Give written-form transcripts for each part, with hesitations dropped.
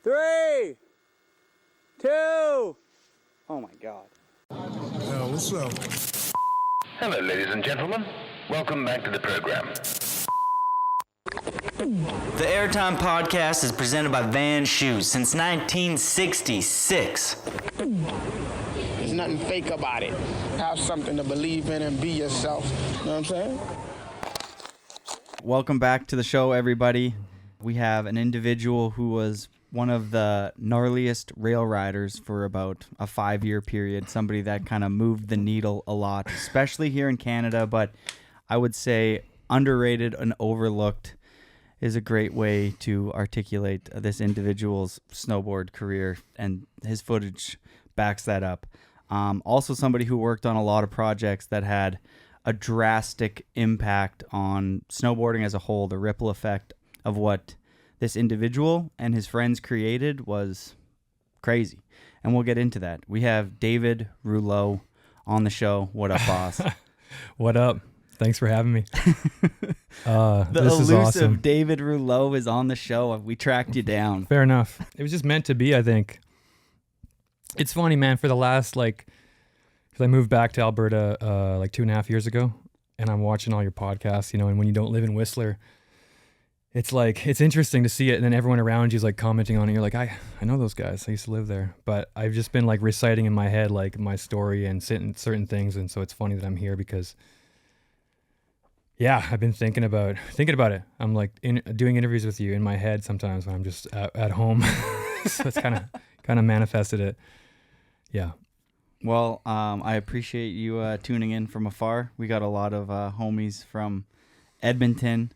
3, 2. Oh my God. Yo, what's up? Hello, ladies and gentlemen. Welcome back to the program. The Airtime Podcast is presented by Van Shoes since 1966. There's nothing fake about it. Have something to believe in and be yourself. You know what I'm saying? Welcome back to the show, everybody. We have an individual who was one of the gnarliest rail riders for about a 5-year period, somebody that kind of moved the needle a lot, especially here in Canada, but I would say underrated and overlooked is a great way to articulate this individual's snowboard career, and his footage backs that up. Also somebody who worked on a lot of projects that had a drastic impact on snowboarding as a whole. The ripple effect of what this individual and his friends created was crazy, and we'll get into that. We have David Rouleau on the show. What up, boss? What up? Thanks for having me. The this is elusive awesome. David Rouleau is on the show. We tracked you down. Fair enough. It was just meant to be, I think. It's funny, man, for the last, because I moved back to Alberta 2.5 years ago, and I'm watching all your podcasts, and when you don't live in Whistler, it's it's interesting to see it, and then everyone around you is commenting on it. You're like, I know those guys. I used to live there. But I've just been reciting in my head my story and certain things, and so it's funny that I'm here because, yeah, I've been thinking about it. I'm doing interviews with you in my head sometimes when I'm just at home. So it's kind of manifested it. Yeah. Well, I appreciate you tuning in from afar. We got a lot of homies from Edmonton,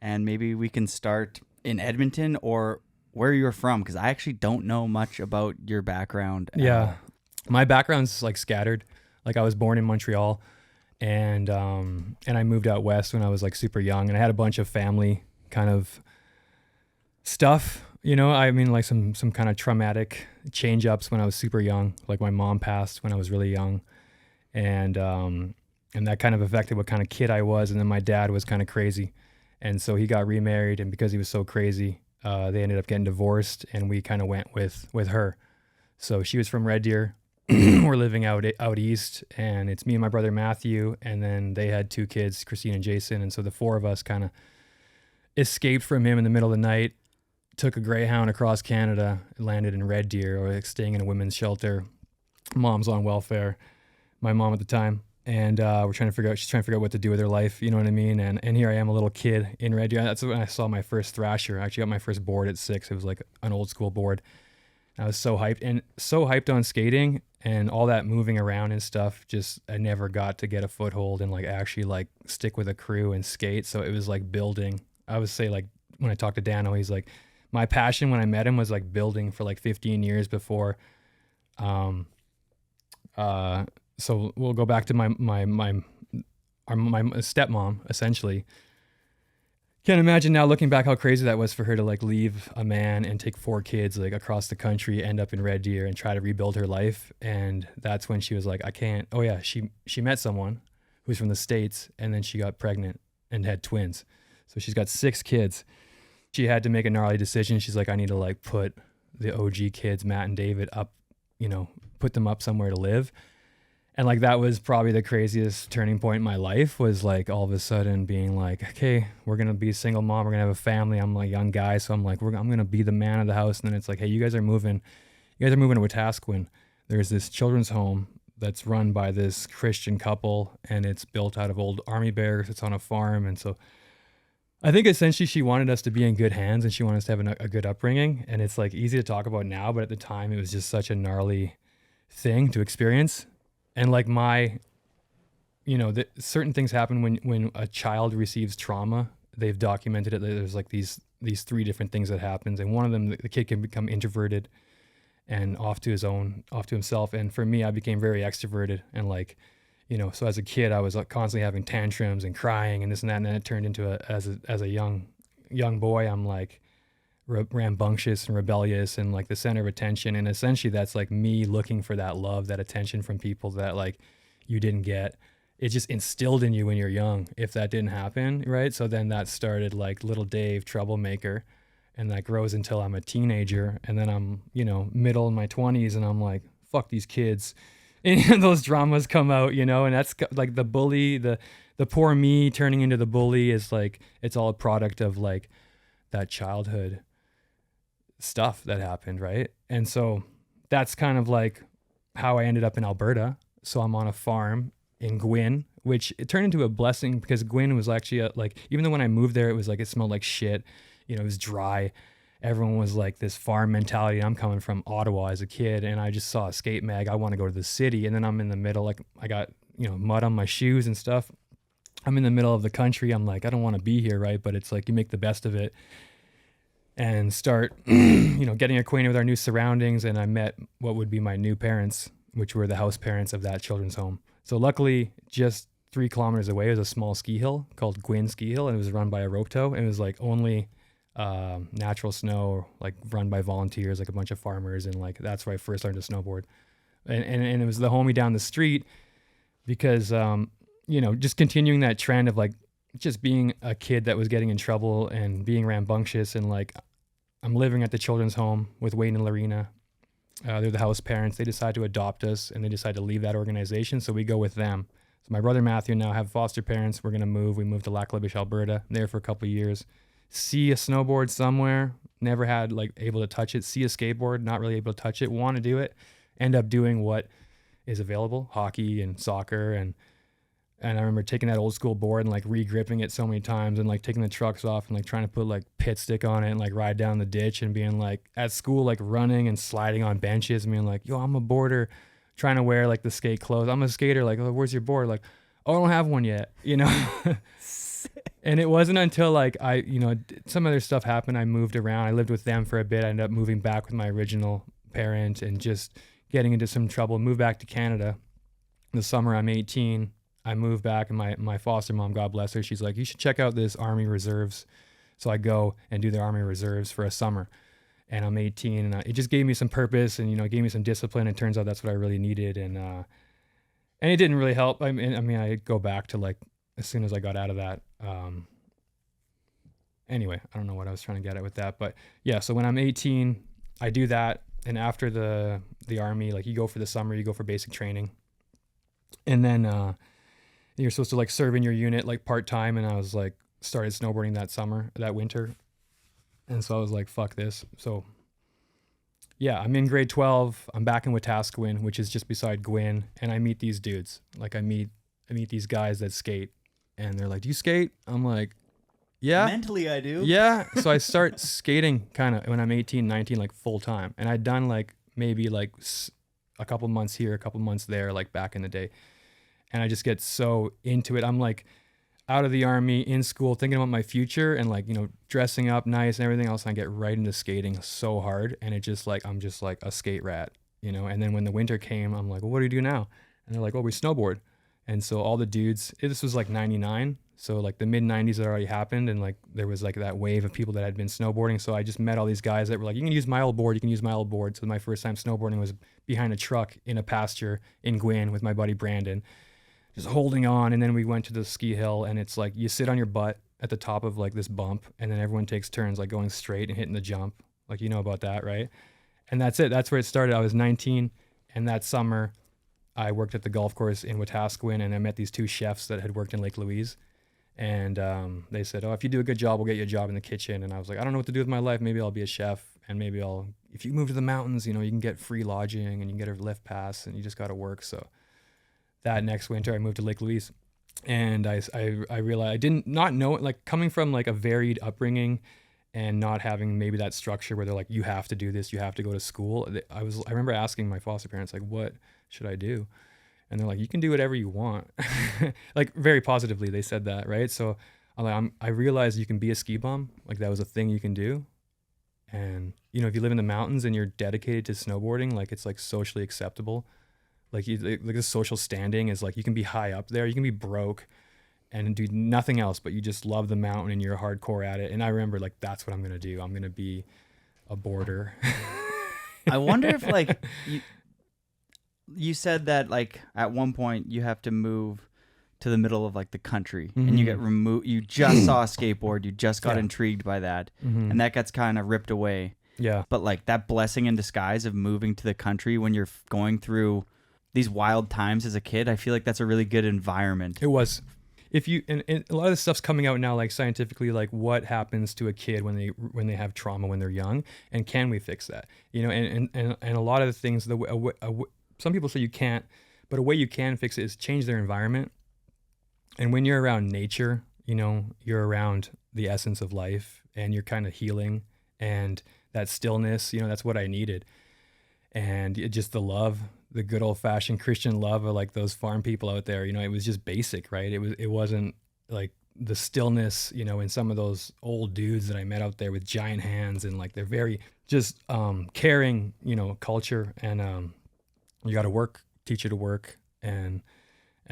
and maybe we can start in Edmonton or where you're from, because I actually don't know much about your background. Yeah. My background's scattered. I was born in Montreal, and I moved out west when I was super young, and I had a bunch of family kind of stuff. Some kind of traumatic change-ups when I was super young. My mom passed when I was really young, and that kind of affected what kind of kid I was. And then my dad was kind of crazy, and so he got remarried, and because he was so crazy, they ended up getting divorced, and we kind of went with her. So she was from Red Deer. We're living out east, and it's me and my brother Matthew, and then they had 2 kids, Christine and Jason, and so the 4 of us kind of escaped from him in the middle of the night. Took a Greyhound across Canada, landed in Red Deer, or staying in a women's shelter. Mom's on welfare, my mom at the time, and she's trying to figure out what to do with her life, you know what I mean? And here I am, a little kid in Red Deer. That's when I saw my first Thrasher. I actually got my first board at 6. It was an old school board. I was so hyped on skating and all that moving around and stuff. Just I never got to get a foothold and actually stick with a crew and skate. So it was building. I would say when I talked to Dano, he's my passion when I met him was building for 15 years before. So we'll go back to my stepmom, essentially. Can't imagine now looking back how crazy that was for her to leave a man and take 4 kids across the country, end up in Red Deer and try to rebuild her life. And that's when she was I can't. Oh yeah, she met someone who's from the States, and then she got pregnant and had twins. So she's got 6 kids. She had to make a gnarly decision. She's I need to put the OG kids, Matt and David, up, put them up somewhere to live. And that was probably the craziest turning point in my life, was all of a sudden being okay, we're going to be a single mom. We're going to have a family. I'm a young guy. So I'm I'm going to be the man of the house. And then it's hey, you guys are moving to Wetaskiwin. There's this children's home that's run by this Christian couple, and it's built out of old army barracks. It's on a farm. And so I think essentially she wanted us to be in good hands, and she wanted us to have a good upbringing. And it's easy to talk about now, but at the time it was just such a gnarly thing to experience. And certain things happen when a child receives trauma. They've documented it. There's these 3 different things that happens, and one of them, the kid can become introverted and off to himself. And for me, I became very extroverted, and so as a kid, I was constantly having tantrums and crying and this and that. And then it turned into as a young boy, I'm rambunctious and rebellious and the center of attention. And essentially that's me looking for that love, that attention from people that you didn't get. It just instilled in you when you're young, if that didn't happen, right? So then that started little Dave, troublemaker. and that grows until I'm a teenager, and then I'm, you know, middle of my 20s, and I'm like, fuck these kids, and those dramas come out, you know, and that's like the bully, the poor me turning into the bully is like, it's all a product of like that childhood stuff that happened, right? And so that's kind of like how I ended up in Alberta. So I'm on a farm in Gwyn, which it turned into a blessing because Gwyn was actually like, even though when I moved there, it was like, it smelled like shit, you know, it was dry. Everyone was like this farm mentality. I'm coming from Ottawa as a kid, and I just saw a skate mag. I want to go to the city. And then I'm in the middle, like I got, you know, mud on my shoes and stuff. I'm in the middle of the country. I'm like, I don't want to be here, right? But it's like, you make the best of it and start, you know, getting acquainted with our new surroundings. And I met what would be my new parents, which were the house parents of that children's home. So luckily, just 3 kilometers away was a small ski hill called Gwyn Ski Hill, and it was run by a rope tow. And it was like only natural snow, like run by volunteers, like a bunch of farmers, and like that's where I first learned to snowboard. And it was the homie down the street because you know, just continuing that trend of like just being a kid that was getting in trouble and being rambunctious, and like I'm living at the children's home with Wade and Lorena. They're the house parents. They decide to adopt us, and they decide to leave that organization, so we go with them. So my brother Matthew and I have foster parents. We're gonna move. We moved to Lac La Biche, Alberta. There for a couple of years. See a snowboard somewhere. Never had like able to touch it. See a skateboard. Not really able to touch it. Want to do it. End up doing what is available: hockey and soccer. And I remember taking that old school board and like re-gripping it so many times, and like taking the trucks off and like trying to put like pit stick on it and like ride down the ditch, and being like at school like running and sliding on benches and being like, yo, I'm a boarder, trying to wear like the skate clothes. I'm a skater, like, oh, where's your board? Like, oh, I don't have one yet, you know. And it wasn't until like I, you know, some other stuff happened. I moved around. I lived with them for a bit. I ended up moving back with my original parent and just getting into some trouble. Moved back to Canada. The summer I'm 18. I moved back, and my foster mom, God bless her, she's like, you should check out this Army Reserves. So I go and do the Army Reserves for a summer, and I'm 18, and it just gave me some purpose, and, you know, it gave me some discipline. It turns out that's what I really needed. And it didn't really help. I mean, I go back to like, as soon as I got out of that, anyway, I don't know what I was trying to get at with that, but yeah. So when I'm 18, I do that. And after the Army, like you go for the summer, you go for basic training, and then, you're supposed to like serve in your unit like part-time. And I was like, started snowboarding that winter. And so I was like, fuck this. So yeah, I'm in grade 12. I'm back in Wetaskiwin, which is just beside Gwyn. And I meet these dudes. Like I meet these guys that skate, and they're like, do you skate? I'm like, yeah. Mentally, I do. Yeah. So I start skating kind of when I'm 18, 19, like full time. And I'd done like maybe like a couple months here, a couple months there, like back in the day. And I just get so into it. I'm like out of the Army, in school, thinking about my future and like, you know, dressing up nice and everything else. And I get right into skating so hard. And it just like, I'm just like a skate rat, you know? And then when the winter came, I'm like, well, what do you do now? And they're like, well, we snowboard. And so all the dudes, this was like 99. So like the mid 90s had already happened. And like, there was like that wave of people that had been snowboarding. So I just met all these guys that were like, you can use my old board. You can use my old board. So my first time snowboarding was behind a truck in a pasture in Gwyn with my buddy Brandon, just holding on. And then we went to the ski hill, and it's like you sit on your butt at the top of like this bump, and then everyone takes turns like going straight and hitting the jump. Like, you know about that, right? And that's it. That's where it started. I was 19, and that summer I worked at the golf course in Wetaskiwin, and I met these 2 chefs that had worked in Lake Louise. And they said, oh, if you do a good job, we'll get you a job in the kitchen. And I was like, I don't know what to do with my life. Maybe I'll be a chef, and maybe if you move to the mountains, you know, you can get free lodging and you can get a lift pass, and you just got to work. So that next winter I moved to Lake Louise, and I realized I didn't not know it, like coming from like a varied upbringing and not having maybe that structure where they're like, you have to do this, you have to go to school. I remember asking my foster parents, like, what should I do? And they're like, you can do whatever you want. Like very positively, they said that, right? So I realized you can be a ski bum. Like that was a thing you can do. And, you know, if you live in the mountains and you're dedicated to snowboarding, like it's like socially acceptable. Like the social standing is like, you can be high up there, you can be broke and do nothing else, but you just love the mountain and you're hardcore at it. And I remember like, that's what I'm going to do. I'm going to be a boarder. I wonder if like you said that like at one point you have to move to the middle of like the country and you get removed. You just saw a skateboard. You just got intrigued by that. And that gets kind of ripped away. Yeah. But like that blessing in disguise of moving to the country when you're going through these wild times as a kid, I feel like that's a really good environment. It was. If you and a lot of this stuff's coming out now, like scientifically, like what happens to a kid when they have trauma when they're young, and can we fix that? You know, and a lot of the things, some people say you can't, but a way you can fix it is change their environment. And when you're around nature, you know, you're around the essence of life, and you're kind of healing, and that stillness, you know, that's what I needed, and just the love. The good old fashioned Christian love of like those farm people out there, you know, it was just basic, right? It wasn't like the stillness, you know, in some of those old dudes that I met out there with giant hands, and like they're very just caring, you know, culture, and you got to work, teach you to work, and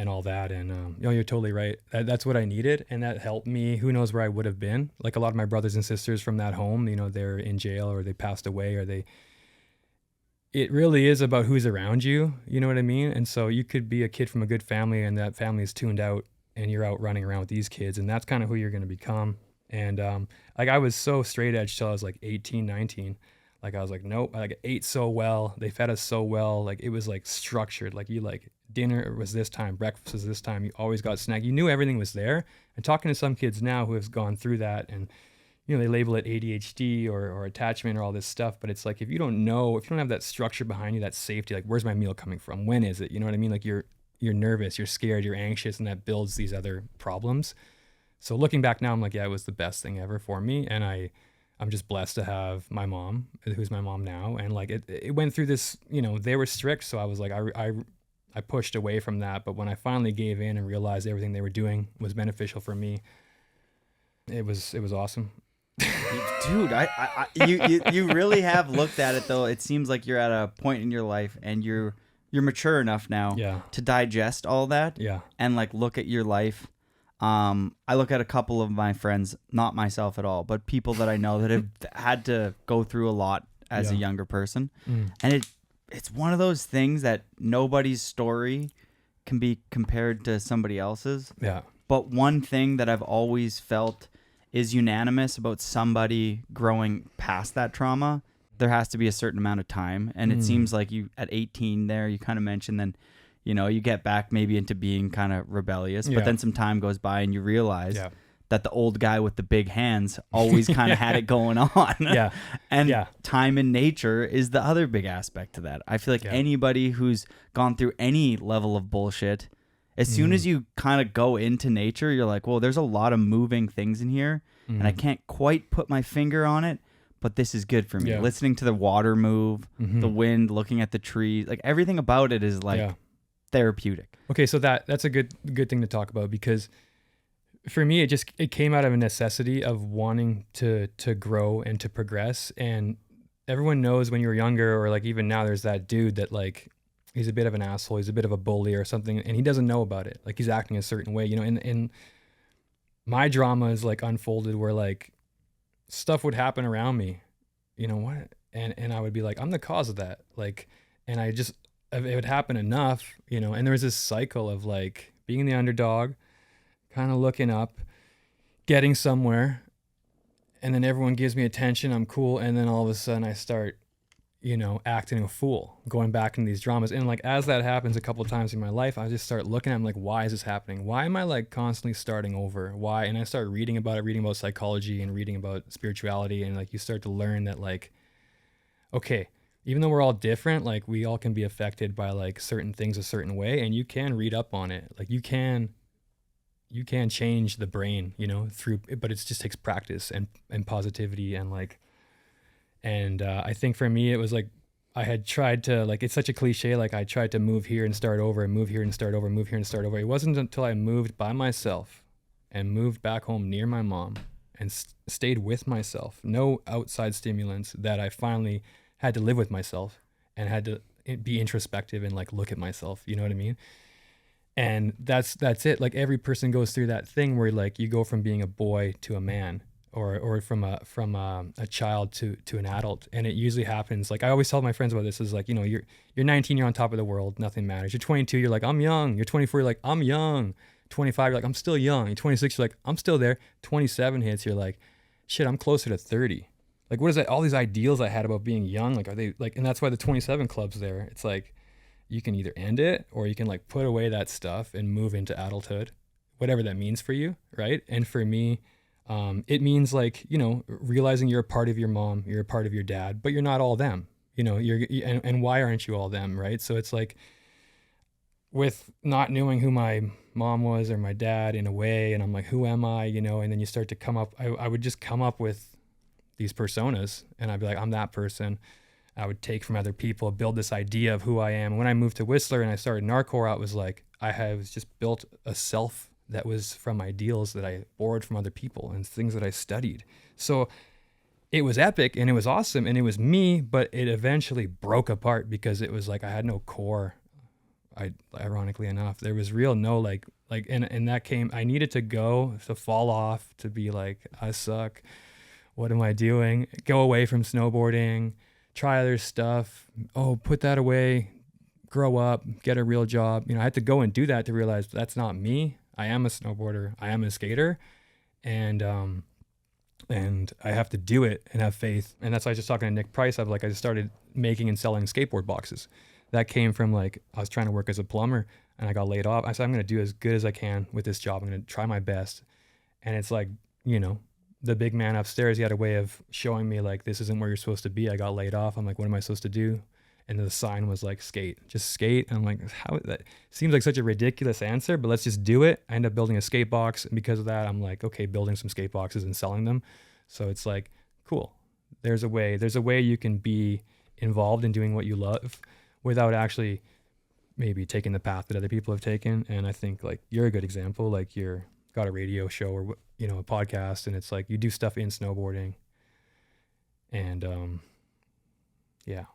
all that, and you know, you're totally right. That's what I needed, and that helped me. Who knows where I would have been? Like a lot of my brothers and sisters from that home, you know, they're in jail or they passed away or they. It really is about who's around you, you know what I mean? And so you could be a kid from a good family and that family is tuned out and you're out running around with these kids, and that's kind of who you're going to become. And like I was so straight edge till I was like 18, 19. Like I was like, nope, I like ate so well. They fed us so well. Like it was like structured. Like you like dinner was this time, breakfast was this time. You always got snack. You knew everything was there. And talking to some kids now who have gone through that, and you know, they label it ADHD or attachment or all this stuff, but it's like, if you don't have that structure behind you, that safety, like where's my meal coming from? When is it? You know what I mean? Like you're nervous, you're scared, you're anxious, and that builds these other problems. So looking back now, I'm like, yeah, it was the best thing ever for me. And I'm just blessed to have my mom, who's my mom now. And like, it went through this, you know, they were strict. So I was like, I pushed away from that. But when I finally gave in and realized everything they were doing was beneficial for me, it was awesome. Dude, you really have looked at it though. It seems like you're at a point in your life and you're mature enough now to digest all that and like look at your life. I look at a couple of my friends, not myself at all, but people that I know that have had to go through a lot as a younger person. And it's one of those things that nobody's story can be compared to somebody else's. Yeah. But one thing that I've always felt is unanimous about somebody growing past that trauma. There has to be a certain amount of time. And it seems like you at 18 there, you kind of mentioned then, you know, you get back maybe into being kind of rebellious, but then some time goes by and you realize that the old guy with the big hands always kind of had it going on. And time in nature is the other big aspect to that. I feel like anybody who's gone through any level of bullshit, as soon as you kind of go into nature, you're like, well, there's a lot of moving things in here, and I can't quite put my finger on it, but this is good for me. Listening to the water move, the wind, looking at the trees, like everything about it is like therapeutic. Okay, so that's a good thing to talk about, because for me, it came out of a necessity of wanting to grow and to progress. And everyone knows when you were younger, or like even now, there's that dude that like, he's a bit of an asshole, he's a bit of a bully or something, and he doesn't know about it. Like he's acting a certain way, you know, and my drama is like unfolded where like stuff would happen around me, you know what? And I would be like, I'm the cause of that. Like, and it would happen enough, you know, and there was this cycle of like being the underdog, kind of looking up, getting somewhere, and then everyone gives me attention, I'm cool, and then all of a sudden I start, you know, acting a fool, going back into these dramas. And like, as that happens a couple of times in my life, I just start looking at them like, why is this happening? Why am I like constantly starting over? Why? And I start reading about psychology and reading about spirituality. And like, you start to learn that like, okay, even though we're all different, like we all can be affected by like certain things a certain way, and you can read up on it. Like you can change the brain, you know, but it just takes practice and positivity and like, and I think for me, it was like, I had tried to, like, it's such a cliche, like I tried to move here and start over and move here and start over, move here and start over. It wasn't until I moved by myself and moved back home near my mom and stayed with myself, no outside stimulants, that I finally had to live with myself and had to be introspective and like look at myself, you know what I mean? And that's it. Like every person goes through that thing where like you go from being a boy to a man, or from a child to an adult. And it usually happens, like I always tell my friends about this, is like, you know, you're 19, you're on top of the world, nothing matters. You're 22, you're like, I'm young. You're 24, you're like, I'm young. 25, you're like, I'm still young. You're 26, you're like, I'm still there. 27 hits, you're like, shit, I'm closer to 30. Like, what is that? All these ideals I had about being young, like, are they like, and that's why the 27 club's there. It's like, you can either end it or you can like put away that stuff and move into adulthood, whatever that means for you, right? And for me, it means like, you know, realizing you're a part of your mom, you're a part of your dad, but you're not all them, you know, and why aren't you all them, right? So it's like, with not knowing who my mom was or my dad in a way, and I'm like, who am I, you know? And then you start to come up, I would just come up with these personas, and I'd be like, I'm that person. I would take from other people, build this idea of who I am. When I moved to Whistler and I started GNARCORE, it was like, I have just built a self that was from ideals that I borrowed from other people and things that I studied. So it was epic and it was awesome and it was me, but it eventually broke apart because it was like, I had no core. Ironically enough, there was real no and that came, I needed to go to fall off, to be like, I suck. What am I doing? Go away from snowboarding, try other stuff. Oh, put that away, grow up, get a real job. You know, I had to go and do that to realize that's not me. I am a snowboarder. I am a skater. And I have to do it and have faith. And that's why I was just talking to Nick Price. I just started making and selling skateboard boxes. That came from like, I was trying to work as a plumber and I got laid off. I said, I'm going to do as good as I can with this job. I'm going to try my best. And it's like, you know, the big man upstairs, he had a way of showing me like, this isn't where you're supposed to be. I got laid off. I'm like, what am I supposed to do? And the sign was like, skate, just skate. And I'm like, how, that seems like such a ridiculous answer, but let's just do it. I end up building a skate box. And because of that, I'm like, okay, building some skate boxes and selling them. So it's like, cool. There's a way you can be involved in doing what you love without actually maybe taking the path that other people have taken. And I think like you're a good example. Like you're got a radio show or, you know, a podcast, and it's like you do stuff in snowboarding. And yeah.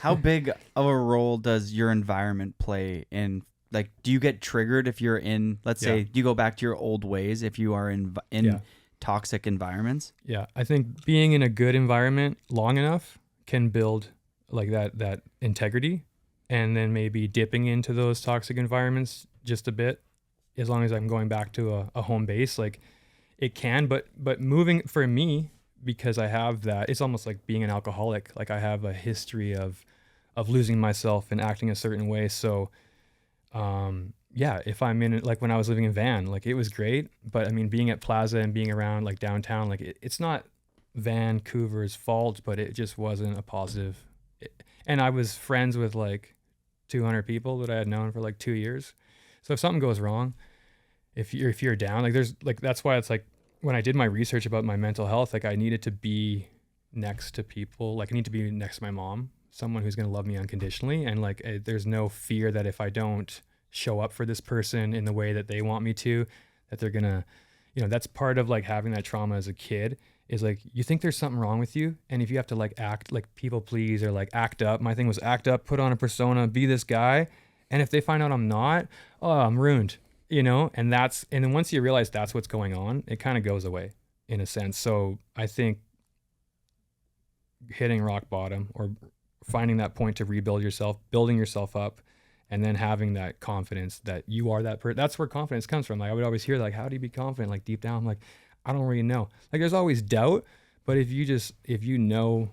How big of a role does your environment play in, like, do you get triggered if you're in, let's say, do you go back to your old ways if you are in toxic environments? Yeah. I think being in a good environment long enough can build like that integrity, and then maybe dipping into those toxic environments just a bit, as long as I'm going back to a home base, like it can, but moving for me, because I have that, it's almost like being an alcoholic. Like I have a history of losing myself and acting a certain way. So, if I'm in, like when I was living in Van, like it was great, but I mean, being at Plaza and being around like downtown, like it's not Vancouver's fault, but it just wasn't a positive. And I was friends with like 200 people that I had known for like 2 years. So if something goes wrong, if you're down, like there's like, that's why it's like when I did my research about my mental health, like I needed to be next to people. Like I need to be next to my mom, someone who's going to love me unconditionally. And like, there's no fear that if I don't show up for this person in the way that they want me to, that they're going to, you know, that's part of like having that trauma as a kid, is like, you think there's something wrong with you. And if you have to like act like people please or like act up, my thing was act up, put on a persona, be this guy. And if they find out I'm not, oh, I'm ruined, you know? And then once you realize that's what's going on, it kind of goes away in a sense. So I think hitting rock bottom or finding that point to rebuild yourself, building yourself up, and then having that confidence that you are that person. That's where confidence comes from. Like I would always hear like, how do you be confident? Like deep down, I'm like, I don't really know. Like there's always doubt, but if you know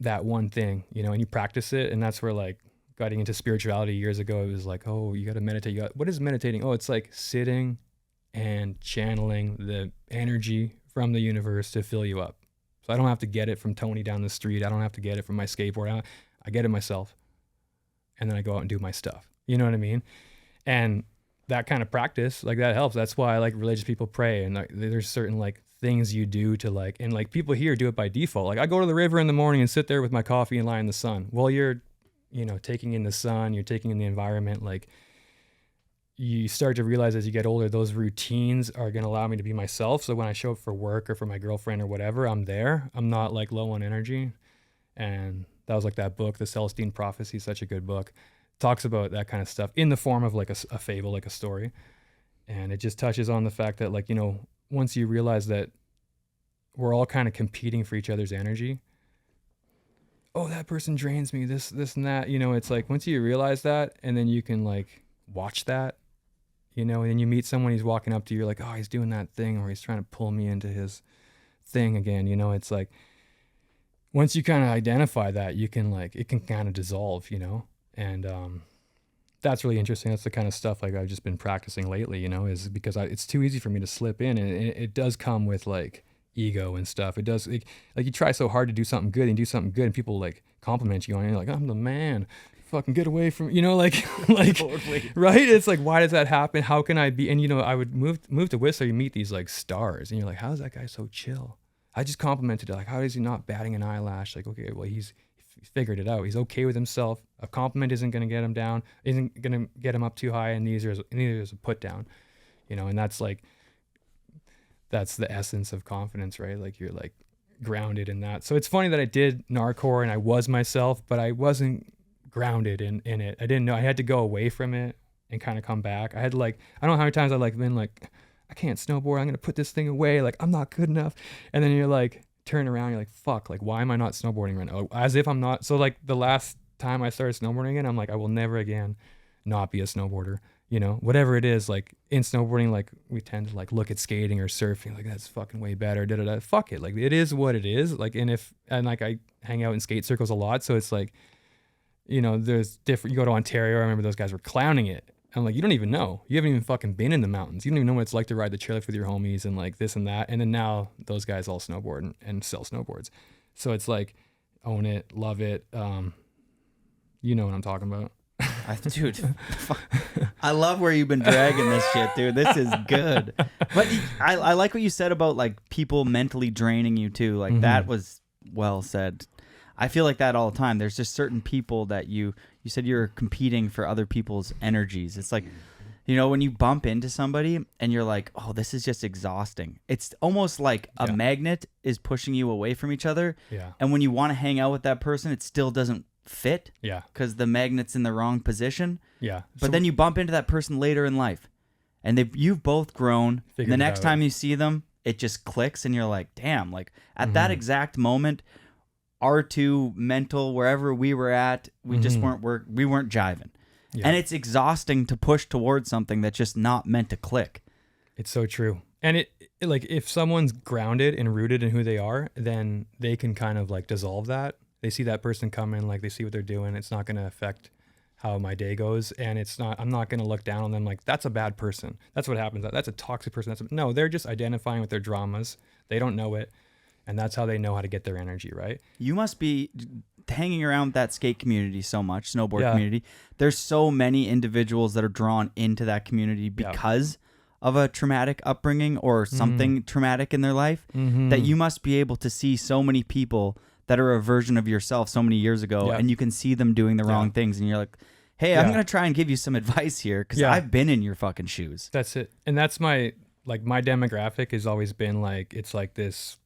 that one thing, you know, and you practice it, and that's where like getting into spirituality years ago, it was like, oh, you got to meditate. What is meditating? Oh, it's like sitting and channeling the energy from the universe to fill you up. So I don't have to get it from Tony down the street. I don't have to get it from my skateboard. I get it myself. And then I go out and do my stuff. You know what I mean? And that kind of practice, like that helps. That's why like religious people pray, and like, there's certain like things you do to like, and like people here do it by default. Like I go to the river in the morning and sit there with my coffee and lie in the sun. Well, you're, you know, taking in the sun, you're taking in the environment. Like you start to realize as you get older, those routines are going to allow me to be myself. So when I show up for work or for my girlfriend or whatever, I'm there. I'm not like low on energy. And that was like that book, The Celestine Prophecy, such a good book. Talks about that kind of stuff in the form of like a fable, like a story. And it just touches on the fact that like, you know, once you realize that we're all kind of competing for each other's energy. Oh, that person drains me, this and that, you know, it's like once you realize that, and then you can like watch that you know, and then you meet someone, he's walking up to you, you're like, oh, he's doing that thing, or he's trying to pull me into his thing again. You know, it's like, once you kind of identify that, you can like, it can kind of dissolve, you know, and that's really interesting. That's the kind of stuff like I've just been practicing lately, you know, is because it's too easy for me to slip in, and it does come with like ego and stuff. It does, like you try so hard to do something good and people like compliment you on it, and you're like, I'm the man, fucking get away from, you know, like Totally. right? It's like, why does that happen? How can I be? And you know, I would move to Whistler, you meet these like stars, and you're like, how is that guy so chill? I just complimented it, like, how is he not batting an eyelash? Like, okay, well, he's figured it out. He's okay with himself. A compliment isn't going to get him down, isn't going to get him up too high, and neither is a put down, you know. And that's the essence of confidence, right? Like, you're like grounded in that. So it's funny that I did GNARCORE and I was myself, but I wasn't grounded in it. I didn't know. I had to go away from it and kind of come back. I had like, I don't know how many times I like been like, I can't snowboard, I'm gonna put this thing away, like I'm not good enough. And then you're like, turn around, you're like, fuck, like why am I not snowboarding right now? As if I'm not. So like the last time I started snowboarding again, I'm like, I will never again not be a snowboarder, you know, whatever it is. Like in snowboarding, like we tend to like look at skating or surfing, like that's fucking way better, fuck it, like it is what it is. Like, and like I hang out in skate circles a lot, so it's like, you know, there's different, you go to Ontario, I remember those guys were clowning it. I'm like, you don't even know. You haven't even fucking been in the mountains. You don't even know what it's like to ride the chairlift with your homies and like this and that. And then now those guys all snowboard and sell snowboards. So it's like, own it, love it. You know what I'm talking about. Dude, I love where you've been dragging this shit, dude. This is good. But I like what you said about like people mentally draining you too. Like that was well said. I feel like that all the time. There's just certain people that you said you're competing for other people's energies. It's like, you know, when you bump into somebody and you're like, oh, this is just exhausting. It's almost like a magnet is pushing you away from each other. Yeah. And when you want to hang out with that person, it still doesn't fit. Yeah. Because the magnet's in the wrong position. Yeah. But then you bump into that person later in life and you've both grown. And the next time you see them, it just clicks and you're like, damn, like at that exact moment, our two mental, wherever we were at, we just weren't jiving. Yeah. And it's exhausting to push towards something that's just not meant to click. It's so true. And it like if someone's grounded and rooted in who they are, then they can kind of like dissolve that. They see that person come in, like they see what they're doing. It's not going to affect how my day goes. And I'm not going to look down on them like that's a bad person. That's what happens. That's a toxic person. No, they're just identifying with their dramas. They don't know it. And that's how they know how to get their energy, right? You must be hanging around that skate community so much, snowboard community. There's so many individuals that are drawn into that community because of a traumatic upbringing or something traumatic in their life, that you must be able to see so many people that are a version of yourself so many years ago, and you can see them doing the wrong things, and you're like, hey, I'm going to try and give you some advice here because I've been in your fucking shoes. That's it. And that's my demographic has always been like, it's like this,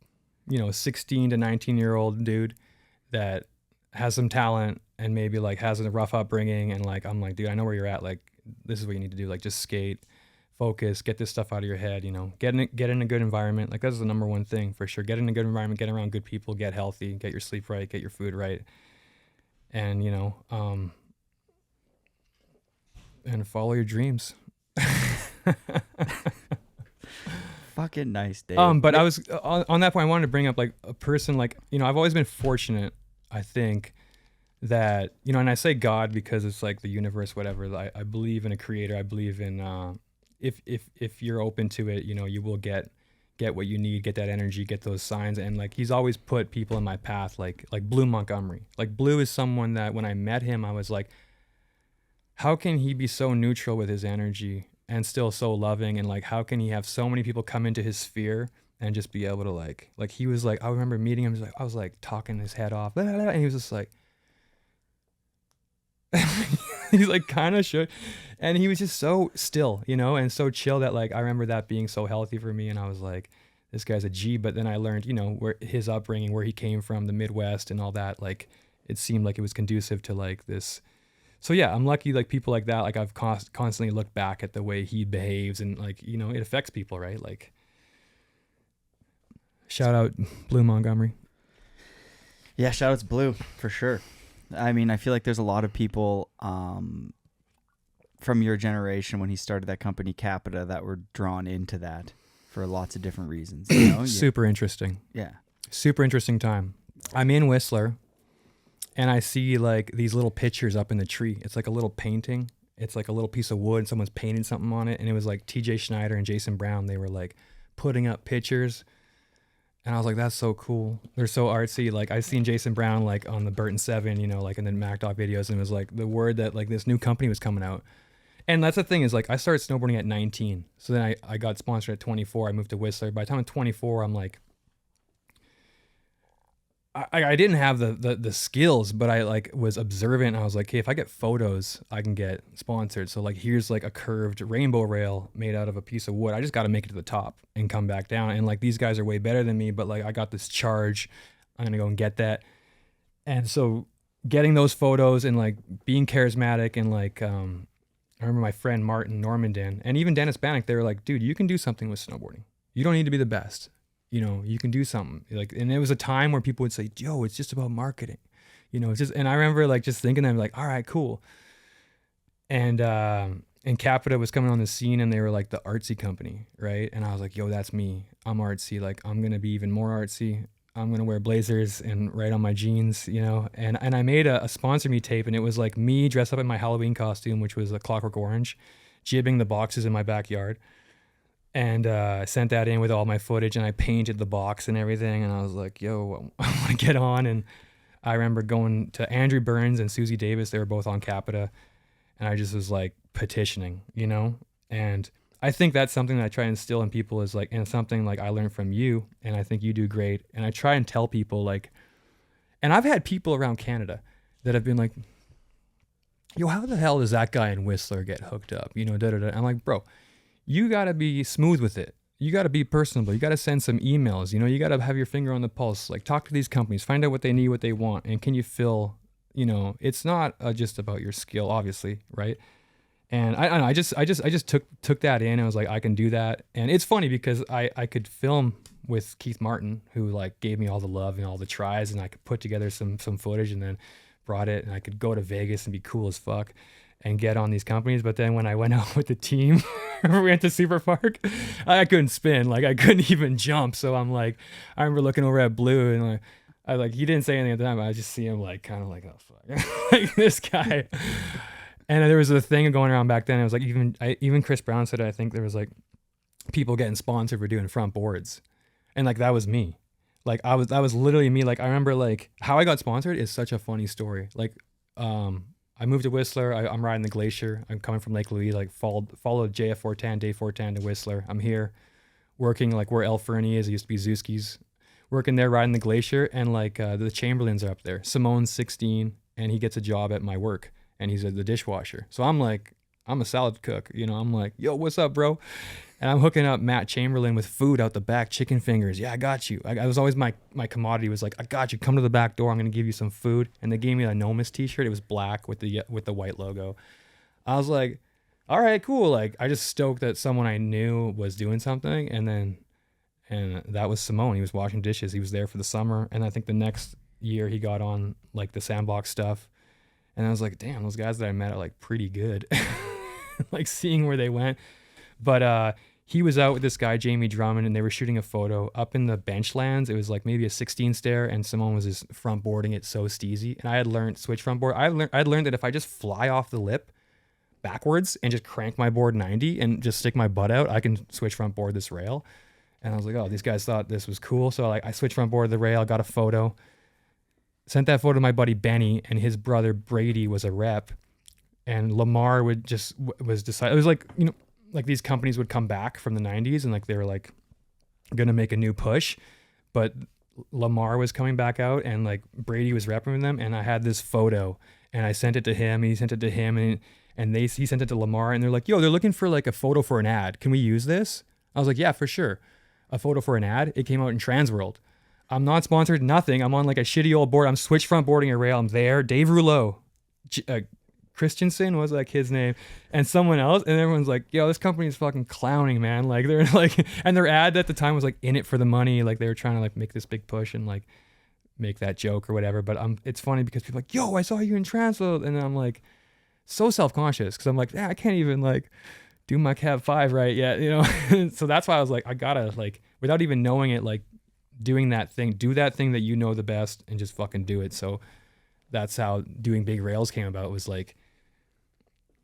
you know, 16 to 19-year-old dude that has some talent and maybe like has a rough upbringing. And like, I'm like, dude, I know where you're at. Like, this is what you need to do. Like, just skate, focus, get this stuff out of your head, you know, get in a good environment. Like, that's the number one thing for sure. Get in a good environment, get around good people, get healthy, get your sleep right, get your food right. And, you know, and follow your dreams. Fucking nice, Dave. But I was on that point. I wanted to bring up like a person, like, you know, I've always been fortunate. I think that, you know, and I say God because it's like the universe, whatever. I believe in a creator. I believe in if you're open to it, you know, you will get what you need, get that energy, get those signs. And like he's always put people in my path, like Blue Montgomery. Like Blue is someone that when I met him, I was like, how can he be so neutral with his energy and still so loving, and like how can he have so many people come into his sphere and just be able to like he was like, I remember meeting him, I was like talking his head off, and he was just like he's like kind of shook, and he was just so still, you know, and so chill that like I remember that being so healthy for me. And I was like, this guy's a G. But then I learned, you know, where his upbringing, where he came from, the Midwest and all that, like it seemed like it was conducive to like this. So yeah, I'm lucky, like people like that, like I've constantly looked back at the way he behaves, and like, you know, it affects people, right? Like, shout out Blue Montgomery. Yeah, shout out to Blue for sure. I mean, I feel like there's a lot of people from your generation when he started that company Capita that were drawn into that for lots of different reasons. You know? Super interesting. Yeah. Super interesting time. I'm in Whistler and I see like these little pictures up in the tree. It's like a little painting. It's like a little piece of wood. Someone's painted something on it. And it was like TJ Schneider and Jason Brown. They were like putting up pictures. And I was like, that's so cool. They're so artsy. Like I seen Jason Brown like on the Burton 7, you know, like in the MacDoc videos. And it was like the word that like this new company was coming out. And that's the thing is like I started snowboarding at 19. So then I got sponsored at 24. I moved to Whistler. By the time I'm 24, I'm like, I didn't have the skills, but I like was observant. I was like, hey, if I get photos, I can get sponsored. So like, here's like a curved rainbow rail made out of a piece of wood. I just got to make it to the top and come back down. And like, these guys are way better than me, but like, I got this charge. I'm going to go and get that. And so getting those photos and like being charismatic and like, I remember my friend Martin Normandin and even Dennis Bannock, they were like, dude, you can do something with snowboarding. You don't need to be the best. You know, you can do something like, and it was a time where people would say, yo, it's just about marketing, you know, it's just, and I remember like just thinking, I'm like, all right, cool. And Capita was coming on the scene and they were like the artsy company. Right. And I was like, yo, that's me. I'm artsy. Like, I'm going to be even more artsy. I'm going to wear blazers and write on my jeans, you know? And I made a sponsor me tape and it was like me dressed up in my Halloween costume, which was a Clockwork Orange, jibbing the boxes in my backyard. And I sent that in with all my footage and I painted the box and everything. And I was like, yo, I want to get on. And I remember going to Andrew Burns and Susie Davis. They were both on Capita. And I just was like petitioning, you know? And I think that's something that I try and instill in people is like, and something like I learned from you. And I think you do great. And I try and tell people like, and I've had people around Canada that have been like, yo, how the hell does that guy in Whistler get hooked up? You know, da-da-da. I'm like, bro, you got to be smooth with it. You got to be personable. You got to send some emails. You know, you got to have your finger on the pulse. Like talk to these companies, find out what they need, what they want. And can you fill, you know, it's not just about your skill, obviously. Right. And I just took that in. I was like, I can do that. And it's funny because I could film with Keith Martin, who like gave me all the love and all the tries, and I could put together some footage and then brought it, and I could go to Vegas and be cool as fuck and get on these companies. But then when I went out with the team, we went to Super Park, I couldn't spin. Like I couldn't even jump. So I'm like, I remember looking over at Blue and like, he didn't say anything at the time, but I just see him like, kind of like, oh fuck, like this guy. And there was a thing going around back then. It was like, even Chris Brown said, I think there was like people getting sponsored for doing front boards. And like, that was me. Like that was literally me. Like, I remember like how I got sponsored is such a funny story. Like, I moved to Whistler. I'm riding the glacier. I'm coming from Lake Louise. Like followed JF 410, day 410 to Whistler. I'm here working like where El Fernie is. It used to be Zuski's. Working there, riding the glacier. And like the Chamberlains are up there. Simone's 16 and he gets a job at my work and he's the dishwasher. So I'm like, I'm a salad cook. You know, I'm like, yo, what's up, bro? And I'm hooking up Matt Chamberlain with food out the back, chicken fingers. Yeah, I got you. I was always my commodity was like, I got you. Come to the back door. I'm gonna give you some food. And they gave me a Nomis T-shirt. It was black with the white logo. I was like, all right, cool. Like I just stoked that someone I knew was doing something. And that was Simone. He was washing dishes. He was there for the summer. And I think the next year he got on like the sandbox stuff. And I was like, damn, those guys that I met are like pretty good. Like seeing where they went. But he was out with this guy, Jamie Drummond, and they were shooting a photo up in the benchlands. It was like maybe a 16 stair, and Simone was just front boarding it so steezy. And I had learned switch front board. I'd learned that if I just fly off the lip backwards and just crank my board 90 and just stick my butt out, I can switch front board this rail. And I was like, oh, these guys thought this was cool. So like I switched front board the rail, got a photo, sent that photo to my buddy Benny, and his brother Brady was a rep. And Lamar was decided. It was like, you know, like these companies would come back from the 90s and like they were like gonna make a new push, but Lamar was coming back out and like Brady was repping them, and I had this photo and I sent it to him, and he sent it to him, and he sent it to Lamar, and they're like, yo, they're looking for like a photo for an ad. Can we use this? I was like, yeah, for sure. A photo for an ad. It came out in Transworld. I'm not sponsored, nothing. I'm on like a shitty old board. I'm switch front boarding a rail. I'm there. Dave Rouleau, Christensen was like his name, and someone else, and everyone's like, yo, this company is fucking clowning, man. Like they're like, and their ad at the time was like in it for the money. Like they were trying to like make this big push and like make that joke or whatever. But it's funny because people are like, yo, I saw you in Transworld, and then I'm like, so self-conscious because I'm like, I can't even like do my Cab 5 right yet, you know? So that's why I was like, I gotta like, without even knowing it, like doing that thing, do that thing that you know the best and just fucking do it. So that's how doing big rails came about. It was like,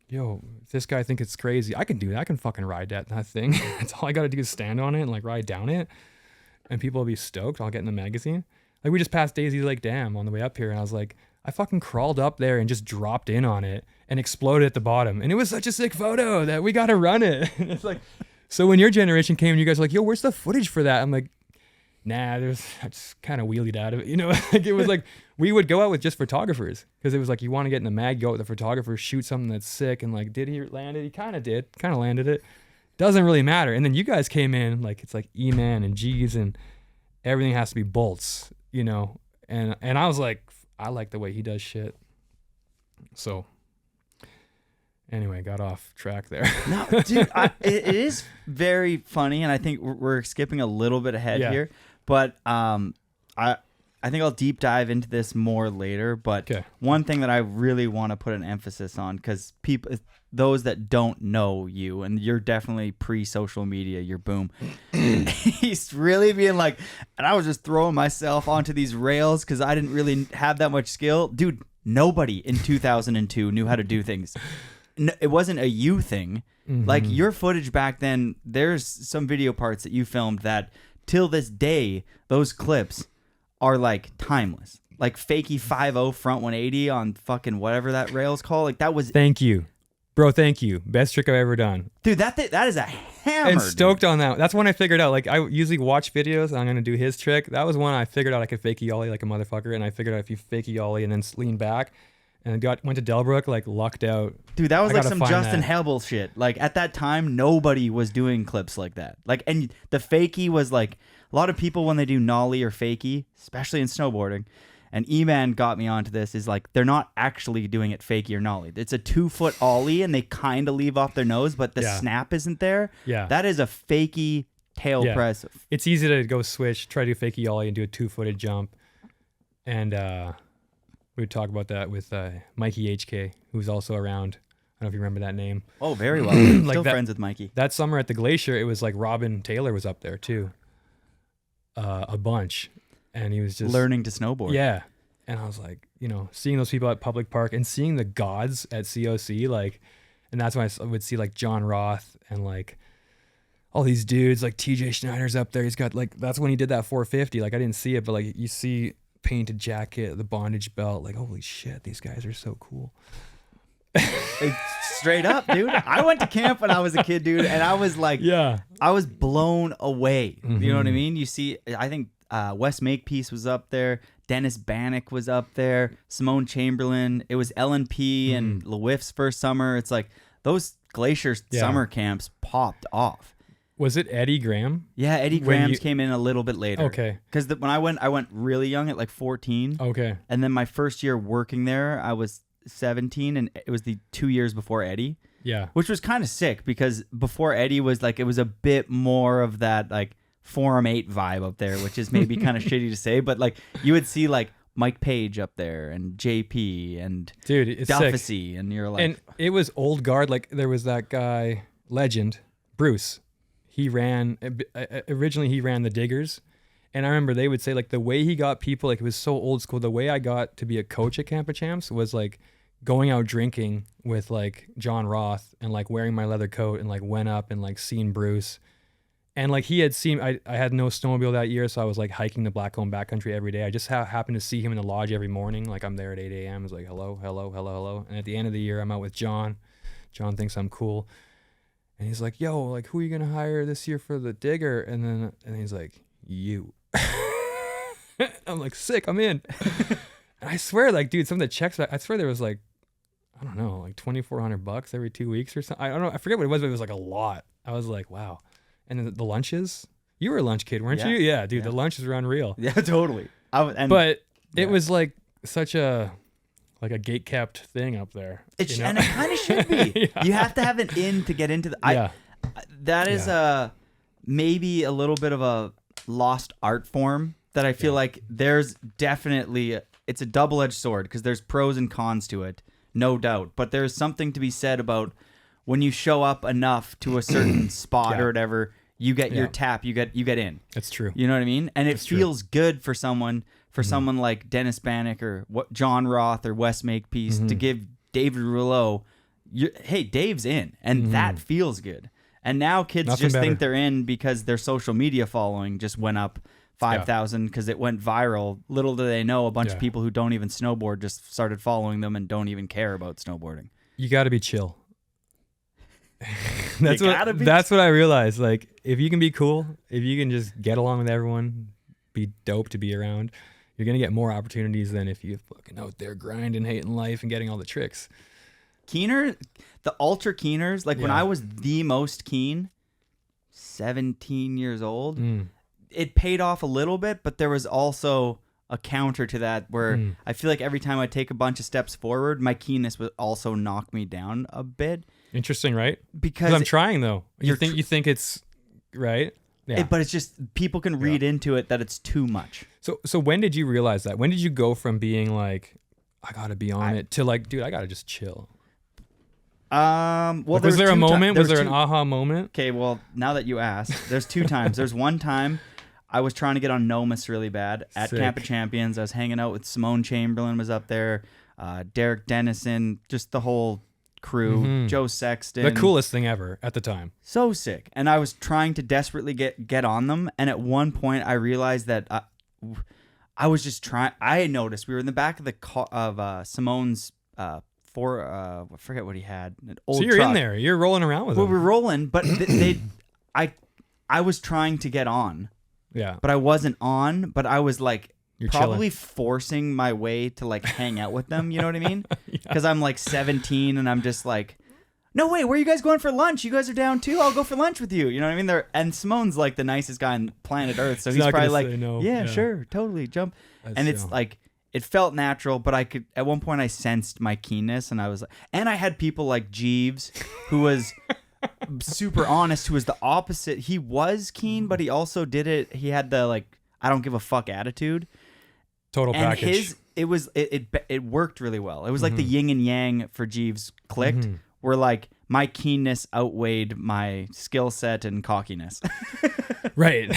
yo, if this guy think it's crazy, I can do that. I can fucking ride that thing. That's all I gotta do is stand on it and like ride down it. And people will be stoked. I'll get in the magazine. Like we just passed Daisy Lake Dam on the way up here. And I was like, I fucking crawled up there and just dropped in on it and exploded at the bottom. And it was such a sick photo that we got to run it. And it's like, so when your generation came and you guys were like, yo, where's the footage for that? I'm like, nah, I just kind of wheelied out of it. You know, like it was like, we would go out with just photographers because it was like, you want to get in the mag, go out with the photographer, shoot something that's sick. And like, did he land it? He kind of landed it. Doesn't really matter. And then you guys came in like, it's like E-Man and G's and everything has to be bolts, you know? And I was like, I like the way he does shit. So anyway, got off track there. No, dude, it is very funny, and I think we're skipping a little bit ahead here. But I think I'll deep dive into this more later. But one thing that I really want to put an emphasis on, because people, those that don't know you, and you're definitely pre-social media, you're boom. He's really being like, and I was just throwing myself onto these rails because I didn't really have that much skill. Dude, nobody in 2002 knew how to do things. No, it wasn't a you thing. Mm-hmm. Like your footage back then, there's some video parts that you filmed that till this day, those clips are like timeless. Like Fakey 5.0 front 180 on fucking whatever that rail's called. Like that was. Thank you. Bro, thank you. Best trick I've ever done. Dude, that is a hammer. And stoked on that. That's when I figured out, like, I usually watch videos and I'm going to do his trick. That was when I figured out I could fakey ollie like a motherfucker. And I figured out if you fakey ollie and then lean back and went to Delbrook, like, lucked out. Dude, that was like some Justin Hebel shit. Like, at that time, nobody was doing clips like that. Like, and the fakey was like, a lot of people when they do gnarly or fakey, especially in snowboarding, and E-Man got me onto this, is like they're not actually doing it fakey or nollie. It's a 2-foot ollie and they kind of leave off their nose, but the snap isn't there. Yeah. That is a fakey tail press. It's easy to go switch, try to do fakey ollie and do a 2-footed jump. And we would talk about that with Mikey HK, who's also around. I don't know if you remember that name. Oh, very well. Like Still friends with Mikey. That summer at the Glacier, it was like Robin Taylor was up there too. A bunch. And he was just learning to snowboard. Yeah. And I was like, you know, seeing those people at Public Park and seeing the gods at COC, like, and that's when I would see like John Roth and like all these dudes, like TJ Schneider's up there. He's got like, that's when he did that 450. Like I didn't see it, but like you see painted jacket, the bondage belt, like, holy shit, these guys are so cool. Straight up, dude. I went to camp when I was a kid, dude, and I was like, I was blown away. Mm-hmm. You know what I mean? You see, I think Wes Makepeace was up there. Dennis Bannock was up there. Simone Chamberlain. It was LNP and LeWiff's first summer. It's like those Glacier summer camps popped off. Was it Eddie Graham? Yeah, Eddie Graham's came in a little bit later. Okay. Because when I went really young at like 14. Okay. And then my first year working there, I was 17, and it was the 2 years before Eddie. Yeah. Which was kind of sick because before Eddie was like, it was a bit more of that like Forum 8 vibe up there, which is maybe kind of shitty to say, but like you would see like Mike Page up there and JP and dude, it's Duffy, sick. And you're like, and it was old guard. Like there was that guy, legend, Bruce. He ran originally. He ran the Diggers, and I remember they would say like the way he got people, like it was so old school. The way I got to be a coach at Camp of Champs was like going out drinking with like John Roth and like wearing my leather coat and like went up and like seen Bruce. And like he had seen, I had no snowmobile that year, so I was like hiking the Blackcomb backcountry every day. I just happened to see him in the lodge every morning. Like I'm there at 8 a.m. It's like, hello, hello, hello, hello. And at the end of the year, I'm out with John. John thinks I'm cool. And he's like, yo, like who are you going to hire this year for the Digger? And he's like, you. I'm like, sick, I'm in. And I swear, like, dude, some of the checks, I swear there was like, I don't know, like $2,400 every 2 weeks or something. I don't know. I forget what it was, but it was like a lot. I was like, wow. And then the lunches, you were a lunch kid, weren't you? Yeah, dude, the lunches were unreal. Yeah, totally. But it was like such a gate-kept thing up there. And it kind of should be. You have to have an in to get into the. That is maybe a little bit of a lost art form that I feel like there's definitely it's a double-edged sword because there's pros and cons to it. no doubt. But there's something to be said about when you show up enough to a certain spot or whatever, you get your tap, you get in. That's true. You know what I mean? And it feels good for someone like Dennis Bannock or John Roth or Wes Makepeace to give David Rouleau, hey, Dave's in, and that feels good. And now kids Nothing just better. think they're in because their social media following just went up 5,000 because it went viral. Little do they know, a bunch of people who don't even snowboard just started following them and don't even care about snowboarding. You got to be chill. That's what I realized. Like, if you can be cool, if you can just get along with everyone, be dope to be around, you're gonna get more opportunities than if you're fucking out there grinding, hating life, and getting all the tricks. Keener, the ultra keeners, like when I was the most keen, 17 years old, it paid off a little bit, but there was also a counter to that where I feel like every time I take a bunch of steps forward, my keenness would also knock me down a bit. Interesting, right? Because I'm trying though. You think it's right? Yeah. But it's just people can read into it that it's too much. So when did you realize that? When did you go from being like, I gotta be on it, to like, dude, I gotta just chill? Well, like, was there a moment? Was there an aha moment? Okay, well, now that you asked, there's two times. There's one time I was trying to get on Nomus really bad at Camp of Champions. I was hanging out with Simone Chamberlain was up there, Derek Dennison, just the whole crew, Joe Sexton. The coolest thing ever at the time. So sick. And I was trying to desperately get on them. And at one point I realized that I was just trying. I had noticed we were in the back of the car of Simone's I forget what he had. An old so you're truck. in there. You're rolling around with them. We're rolling, but I was trying to get on. Yeah. But I wasn't on, but I was like You're probably chilling. forcing my way to like hang out with them. You know what I mean? Because I'm like 17 and I'm just like, no, wait, where are you guys going for lunch? You guys are down too? I'll go for lunch with you. You know what I mean? And Simone's like the nicest guy on planet Earth. So he's not probably gonna like, say no. yeah, sure, totally, jump. And it's chill. like, it felt natural, but I could, at one point I sensed my keenness and I was like, and I had people like Jeeves, who was super honest, who was the opposite. He was keen, but he also did it. He had the like, I don't give a fuck attitude. Total And package. it worked really well. It was like the yin and yang for Jeeves clicked, where like my keenness outweighed my skill set and cockiness. Right.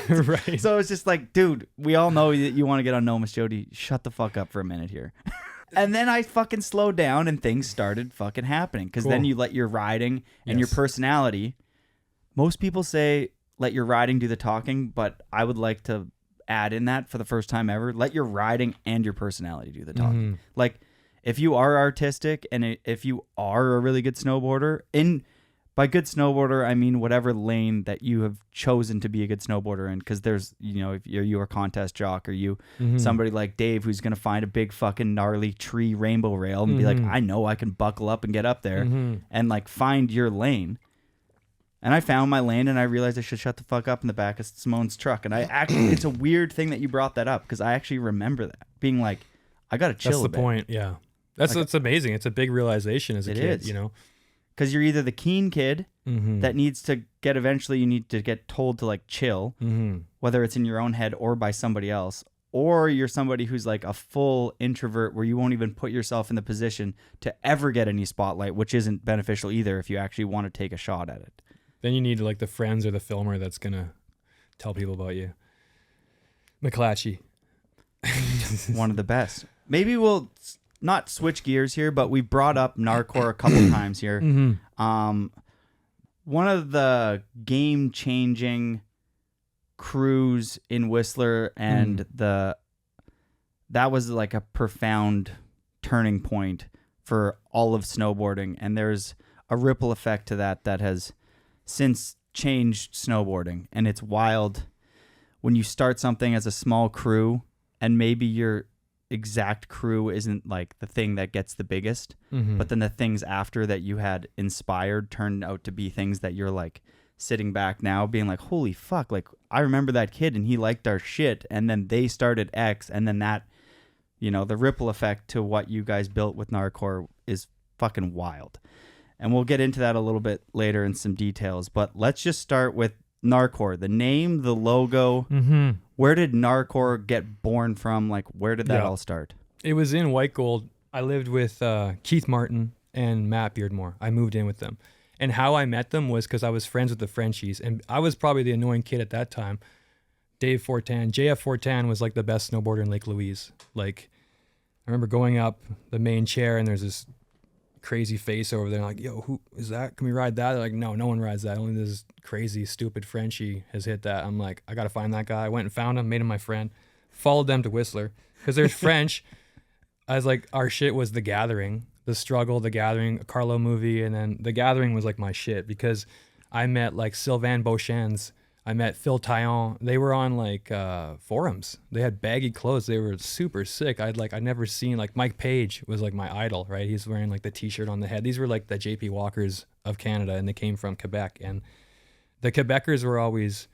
Right. So it's just like, dude, we all know that you want to get on Nomus Jody. Shut the fuck up for a minute here. And then I fucking slowed down and things started fucking happening. Because then you let your riding and your personality. Most people say let your riding do the talking, but I would like to add in that for the first time ever. Let your riding and your personality do the talking. Like, if you are artistic and if you are a really good snowboarder, by good snowboarder, I mean whatever lane that you have chosen to be a good snowboarder in, because there's, if you're a contest jock or somebody like Dave who's going to find a big fucking gnarly tree rainbow rail and be like, I know I can buckle up and get up there and like find your lane. And I found my lane and I realized I should shut the fuck up in the back of Simone's truck. And it's a weird thing that you brought that up, because I actually remember that being like, I got to chill. That's the point. Yeah. That's amazing. It's a big realization as a kid, is. Because you're either the keen kid that needs to you need to get told to like chill, whether it's in your own head or by somebody else, or you're somebody who's like a full introvert where you won't even put yourself in the position to ever get any spotlight, which isn't beneficial either if you actually want to take a shot at it. Then you need like the friends or the filmer that's going to tell people about you. McClatchy. One of the best. Maybe we'll not switch gears here, but we brought up GNARCORE a couple times here. One of the game-changing crews in Whistler, and that was like a profound turning point for all of snowboarding. And there's a ripple effect to that has since changed snowboarding. And it's wild when you start something as a small crew and maybe your exact crew isn't like the thing that gets the biggest, but then the things after that you had inspired turned out to be things that you're like sitting back now being like, holy fuck, like I remember that kid and he liked our shit, and then they started X, and then that, the ripple effect to what you guys built with GNARCORE is fucking wild. And we'll get into that a little bit later in some details, but let's just start with GNARCORE, the name, the logo. Where did GNARCORE get born from? Like, where did that all start? It was in White Gold I lived with Keith Martin and Matt Beardmore. I moved in with them. And how I met them was because I was friends with the Frenchies. And I was probably the annoying kid at that time. Dave Fortan, JF Fortan was like the best snowboarder in Lake Louise. Like, I remember going up the main chair and there's this crazy face over there. Like, yo, who is that? Can we ride that? They're like, no one rides that. Only this crazy, stupid Frenchie has hit that. I'm like, I got to find that guy. I went and found him, made him my friend, followed them to Whistler because there's French. I was like, our shit was The Gathering, The Struggle, The Gathering, a Carlo movie. And then The Gathering was like my shit because I met like Sylvain Beauchamps. I met Phil Taillon. They were on like forums. They had baggy clothes. They were super sick. I'd never seen like Mike Page was like my idol, right? He's wearing like the t-shirt on the head. These were like the JP Walkers of Canada and they came from Quebec. And the Quebecers were always,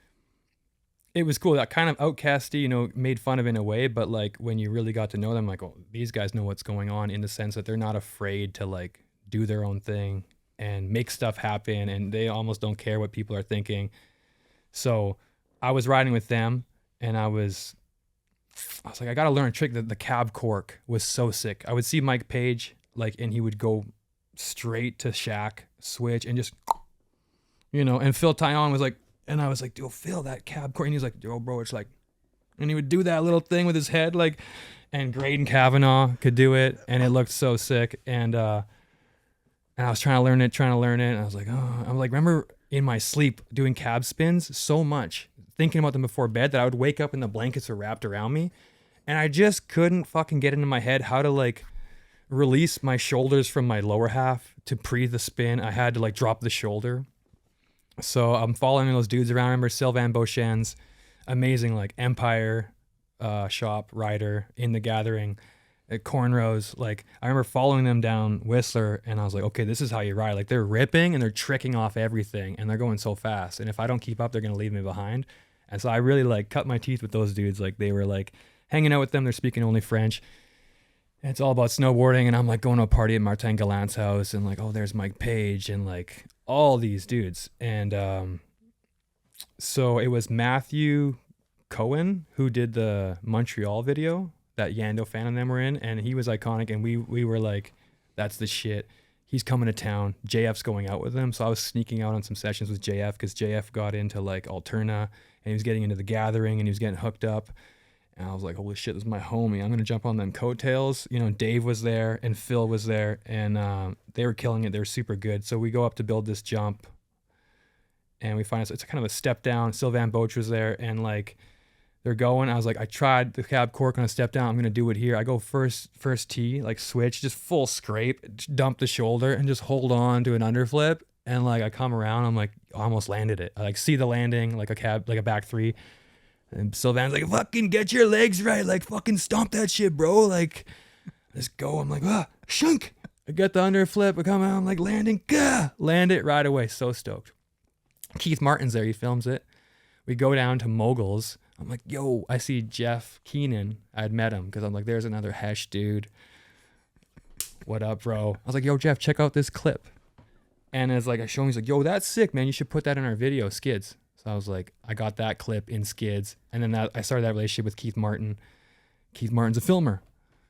it was cool. That kind of outcasty, you know, made fun of in a way, but like when you really got to know them, like, oh, these guys know what's going on in the sense that they're not afraid to like do their own thing and make stuff happen. And they almost don't care what people are thinking. So I was riding with them and I was like, I got to learn a trick. That the cab cork was so sick. I would see Mike Page, like, and he would go straight to shack, switch and just, you know, and Phil Taillon was like, and I was like, dude, Phil, that cab cork. And he's like, yo, bro, it's like, and he would do that little thing with his head, like, and Graydon Kavanaugh could do it. And it looked so sick. And I was trying to learn it. And I was like, oh, I'm like, remember in my sleep doing cab spins so much, thinking about them before bed that I would wake up and the blankets were wrapped around me. And I just couldn't fucking get into my head how to like release my shoulders from my lower half to pre the spin. I had to like drop the shoulder. So I'm following those dudes around. I remember Sylvain Beauchamps, amazing like Empire shop rider in The Gathering. At cornrows, like I remember following them down Whistler and I was like, okay, this is how you ride. Like they're ripping and they're tricking off everything and they're going so fast. And if I don't keep up, they're going to leave me behind. And so I really like cut my teeth with those dudes. Like they were like hanging out with them. They're speaking only French. And it's all about snowboarding. And I'm like going to a party at Martin Gallant's house and like, oh, there's Mike Page and like all these dudes. And so it was Matthew Cohen who did the Montreal video that Yando fan and them were in, and he was iconic, and we were like, that's the shit. He's coming to town. JF's going out with him. So I was sneaking out on some sessions with JF because JF got into like Alterna and he was getting into The Gathering and he was getting hooked up. And I was like, holy shit, this is my homie. I'm going to jump on them coattails. You know, Dave was there and Phil was there and they were killing it. They were super good. So we go up to build this jump and we find it's kind of a step down. Sylvain Boch was there and like, they're going. I was like, I tried the cab cork on a step down. I'm going to do it here. I go first tee, like switch, just full scrape, dump the shoulder and just hold on to an underflip. And like, I come around, I'm like, I almost landed it. I like see the landing, like a cab, like a back three. And Sylvain's like, fucking get your legs right. Like fucking stomp that shit, bro. Like, let's go. I'm like, shunk. I get the underflip. I come out. I'm like landing. Gah! Land it right away. So stoked. Keith Martin's there. He films it. We go down to Moguls. I'm like, yo, I see Jeff Keenan. I'd met him because I'm like, there's another Hesh dude. What up, bro? I was like, yo, Jeff, check out this clip. And it's like, I show him, he's like, yo, that's sick, man. You should put that in our video, Skids. So I was like, I got that clip in Skids. And then I started that relationship with Keith Martin. Keith Martin's a filmer.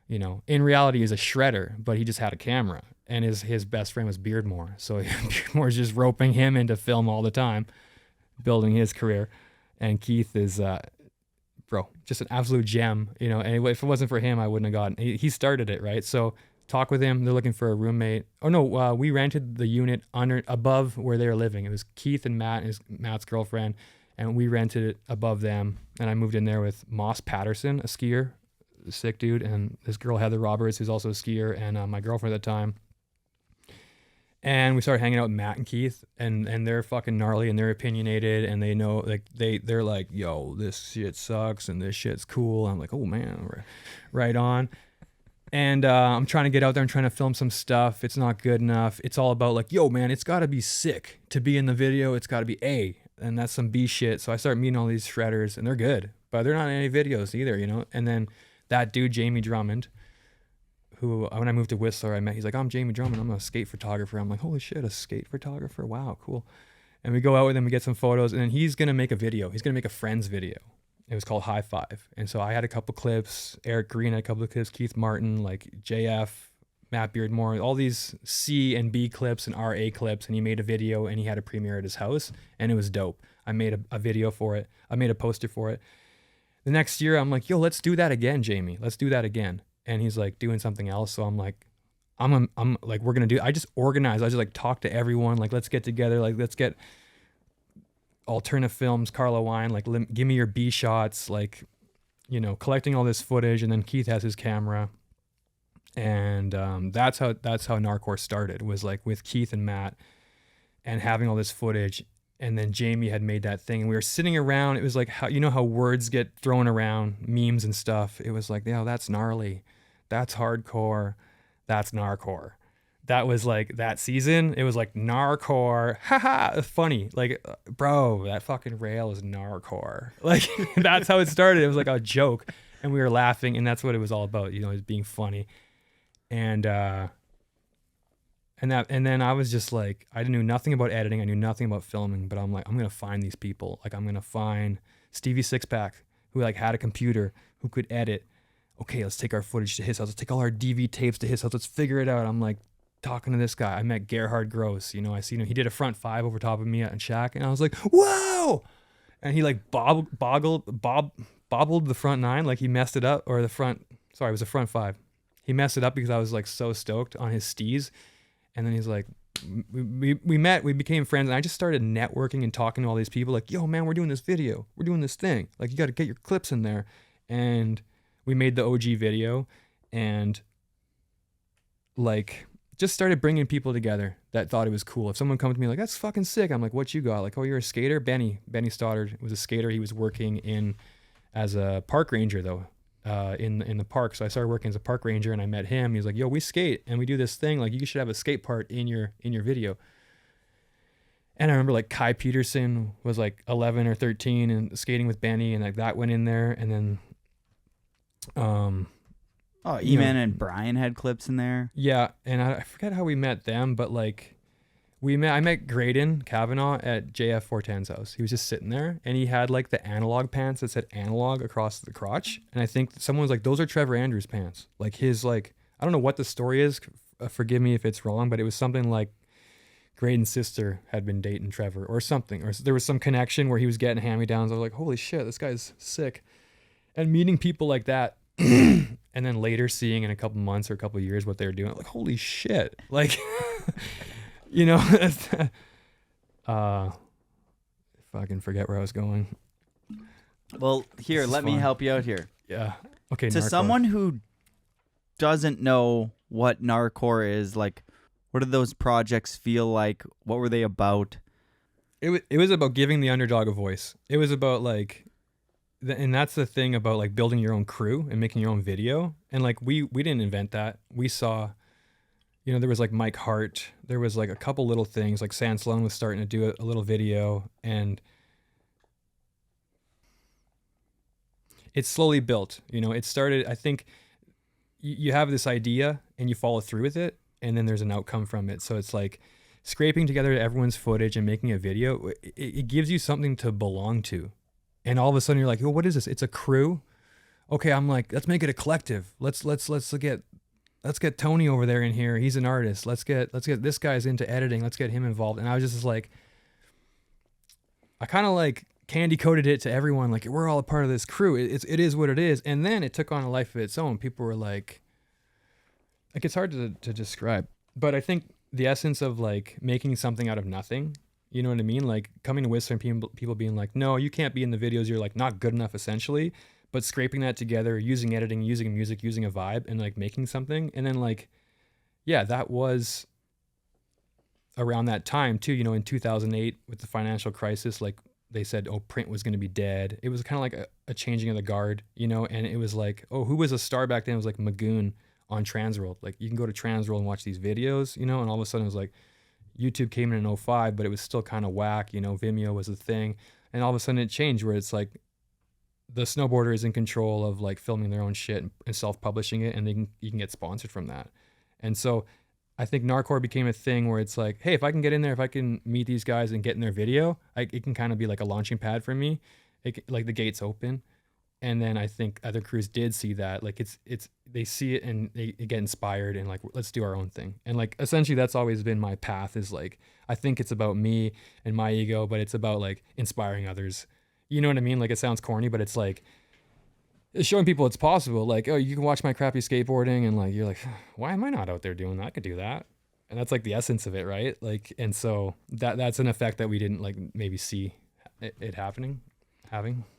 You know, in reality, he's a shredder, but he just had a camera. And his best friend was Beardmore. So Beardmore's just roping him into film all the time, building his career. And Keith is... bro, just an absolute gem, you know, and if it wasn't for him, I wouldn't have gotten, he started it, right? So talk with him. They're looking for a roommate. Oh no, we rented the unit above where they were living. It was Keith and Matt and Matt's girlfriend, and we rented it above them. And I moved in there with Moss Patterson, a skier, a sick dude, and this girl, Heather Roberts, who's also a skier, and my girlfriend at the time. And we started hanging out with Matt and Keith, and they're fucking gnarly and they're opinionated and they know, like they're like, yo, this shit sucks and this shit's cool. I'm like, oh man, right on. And I'm trying to get out there and trying to film some stuff. It's not good enough. It's all about like, yo man, it's got to be sick to be in the video. It's got to be A, and that's some B shit. So I start meeting all these shredders and they're good, but they're not in any videos either, you know. And then that dude Jamie Drummond, who when I moved to Whistler, I met, he's like, I'm Jamie Drummond, I'm a skate photographer. I'm like, holy shit, a skate photographer? Wow, cool. And we go out with him, we get some photos, and then he's going to make a video. He's going to make a Friends video. It was called High Five. And so I had a couple clips, Eric Green had a couple of clips, Keith Martin, like JF, Matt Beardmore, all these C and B clips and RA clips, and he made a video and he had a premiere at his house, and it was dope. I made a video for it. I made a poster for it. The next year, I'm like, yo, let's do that again, Jamie. Let's do that again. And he's like doing something else. So I'm like, I'm like, we're gonna do. I just organized. I just like talk to everyone. Like, let's get together. Like, let's get Alternative Films, Carlo Wine. Like, give me your B shots. Like, you know, collecting all this footage. And then Keith has his camera. And that's how GNARCORE started. Was like with Keith and Matt, and having all this footage. And then Jamie had made that thing, and we were sitting around. It was like, how, you know how words get thrown around, memes and stuff. It was like, yeah, that's gnarly, that's hardcore, that's GNARCORE. That was like that season. It was like GNARCORE, haha, funny. Like, bro, that fucking rail is GNARCORE. Like, that's how it started. It was like a joke, and we were laughing, and that's what it was all about. You know, it was being funny, and then I was just like, I knew nothing about editing. I knew nothing about filming, but I'm like, I'm going to find these people. Like, I'm going to find Stevie Sixpack, who like had a computer, who could edit. Okay, let's take our footage to his house. Let's take all our DV tapes to his house. Let's figure it out. I'm like talking to this guy. I met Gerhard Gross. You know, I seen him. He did a front five over top of me at Shack, and I was like, whoa! And he like bobbled the front nine. Like, he messed it up, or it was a front five. He messed it up because I was like so stoked on his steez. And then he's like, we met, we became friends, and I just started networking and talking to all these people like, yo, man, we're doing this video. We're doing this thing. Like, you got to get your clips in there. And we made the OG video, and like just started bringing people together that thought it was cool. If someone comes to me like, that's fucking sick, I'm like, what you got? Like, oh, you're a skater? Benny Stoddard was a skater. He was working as a park ranger though. In the park. So I started working as a park ranger, and I met him. He was like, yo, we skate and we do this thing. Like, you should have a skate part in your video. And I remember like Kai Peterson was like 11 or 13 and skating with Benny, and like that went in there. And then E-Man and Brian had clips in there. Yeah. And I forget how we met them, but like I met Graydon Kavanaugh at JF 410's house. He was just sitting there, and he had like the analog pants that said analog across the crotch. And I think someone was like, those are Trevor Andrews pants. Like, his, like, I don't know what the story is. Forgive me if it's wrong, but it was something like Graydon's sister had been dating Trevor or something, or there was some connection where he was getting hand-me-downs. I was like, holy shit, this guy's sick. And meeting people like that, and then later seeing in a couple months or a couple years what they were doing, like, holy shit. Like, you know, if I can forget where I was going. Well, here, let me help you out here. Yeah. Okay. To GNARCORE. someone who doesn't know what GNARCORE is, like, what did those projects feel like? What were they about? It was about giving the underdog a voice. It was about like, and that's the thing about like building your own crew and making your own video. And like, we didn't invent that. We saw, you know, there was like Mike Hart. There was like a couple little things. Like San Sloan was starting to do a little video, and it slowly built. You know, it started. I think you have this idea and you follow through with it, and then there's an outcome from it. So it's like scraping together everyone's footage and making a video. It gives you something to belong to, and all of a sudden you're like, oh, what is this? It's a crew. Okay, I'm like, let's make it a collective. Let's get Tony over there in here. He's an artist. Let's get this guy's into editing. Let's get him involved. And I was just like, I kind of like candy coated it to everyone. Like, we're all a part of this crew. It is what it is. And then it took on a life of its own. People were like it's hard to describe, but I think the essence of like making something out of nothing, you know what I mean? Like coming to Whistler and people being like, no, you can't be in the videos. You're like not good enough essentially. But scraping that together, using editing, using music, using a vibe, and like making something. And then like, yeah, that was around that time too, you know, in 2008 with the financial crisis, like they said, oh, print was going to be dead. It was kind of like a changing of the guard, you know, and it was like, oh, who was a star back then? It was like Magoon on Transworld. Like you can go to Transworld and watch these videos, you know, and all of a sudden it was like YouTube came in 05, but it was still kind of whack, you know, Vimeo was the thing. And all of a sudden it changed where it's like, the snowboarder is in control of like filming their own shit and self-publishing it, and you can get sponsored from that. And so I think GNARCORE became a thing where it's like, hey, if I can get in there, if I can meet these guys and get in their video, it can kind of be like a launching pad for me. Like the gates open. And then I think other crews did see that. Like they see it and they get inspired and like, let's do our own thing. And like, essentially that's always been my path, is like, I think it's about me and my ego, but it's about like inspiring others. You know what I mean? Like, it sounds corny, but it's like, it's showing people it's possible. Like, oh, you can watch my crappy skateboarding, and like, you're like, why am I not out there doing that? I could do that. And that's like the essence of it, right? Like, and so that's an effect that we didn't like maybe see it having.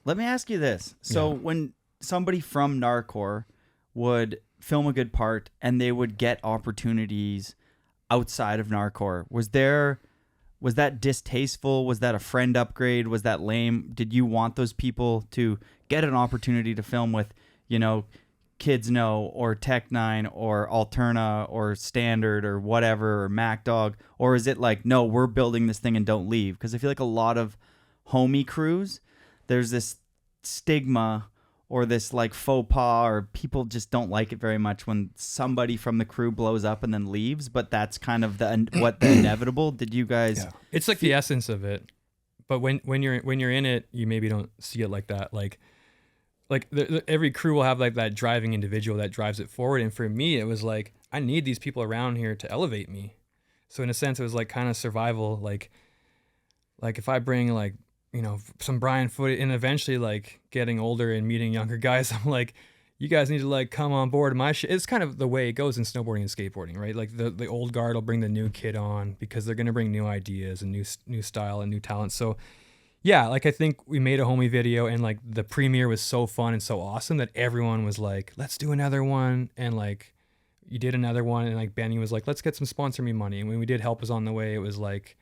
Let me ask you this. So when somebody from GNARCORE would film a good part and they would get opportunities outside of GNARCORE, was that distasteful? Was that a friend upgrade? Was that lame? Did you want those people to get an opportunity to film with, Kids Know or Tech 9 or Alterna or Standard or whatever, or MacDog? Or is it like, no, we're building this thing and don't leave? Because I feel like a lot of homie crews, there's this stigma or this like faux pas, or people just don't like it very much when somebody from the crew blows up and then leaves. But that's kind of the inevitable. Did you guys? Yeah. It's like the essence of it. But when you're in it, you maybe don't see it like that. Like every crew will have like that driving individual that drives it forward. And for me, it was like, I need these people around here to elevate me. So in a sense, it was like kind of survival. Like if I bring like, some Brian footage, and eventually like getting older and meeting younger guys, I'm like, you guys need to like come on board my shit. It's kind of the way it goes in snowboarding and skateboarding, right? Like the old guard will bring the new kid on because they're going to bring new ideas and new style and new talent. So yeah, like I think we made a homie video, and like the premiere was so fun and so awesome that everyone was like, let's do another one. And like you did another one, and like Benny was like, let's get some sponsor me money. And when we did Help Is On The Way, it was like,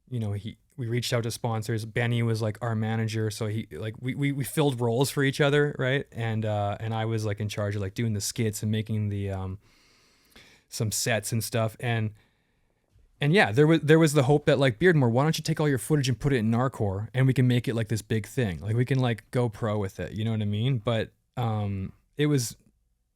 we reached out to sponsors. Benny was like our manager, so he like we filled roles for each other, right? And I was like in charge of like doing the skits and making the some sets and stuff. And yeah, there was the hope that like, Beardmore, why don't you take all your footage and put it in GNARCORE, and we can make it like this big thing. Like we can like go pro with it, you know what I mean? But it was,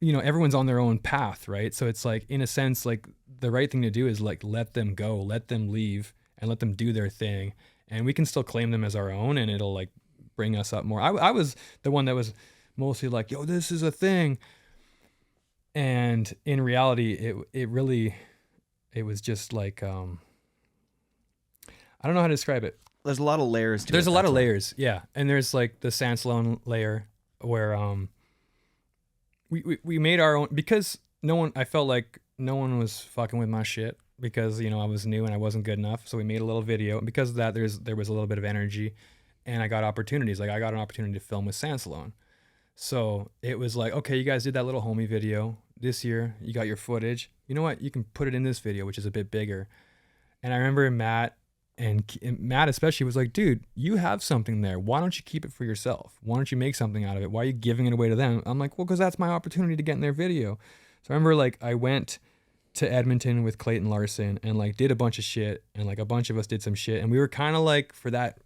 everyone's on their own path, right? So it's like, in a sense, like the right thing to do is like let them go, let them leave, and let them do their thing, and we can still claim them as our own, and it'll like bring us up more. I was the one that was mostly like, yo, this is a thing. And in reality, it was just like, I don't know how to describe it. There's a lot of layers to it. There's a lot of layers, yeah. And there's like the Sansalone layer where we made our own, because I felt like no one was fucking with my shit, because I was new and I wasn't good enough. So we made a little video, and because of that, there was a little bit of energy, and I got opportunities. Like I got an opportunity to film with Sansalone. So it was like, okay, you guys did that little homie video this year. You got your footage. You know what? You can put it in this video, which is a bit bigger. And I remember Matt especially was like, dude, you have something there. Why don't you keep it for yourself? Why don't you make something out of it? Why are you giving it away to them? I'm like, well, because that's my opportunity to get in their video. So I remember like I went to Edmonton with Clayton Larson and like did a bunch of shit, and like a bunch of us did some shit, and we were kind of like, for that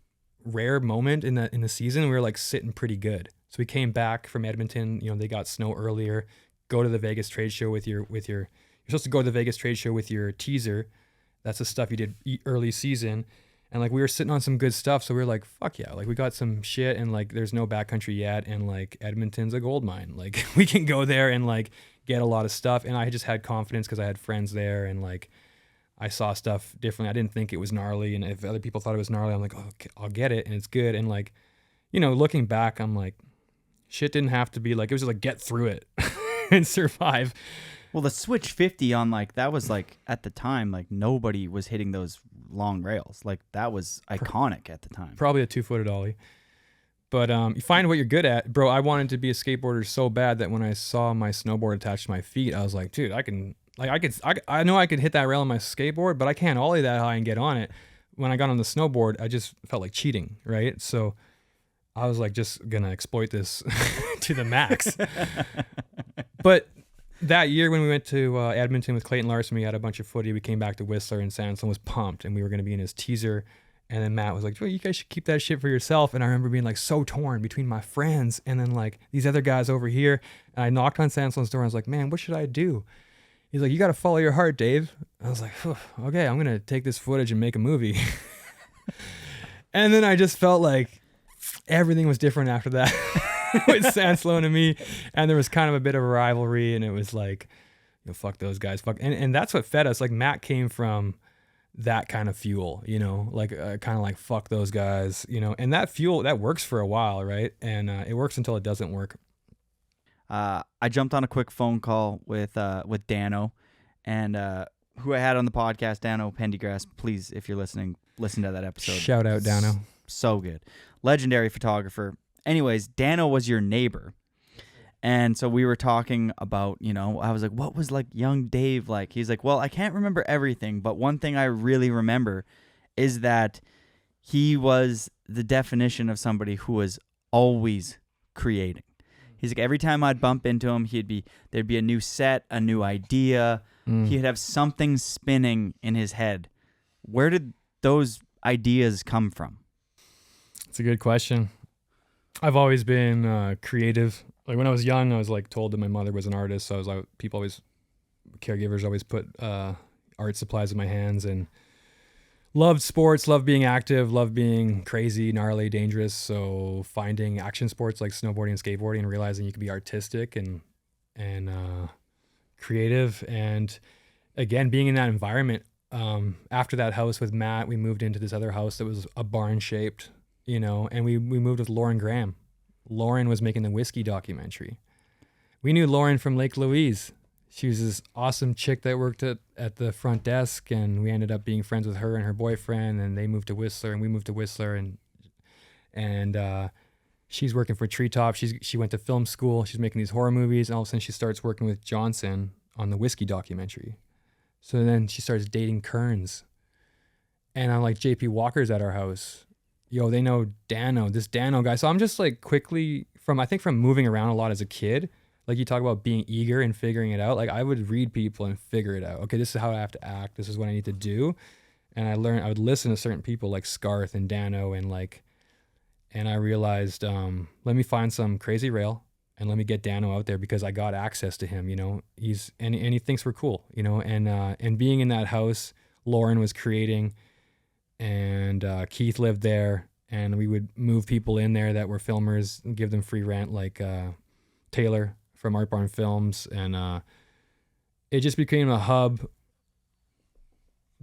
rare moment in the season, we were like sitting pretty good. So we came back from Edmonton, they got snow earlier. Go to the Vegas trade show with your you're supposed to go to the Vegas trade show with your teaser. That's the stuff you did early season. And like we were sitting on some good stuff, so we were like, fuck yeah, like we got some shit, and like there's no backcountry yet, and like Edmonton's a gold mine. Like we can go there and like get a lot of stuff. And I just had confidence because I had friends there, and like I saw stuff differently. I didn't think it was gnarly, and if other people thought it was gnarly, I'm like, oh, okay, I'll get it, and it's good. And like, looking back, I'm like, shit didn't have to be like, it was just like, get through it and survive. Well, the Switch 50 on like, that was like, at the time, like nobody was hitting those long rails. Like that was iconic at the time. Probably a 2-footed ollie. But you find what you're good at. Bro, I wanted to be a skateboarder so bad that when I saw my snowboard attached to my feet, I was like, dude, I know I could hit that rail on my skateboard, but I can't ollie that high and get on it. When I got on the snowboard, I just felt like cheating, right? So I was like, just gonna exploit this to the max. But that year when we went to Edmonton with Clayton Larson, we had a bunch of footy. We came back to Whistler, and Sanson was pumped, and we were going to be in his teaser. And then Matt was like, well, you guys should keep that shit for yourself. And I remember being like so torn between my friends and then like these other guys over here. And I knocked on Sanson's door, and I was like, man, what should I do? He's like, you got to follow your heart, Dave. I was like, okay, I'm going to take this footage and make a movie. And then I just felt like everything was different after that. with Sansloan and me, and there was kind of a bit of a rivalry, and it was like, fuck those guys, and that's what fed us. Like Matt came from that kind of fuel, like kind of like fuck those guys, and that fuel that works for a while, right? And it works until it doesn't work. I jumped on a quick phone call with Dano, and who I had on the podcast, Dano Pendergrass. Please, if you're listening, listen to that episode. Shout out, Dano. So good. Legendary photographer. Anyways, Dano was your neighbor. And so we were talking about, I was like, what was like young Dave like? He's like, well, I can't remember everything, but one thing I really remember is that he was the definition of somebody who was always creating. He's like, every time I'd bump into him, there'd be a new set, a new idea. He'd have something spinning in his head. Where did those ideas come from? It's a good question. I've always been creative. Like when I was young, I was like told that my mother was an artist. So I was like, caregivers always put art supplies in my hands, and loved sports, loved being active, loved being crazy, gnarly, dangerous. So finding action sports like snowboarding and skateboarding and realizing you could be artistic and creative. And again, being in that environment, after that house with Matt, we moved into this other house that was a barn shaped, and we moved with Lauren Graham. Lauren was making the whiskey documentary. We knew Lauren from Lake Louise. She was this awesome chick that worked at the front desk, and we ended up being friends with her and her boyfriend, and they moved to Whistler, and we moved to Whistler, and she's working for Treetop. She went to film school. She's making these horror movies, and all of a sudden she starts working with Johnson on the whiskey documentary. So then she starts dating Kearns, and I'm like, JP Walker's at our house. Yo, they know this Dano guy. So I'm just like quickly from moving around a lot as a kid, like you talk about being eager and figuring it out. Like I would read people and figure it out. Okay, this is how I have to act. This is what I need to do. And I would listen to certain people like Scarth and Dano and I realized, let me find some crazy rail and let me get Dano out there because I got access to him, and he thinks we're cool, and being in that house, Lauren was creating, and Keith lived there, and we would move people in there that were filmers and give them free rent, like Taylor from Art Barn Films, and it just became a hub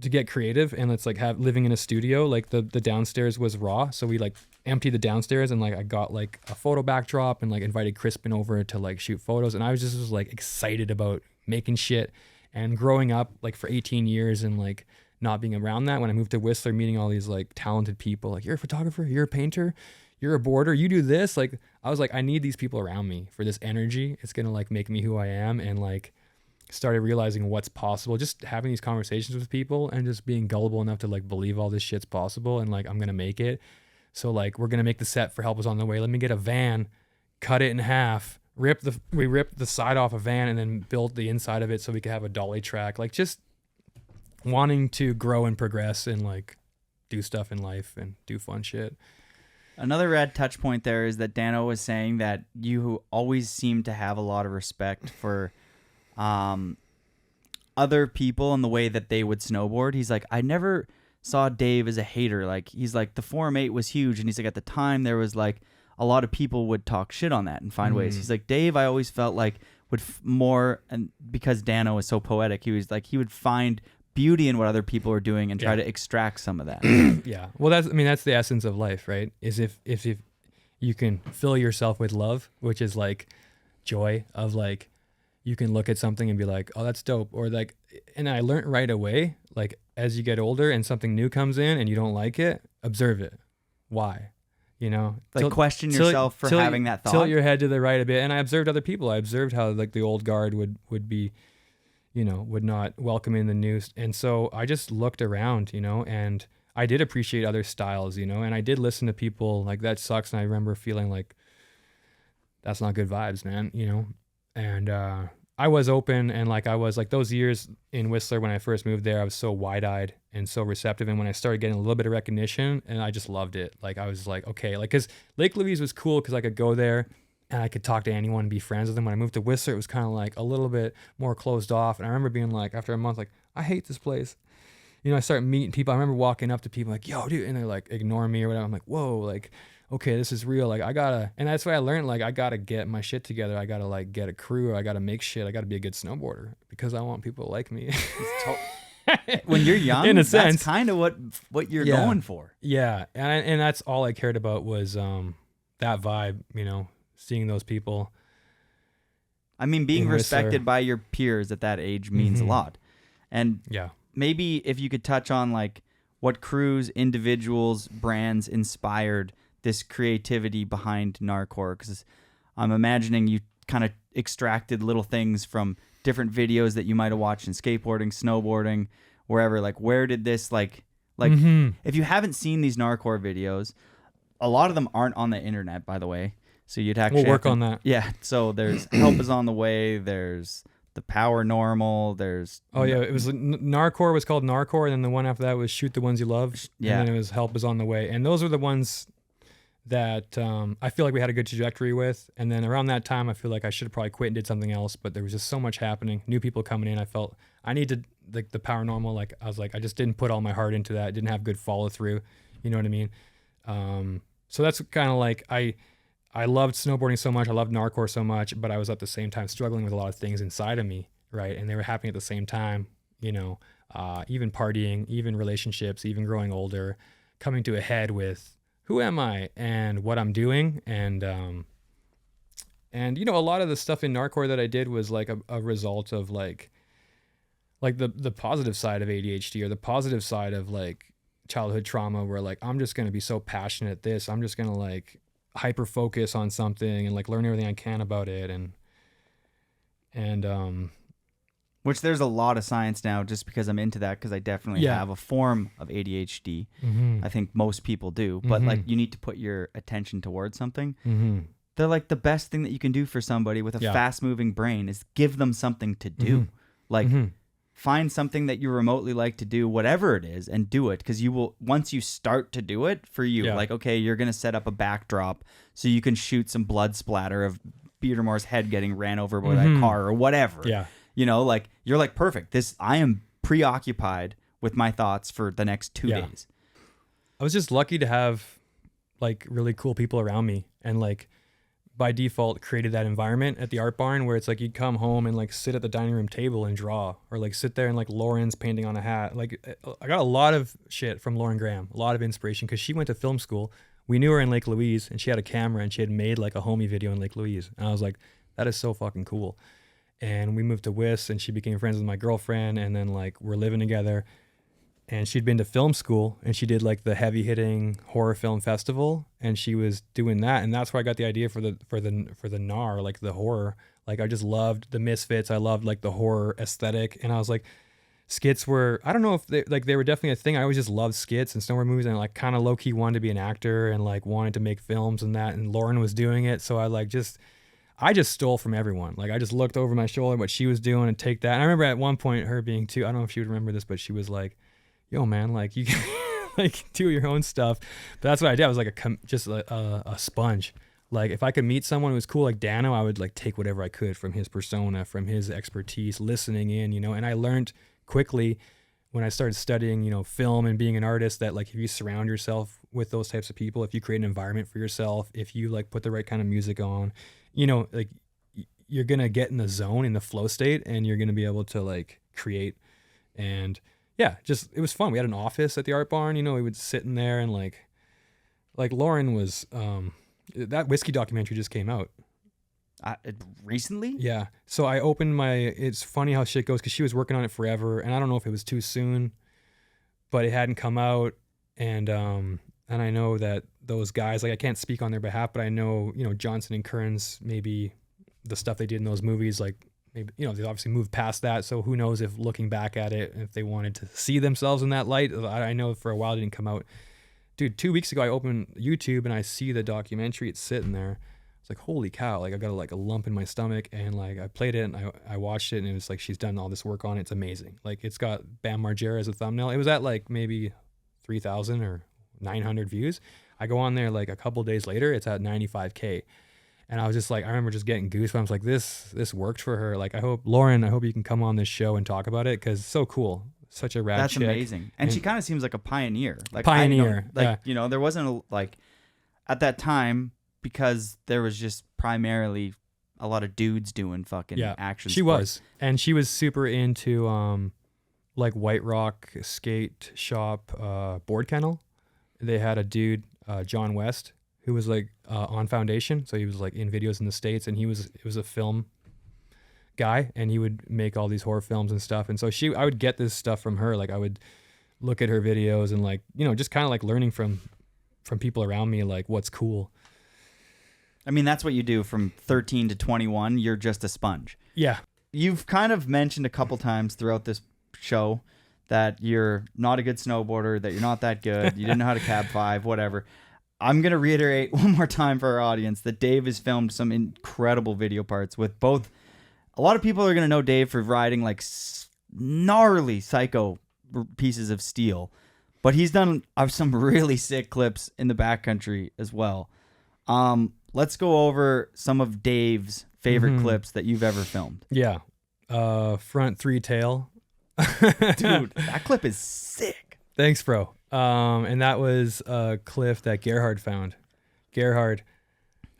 to get creative. And it's like living in a studio, like the downstairs was raw, so we like emptied the downstairs, and like I got like a photo backdrop and like invited Crispin over to like shoot photos, and I was just like excited about making shit. And growing up like for 18 years and like not being around that, when I moved to Whistler, meeting all these like talented people, like you're a photographer, you're a painter, you're a boarder, you do this. Like I was like, I need these people around me for this energy. It's gonna like make me who I am. And like started realizing what's possible, just having these conversations with people and just being gullible enough to like believe all this shit's possible and like I'm gonna make it. So like we're gonna make the set for Help Is On The Way. Let me get a van, cut it in half, we ripped the side off a van and then built the inside of it so we could have a dolly track. Like just wanting to grow and progress and like do stuff in life and do fun shit. Another rad touch point there is that Dano was saying that you always seem to have a lot of respect for other people and the way that they would snowboard. He's like, I never saw Dave as a hater. Like he's like, the Form 8 was huge, and he's like, at the time there was like a lot of people would talk shit on that and find ways. He's like, Dave, I always felt like would more, and because Dano is so poetic, he was like, he would find beauty in what other people are doing and try to extract some of that. Yeah. Well, that's the essence of life, right? Is if you can fill yourself with love, which is like joy of like, you can look at something and be like, oh, that's dope. Or like, and I learned right away, like as you get older and something new comes in and you don't like it, observe it. Why? Like question yourself for having that thought. Tilt your head to the right a bit. And I observed other people. I observed how like the old guard would be, would not welcome in the news. And so I just looked around, and I did appreciate other styles, and I did listen to people like that sucks. And I remember feeling like that's not good vibes, man, and I was open. And like, I was like those years in Whistler, when I first moved there, I was so wide eyed and so receptive. And when I started getting a little bit of recognition, and I just loved it. Like, I was like, okay, like, cause Lake Louise was cool cause I could go there and I could talk to anyone and be friends with them. When I moved to Whistler, it was kind of like a little bit more closed off. And I remember being like, after a month, like, I hate this place. I started meeting people. I remember walking up to people like, yo, dude. And they're like, ignore me or whatever. I'm like, whoa, like, okay, this is real. Like I gotta, and that's why I learned, like I gotta get my shit together. I gotta like get a crew. I gotta make shit. I gotta be a good snowboarder because I want people to like me. When you're young, in a sense, that's kind of what you're going for. Yeah, and that's all I cared about was that vibe. You know, seeing those people. I mean, being respected by your peers at that age means a lot. And maybe if you could touch on like what crews, individuals, brands inspired this creativity behind GNARCORE, because I'm imagining you kind of extracted little things from different videos that you might have watched in skateboarding, snowboarding, wherever. Like, where did this like if you haven't seen these GNARCORE videos, a lot of them aren't on the internet, by the way. So you'd actually we'll work on that. Yeah. So there's Help Is on the Way. There's the Power Normal. There's it was GNARCORE was called GNARCORE, and then the one after that was Shoot the Ones You Love. Yeah. And then it was Help Is on the Way, and those were the ones that I feel like we had a good trajectory with. And then around that time, I feel like I should have probably quit and did something else, but there was just so much happening, new people coming in. I felt I needed like the Power Normal. Like I was like, I just didn't put all my heart into that. I didn't have good follow through. You know what I mean? So that's kind of like I loved snowboarding so much. I loved GNARCORE so much, but I was at the same time struggling with a lot of things inside of me, right? And they were happening at the same time, you know, even partying, even relationships, even growing older, coming to a head with who am I and what I'm doing. And you know, a lot of the stuff in GNARCORE that I did was like a result of like the positive side of ADHD, or the positive side of like childhood trauma, where like, I'm just going to be so passionate at this. I'm just going to like hyper focus on something and like learn everything I can about it. And which there's a lot of science now, just because I'm into that, because I definitely have a form of ADHD. I think most people do, but like you need to put your attention towards something. They're like, the best thing that you can do for somebody with a fast moving brain is give them something to do. Like find something that you remotely like to do, whatever it is, and do it. Because you will, once you start to do it for you, like, okay, you're going to set up a backdrop so you can shoot some blood splatter of Petermore's head getting ran over by that car or whatever. You know, like, you're like, perfect. I am preoccupied with my thoughts for the next 2 days. I was just lucky to have like really cool people around me, and like by default created that environment at the art barn where it's like you'd come home and like sit at the dining room table and draw, or like sit there and like Lauren's painting on a hat. Like I got a lot of shit from Lauren Graham, a lot of inspiration, because she went to film school. We knew her in Lake Louise, and she had a camera, and she had made like a homie video in Lake Louise. And I was like, that is so fucking cool. And we moved to Wiss, and she became friends with my girlfriend, and then like we're living together. And she'd been to film school, and she did like the heavy hitting horror film festival, and she was doing that. And that's where I got the idea for the gnar, like the horror. Like I just loved the Misfits. I loved like the horror aesthetic. And I was like, skits were, I don't know if they were definitely a thing. I always just loved skits and snowboard movies, and like kind of low key wanted to be an actor and like wanted to make films and that. And Lauren was doing it. So I just stole from everyone. Like I just looked over my shoulder what she was doing and take that. And I remember at one point her being too, I don't know if she would remember this, but she was like, yo man, like you can like do your own stuff. But that's what I did. I was like a sponge. Like if I could meet someone who was cool like Dano, I would like take whatever I could from his persona, from his expertise, listening in, you know. And I learned quickly when I started studying, you know, film and being an artist, that like if you surround yourself with those types of people, if you create an environment for yourself, if you like put the right kind of music on, you know, like you're gonna get in the zone, in the flow state, and you're gonna be able to like create. And yeah, just it was fun. We had an office at the art barn, you know. We would sit in there, and like Lauren was that whiskey documentary just came out recently. Yeah, so I opened it's funny how shit goes, because she was working on it forever, and I don't know if it was too soon, but it hadn't come out. And I know that those guys, like I can't speak on their behalf, but I know, you know, Johnson and Kearns, maybe the stuff they did in those movies, like maybe, you know, they obviously moved past that. So who knows if looking back at it, if they wanted to see themselves in that light. I know for a while it didn't come out. Dude, 2 weeks ago I opened YouTube and I see the documentary. It's sitting there. It's like, holy cow. Like I got like a lump in my stomach, and like I played it and I watched it, and it was like, she's done all this work on it. It's amazing. Like it's got Bam Margera as a thumbnail. It was at like maybe 3,000 or 900 views. I go on there like a couple days later, it's at 95K. And I was just like, I remember just getting goosebumps. Like this worked for her. Like I hope you can come on this show and talk about it, because it's so cool. Such a rad That's chick. amazing. And she kind of seems like a pioneer. Like pioneer. you know, there wasn't at that time, because there was just primarily a lot of dudes doing fucking action she sports. was. And she was super into like White Rock skate shop board kennel. They had a dude, John West, who was like on Foundation. So he was like in videos in the States, and it was a film guy, and he would make all these horror films and stuff. And so I would get this stuff from her. Like I would look at her videos and like, you know, just kind of like learning from people around me, like what's cool. I mean, that's what you do from 13 to 21. You're just a sponge. Yeah. You've kind of mentioned a couple times throughout this show that you're not a good snowboarder, that you're not that good, you didn't know how to cab 5, whatever. I'm going to reiterate one more time for our audience that Dave has filmed some incredible video parts with both. A lot of people are going to know Dave for riding like gnarly psycho pieces of steel, but he's done some really sick clips in the backcountry as well. Let's go over some of Dave's favorite clips that you've ever filmed. Yeah. Front 3 tail. Dude, that clip is sick. Thanks, bro. And that was a cliff that Gerhard found. Gerhard,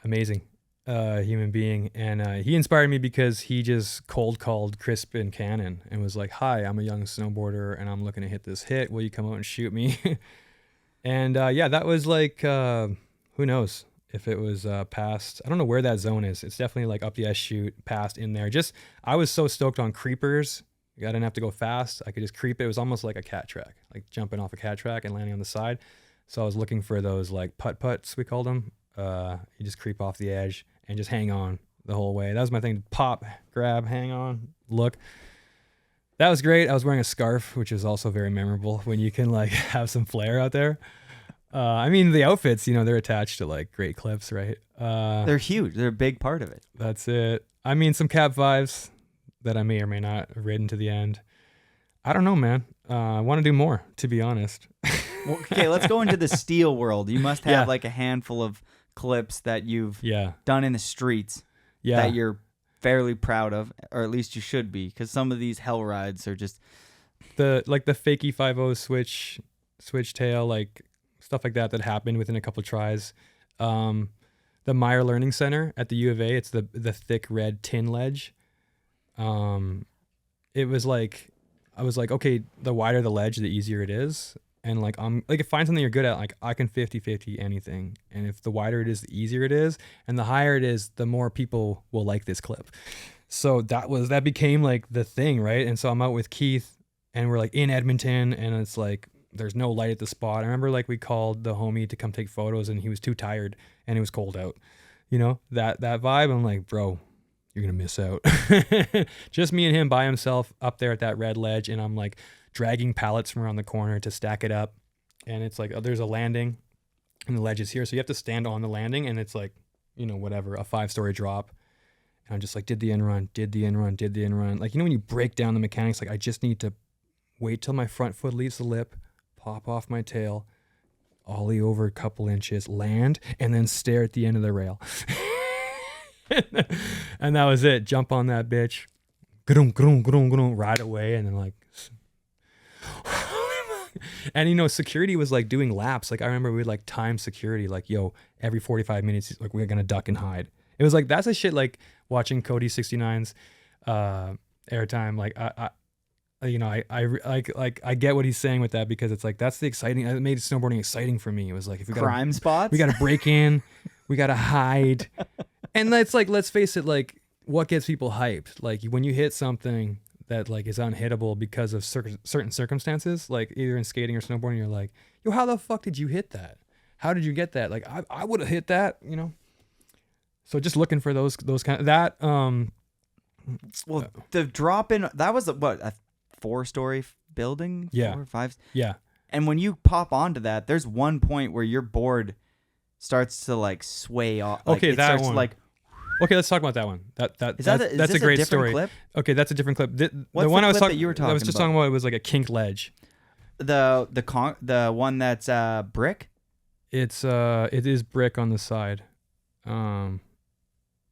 amazing human being. And he inspired me because he just cold called Crispin Cannon and was like, "Hi, I'm a young snowboarder and I'm looking to hit this hit. Will you come out and shoot me?" And yeah, that was like, who knows if it was past. I don't know where that zone is. It's definitely like up the S chute, past in there. Just, I was so stoked on creepers. I didn't have to go fast. I could just creep it. It was almost like a cat track, like jumping off a cat track and landing on the side. So I was looking for those like putt-putts, we called them. You just creep off the edge and just hang on the whole way. That was my thing. Pop, grab, hang on, look. That was great. I was wearing a scarf, which is also very memorable when you can like have some flair out there. I mean, the outfits, you know, they're attached to like great clips, right? They're huge. They're a big part of it. That's it. I mean, some cab 5s that I may or may not have ridden to the end. I don't know, man. I want to do more, to be honest. Well, okay, let's go into the steel world. You must have like a handful of clips that you've done in the streets that you're fairly proud of, or at least you should be, because some of these hell rides are just the fakey 5.0 switch tail, like stuff like that happened within a couple tries. The Meyer Learning Center at the U of A, it's the thick red tin ledge. It was like, I was like, okay, the wider the ledge, the easier it is. And like, like if find something you're good at, like I can 50-50 anything. And if the wider it is, the easier it is. And the higher it is, the more people will like this clip. So that became like the thing, right? And so I'm out with Keith and we're like in Edmonton and it's like, there's no light at the spot. I remember like we called the homie to come take photos and he was too tired and it was cold out. You know, that vibe. I'm like, bro, you're going to miss out. Just me and him by himself up there at that red ledge. And I'm like dragging pallets from around the corner to stack it up. And it's like, there's a landing and the ledge is here. So you have to stand on the landing and it's like, you know, whatever, a 5-story drop. And I'm just like, did the in run. Like, you know, when you break down the mechanics, like I just need to wait till my front foot leaves the lip, pop off my tail, ollie over a couple inches, land, and then stare at the end of the rail. And that was it. Jump on that bitch, ride away, and then like, and you know, security was like doing laps. Like I remember we would like time security, like, yo, every 45 minutes, like we're gonna duck and hide. It was like, that's a shit like watching Cody 69's airtime. Like I get what he's saying with that, because it's like, that's the exciting, it made snowboarding exciting for me. It was like, if we got crime spots, we got to break in, we got to hide. And it's like, let's face it, like what gets people hyped? Like when you hit something that like is unhittable because of certain circumstances, like either in skating or snowboarding, you're like, yo, how the fuck did you hit that? How did you get that? Like I would have hit that, you know? So just looking for those kind of that, well, the drop in, that was what, a 4-story building? Yeah. 4 or 5? Yeah. And when you pop onto that, there's one point where your board starts to like sway off. Like, okay, it that starts one. To, like, okay, let's talk about that one. That's a great story. Clip? Okay, that's a different clip. The What's one the I was clip talking, that you were talking I was just talking about, it was like a kink ledge. The one that's brick. It is brick on the side.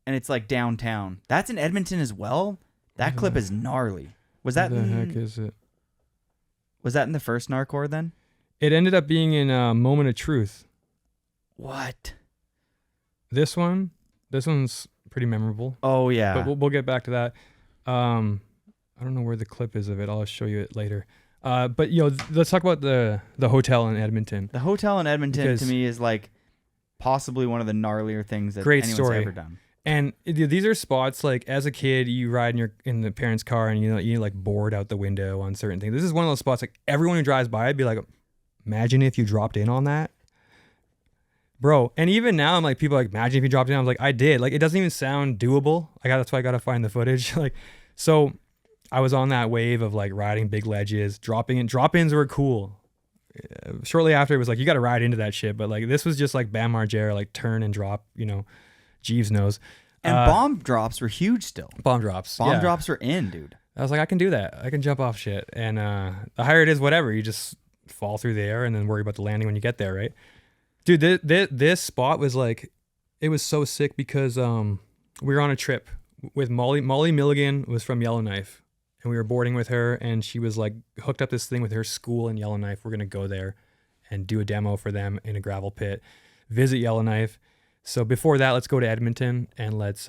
And it's like downtown. That's in Edmonton as well. That clip is gnarly. Was that? What the heck is it? Was that in the first GNARCORE then? It ended up being in Moment of Truth. What? This one's pretty memorable. Oh yeah. But we'll get back to that. I don't know where the clip is of it. I'll show you it later. But let's talk about the hotel in Edmonton. The hotel in Edmonton Because- to me is like possibly one of the gnarlier things that Great anyone's story. ever done. And these are spots like as a kid you ride in the parents' car and you like board out the window on certain things. This is one of those spots like everyone who drives by would be like, imagine if you dropped in on that. Bro, and even now I'm like, people are like, imagine if you dropped in. I'm like, I did. Like, it doesn't even sound doable. That's why I gotta find the footage. Like, so I was on that wave of like riding big ledges, dropping in. Drop-ins were cool. Shortly after, it was like, you gotta ride into that shit. But like, this was just like Bam Margera, like turn and drop, Jeeves knows. And bomb drops were huge still. Bomb drops. Bomb yeah. drops were in, dude. I was like, I can do that. I can jump off shit. And the higher it is, whatever. You just fall through the air and then worry about the landing when you get there, right? Dude, this spot was like, it was so sick because we were on a trip with Molly. Molly Milligan was from Yellowknife, and we were boarding with her, and she was like hooked up this thing with her school in Yellowknife. We're gonna go there and do a demo for them in a gravel pit, visit Yellowknife. So before that, let's go to Edmonton and let's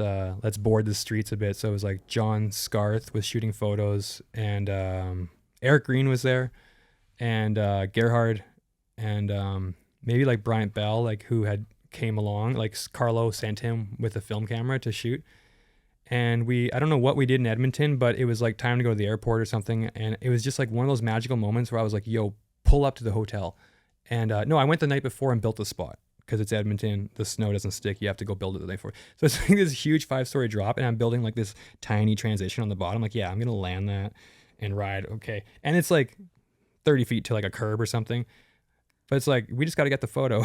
board the streets a bit. So it was like John Scarth was shooting photos, and Eric Green was there, and Gerhard, and maybe like Bryant Bell, like who had came along. Like Carlo sent him with a film camera to shoot. And I don't know what we did in Edmonton, but it was like time to go to the airport or something. And it was just like one of those magical moments where I was like, yo, pull up to the hotel. And no, I went the night before and built the spot because it's Edmonton. The snow doesn't stick. You have to go build it the night before. So it's like this huge 5-story drop, and I'm building like this tiny transition on the bottom. Like, yeah, I'm going to land that and ride. Okay. And it's like 30 feet to like a curb or something. But it's like, we just got to get the photo.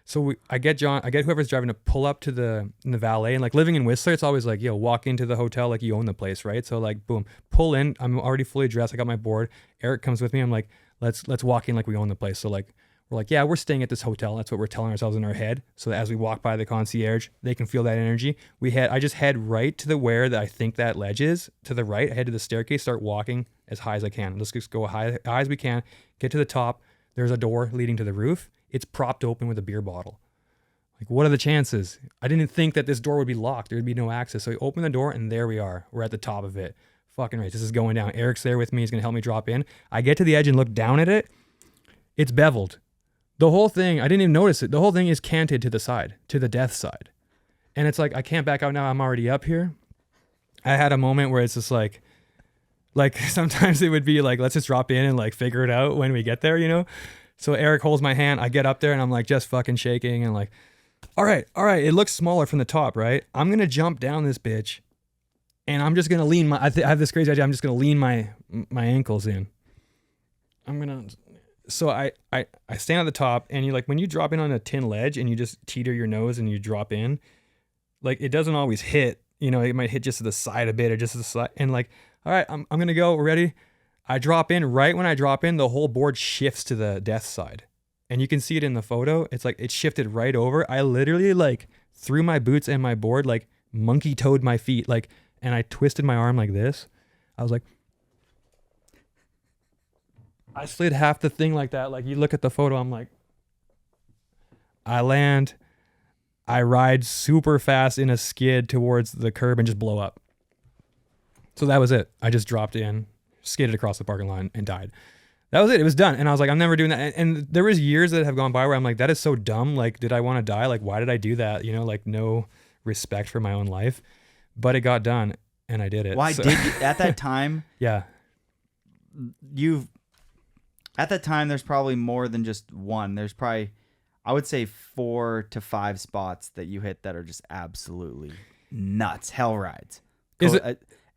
So I get whoever's driving to pull up to the valet, and like living in Whistler, it's always like, yo, walk into the hotel like you own the place, right? So like, boom, pull in. I'm already fully dressed. I got my board. Eric comes with me. I'm like, let's walk in like we own the place. So like, we're like, yeah, we're staying at this hotel. That's what we're telling ourselves in our head. So that as we walk by the concierge, they can feel that energy. I just head right to where I think that ledge is, to the right. I head to the staircase, start walking as high as I can. Let's just go high as we can. Get to the top. There's a door leading to the roof. It's propped open with a beer bottle. Like, what are the chances? I didn't think that this door would be locked. There would be no access. So we open the door, and there we are. We're at the top of it. Fucking right. This is going down. Eric's there with me. He's going to help me drop in. I get to the edge and look down at it. It's beveled. The whole thing, I didn't even notice it. The whole thing is canted to the side, to the death side. And it's like, I can't back out now. I'm already up here. I had a moment where it's just like sometimes it would be like, let's just drop in and like figure it out when we get there, So Eric holds my hand. I get up there and I'm like just fucking shaking and like, all right. It looks smaller from the top, right? I'm going to jump down this bitch and I'm just going to lean I have this crazy idea. I'm just going to lean my ankles in. So I stand at the top, and you're like, when you drop in on a tin ledge and you just teeter your nose and you drop in, like it doesn't always hit, it might hit just to the side a bit or just to the side. And like, all right, I'm going to go. We're ready. I drop in. Right when I drop in, the whole board shifts to the death side. And you can see it in the photo. It's like it shifted right over. I literally like threw my boots and my board, like monkey toed my feet, like, and I twisted my arm like this. I was like, I slid half the thing like that. Like you look at the photo, I'm like, I land, I ride super fast in a skid towards the curb and just blow up. So that was it. I just dropped in, skidded across the parking lot and died. That was it. It was done. And I was like, I'm never doing that. And there was years that have gone by where I'm like, that is so dumb. Like, did I want to die? Like, why did I do that? Like no respect for my own life, but it got done and I did it. Why did you, at that time? Yeah. At that time, there's probably more than just one. There's probably, I would say 4 to 5 spots that you hit that are just absolutely nuts. Hell rides.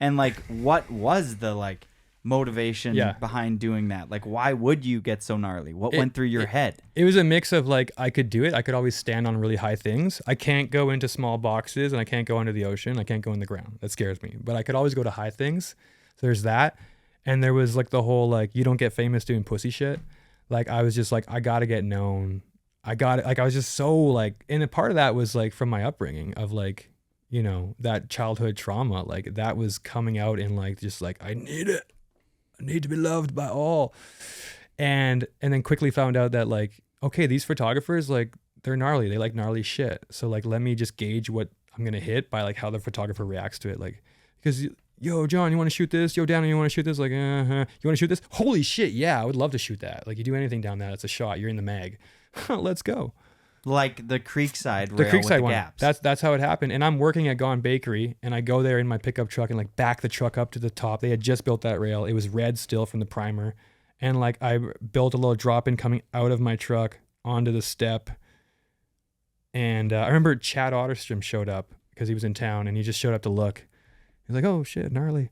And like, what was the like motivation behind doing that? Like, why would you get so gnarly? What went through your head? It was a mix of like, I could do it. I could always stand on really high things. I can't go into small boxes, and I can't go into the ocean. I can't go in the ground. That scares me. But I could always go to high things. So there's that. And there was like the whole, like, you don't get famous doing pussy shit. Like, I was just like, I got to get known. I was just so like, and a part of that was like from my upbringing of like, that childhood trauma, like that was coming out in like, just like, I need it. I need to be loved by all. And then quickly found out that like, okay, these photographers, like they're gnarly. They like gnarly shit. So like, let me just gauge what I'm gonna hit by like how the photographer reacts to it. Like, because yo, John, you want to shoot this? Yo, Danny, you want to shoot this? Like, you want to shoot this? Holy shit, yeah, I would love to shoot that. Like, you do anything down that, it's a shot. You're in the mag. Let's go. Like the Creekside rail The Creekside with the one. gaps. That's how it happened. And I'm working at Gone Bakery, and I go there in my pickup truck and like back the truck up to the top. They had just built that rail. It was red still from the primer, and like I built a little drop in coming out of my truck onto the step. And I remember Chad Otterstrom showed up because he was in town, and he just showed up to look. He was like, "Oh shit, gnarly."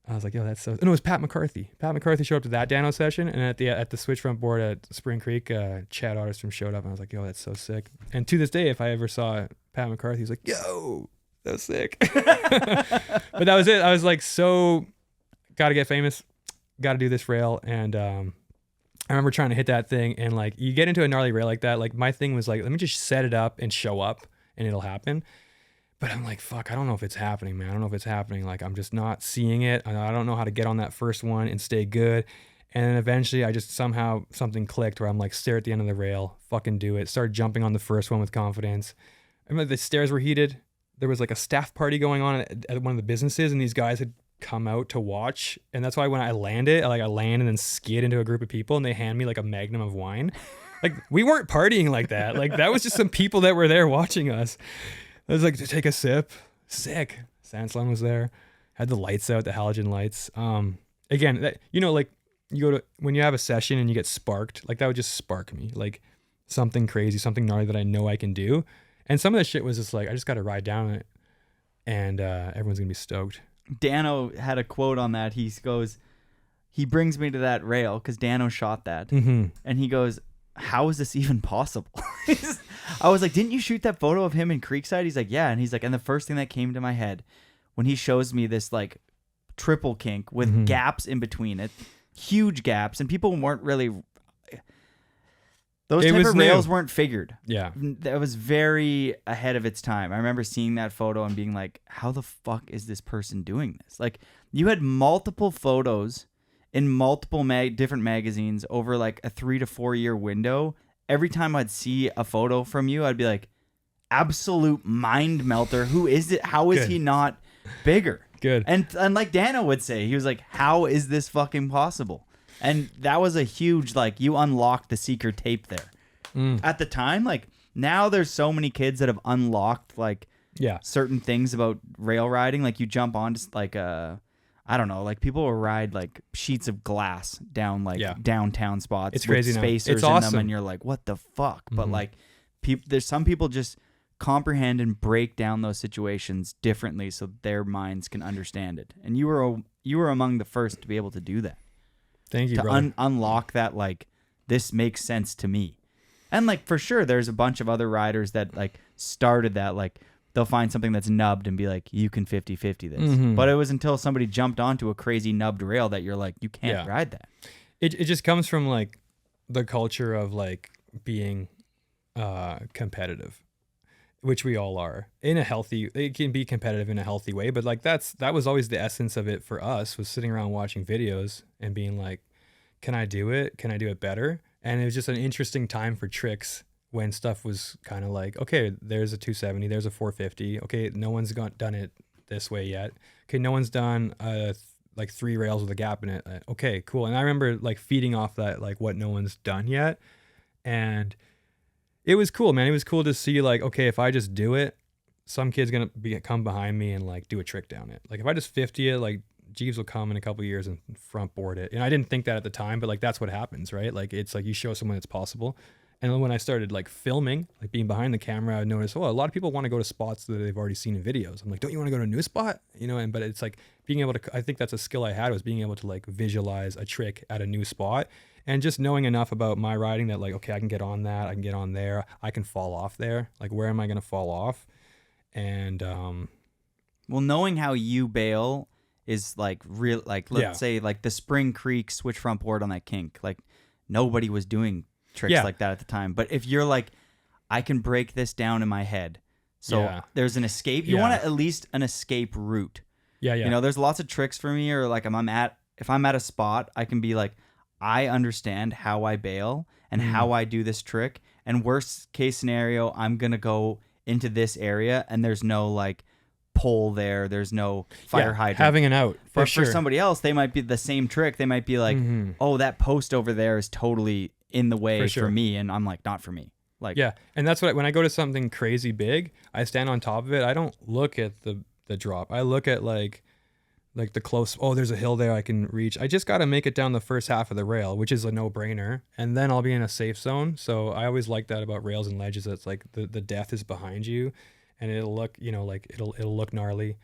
I was like, "Yo, that's so." And it was Pat McCarthy. Pat McCarthy showed up to that Dano session, and at the switch front board at Spring Creek, Chad Otterstrom showed up, and I was like, "Yo, that's so sick." And to this day, if I ever saw Pat McCarthy, he's like, "Yo, that's sick." But that was it. I was like, so got to get famous, got to do this rail, and I remember trying to hit that thing, and like you get into a gnarly rail like that. Like my thing was like, let me just set it up and show up, and it'll happen. But I'm like, fuck, I don't know if it's happening, man. I don't know if it's happening. Like, I'm just not seeing it. I don't know how to get on that first one and stay good. And then eventually I just somehow something clicked where I'm like, stare at the end of the rail, fucking do it. Start jumping on the first one with confidence. I remember the stairs were heated. There was like a staff party going on at one of the businesses, and these guys had come out to watch. And that's why when I landed, I land and then skid into a group of people, and they hand me like a magnum of wine. Like, we weren't partying like that. Like, that was just some people that were there watching us. I was like, to take a sip. Sick. Sandslung was there. Had the lights out, the halogen lights. Again, that, like you go to, when you have a session and you get sparked, like that would just spark me. Like something crazy, something gnarly that I know I can do. And some of the shit was just like, I just got to ride down it, and everyone's going to be stoked. Dano had a quote on that. He goes, he brings me to that rail because Dano shot that. Mm-hmm. And he goes, how is this even possible? I was like, didn't you shoot that photo of him in Creekside? He's like, yeah. And he's like, and the first thing that came to my head when he shows me this like triple kink with gaps in between it, huge gaps, and people weren't really, those type of rails weren't figured. Yeah. That was very ahead of its time. I remember seeing that photo and being like, how the fuck is this person doing this? Like, you had multiple photos in multiple different magazines over like a 3 to 4 year window. Every time I'd see a photo from you, I'd be like, absolute mind melter. Who is it? How is he not bigger? Good. And like Dano would say, he was like, how is this fucking possible? And that was a huge, like, you unlocked the secret tape there. At the time, like, now there's so many kids that have unlocked like certain things about rail riding. Like, you jump on to like I don't know, like people will ride like sheets of glass down like downtown spots. It's crazy with now. spacers It's in awesome. them, and you're like, what the fuck? But like, there's some people just comprehend and break down those situations differently so their minds can understand it. And you were among the first to be able to do that. Thank you, to brother. Unlock that, like, this makes sense to me. And like, for sure, there's a bunch of other riders that like started that, like, they'll find something that's nubbed and be like, you can 50-50 this. But it was until somebody jumped onto a crazy nubbed rail that you're like, you can't ride that. It just comes from like the culture of like being competitive, which we all are in a healthy, it can be competitive in a healthy way. But like, that was always the essence of it for us, was sitting around watching videos and being like, can I do it? Can I do it better? And it was just an interesting time for tricks when stuff was kind of like, okay, there's a 270, there's a 450. Okay, no one's done it this way yet. Okay, no one's done like 3 rails with a gap in it. Okay, cool. And I remember like feeding off that, like what no one's done yet. And it was cool, man. It was cool to see like, okay, if I just do it, some kid's going to come behind me and like do a trick down it. Like if I just 50 it, like Jeeves will come in a couple of years and front board it. And I didn't think that at the time, but like that's what happens, right? Like it's like you show someone it's possible. And then when I started like filming, like being behind the camera, I noticed, a lot of people want to go to spots that they've already seen in videos. I'm like, don't you want to go to a new spot? But it's like being able to, I think that's a skill I had, was being able to like visualize a trick at a new spot, and just knowing enough about my riding that like, okay, I can get on that, I can get on there, I can fall off there. Like, where am I going to fall off? And, well, knowing how you bail is like real, like, let's say like the Spring Creek switch front board on that kink, like nobody was doing tricks like that at the time. But if you're like, I can break this down in my head, so there's an escape. You want at least an escape route. You know, there's lots of tricks for me, or like if I'm at a spot, I can be like, I understand how I bail and how I do this trick, and worst case scenario, I'm gonna go into this area and there's no like pole there, there's no fire hydrant. Having an out But sure. for somebody else, they might be the same trick. They might be like, oh, that post over there is totally in the way for me, and I'm like, not for me. Like, yeah, and that's what when I go to something crazy big, I stand on top of it. I don't look at the drop. I look at like the close. Oh, there's a hill there I can reach. I just got to make it down the first half of the rail, which is a no-brainer, and then I'll be in a safe zone. So I always like that about rails and ledges. It's like the death is behind you, and it'll look, like it'll look gnarly,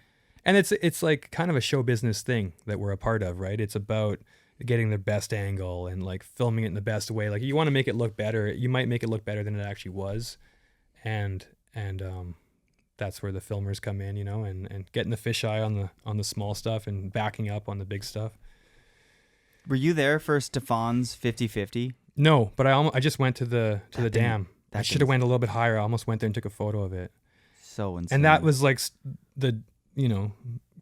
and it's like kind of a show business thing that we're a part of, right? It's about getting the best angle and like filming it in the best way. Like you want to make it look better. You might make it look better than it actually was, and that's where the filmers come in, and getting the fisheye on the small stuff and backing up on the big stuff. Were you there for Stefan's 50-50? No, but I just went to the dam. I should have went a little bit higher. I almost went there and took a photo of it. So insane. And that was like the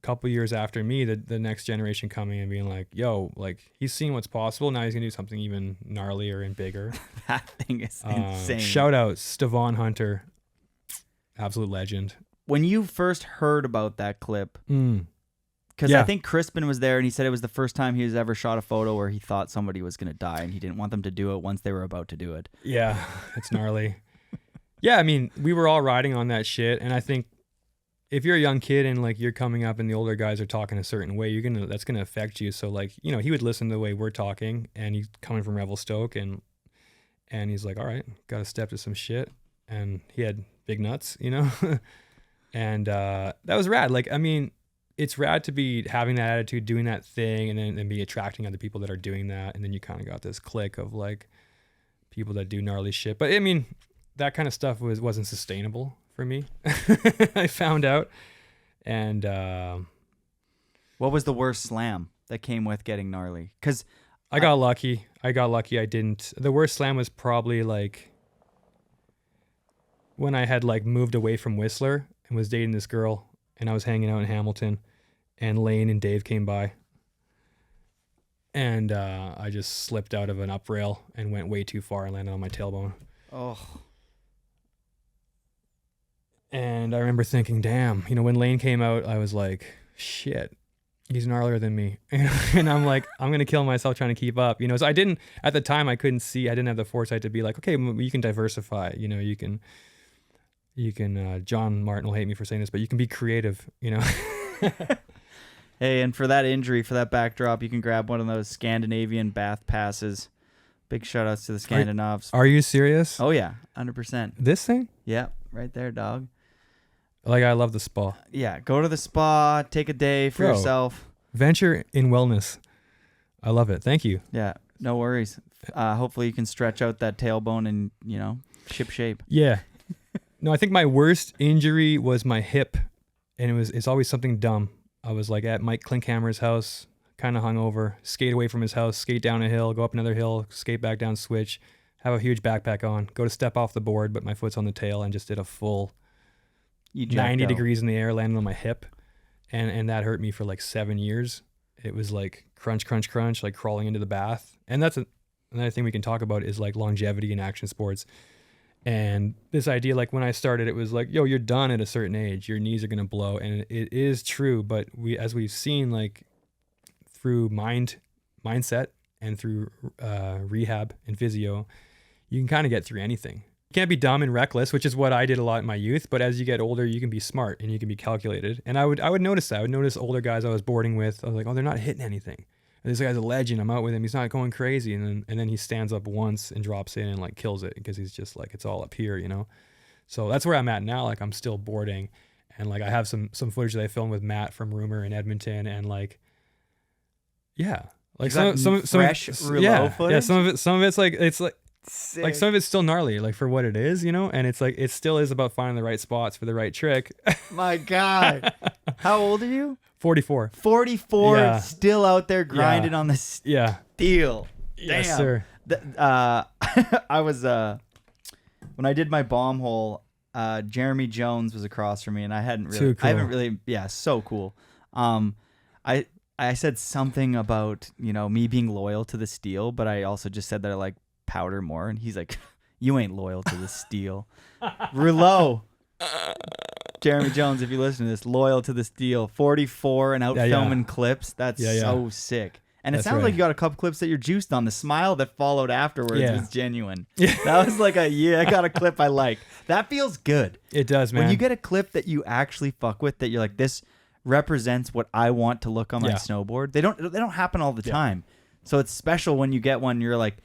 couple years after me, the next generation coming and being like, yo, like he's seeing what's possible. Now he's gonna do something even gnarlier and bigger. That thing is insane. Shout out Stefan Hunter. Absolute legend. When you first heard about that clip, because I think Crispin was there and he said it was the first time he has ever shot a photo where he thought somebody was going to die and he didn't want them to do it once they were about to do it. Yeah, it's gnarly. Yeah, I mean, we were all riding on that shit, and I think if you're a young kid and like you're coming up and the older guys are talking a certain way, that's gonna affect you. So like, he would listen to the way we're talking, and he's coming from Revelstoke, and he's like, all right, got to step to some shit, and he had big nuts, and that was rad. Like, I mean, it's rad to be having that attitude, doing that thing, and then be attracting other people that are doing that, and then you kind of got this clique of like people that do gnarly shit. But I mean, that kind of stuff wasn't sustainable for me. I found out. And what was the worst slam that came with getting gnarly? Because I got lucky. I didn't. The worst slam was probably like when I had like moved away from Whistler and was dating this girl, and I was hanging out in Hamilton, and Lane and Dave came by, and I just slipped out of an up rail and went way too far and landed on my tailbone. Oh. And I remember thinking, damn, when Lane came out, I was like, shit, he's gnarlier than me. And I'm like, I'm going to kill myself trying to keep up. So I didn't, at the time, I didn't have the foresight to be like, okay, you can diversify, you can, John Martin will hate me for saying this, but you can be creative, Hey, and for that injury, for that backdrop, you can grab one of those Scandinavian bath passes. Big shout outs to the Scandinaves. Are you serious? Oh, yeah, 100%. This thing? Yeah, right there, dog. Like, I love the spa. Yeah, go to the spa, take a day for yourself. Venture in wellness. I love it. Thank you. Yeah, no worries. Hopefully you can stretch out that tailbone and, ship shape. Yeah. No, I think my worst injury was my hip, and it's always something dumb. I was like at Mike Klinkhammer's house, kind of hungover, skate away from his house, skate down a hill, go up another hill, skate back down, switch, have a huge backpack on, go to step off the board, but my foot's on the tail, and just did a full 90 degrees in the air, landing on my hip. And that hurt me for like 7 years. It was like crunch, crunch, crunch, like crawling into the bath. And that's another thing we can talk about is like longevity in action sports. And this idea, like when I started, it was like, yo, you're done at a certain age. Your knees are going to blow. And it is true. But as we've seen, like through mindset and through rehab and physio, you can kind of get through anything. You can't be dumb and reckless, which is what I did a lot in my youth. But as you get older, you can be smart and you can be calculated. And I would notice that. I would notice older guys I was boarding with. I was like, oh, they're not hitting anything. And this guy's a legend. I'm out with him. He's not going crazy. And then he stands up once and drops in and like kills it because he's just like, it's all up here, So that's where I'm at now. Like I'm still boarding, and like I have some footage that I filmed with Matt from Rumor in Edmonton, and like, yeah, like some fresh Rouleau footage. Yeah, some of it's like Sick. Like some of it's still gnarly, like for what it is, and it's like it still is about finding the right spots for the right trick. My God, how old are you? 44. 44, Yeah. Still out there grinding on the steel. Yes, Damn. sir. I was when I did my bomb hole. Jeremy Jones was across from me, and I haven't really. Yeah, so cool. I said something about me being loyal to the steel, but I also just said that I like powder more, and he's like, You ain't loyal to the steel. Rouleau. Jeremy Jones, if you listen to this, loyal to the steel. 44 and out filming clips. That's so sick. And it sounds like you got a couple clips that you're juiced on. The smile that followed afterwards was genuine. That was like I got a clip I like. That feels good. It does, man. When you get a clip that you actually fuck with, that you're like, this represents what I want to look on my snowboard. They don't happen all the time. So it's special when you get one. You're like,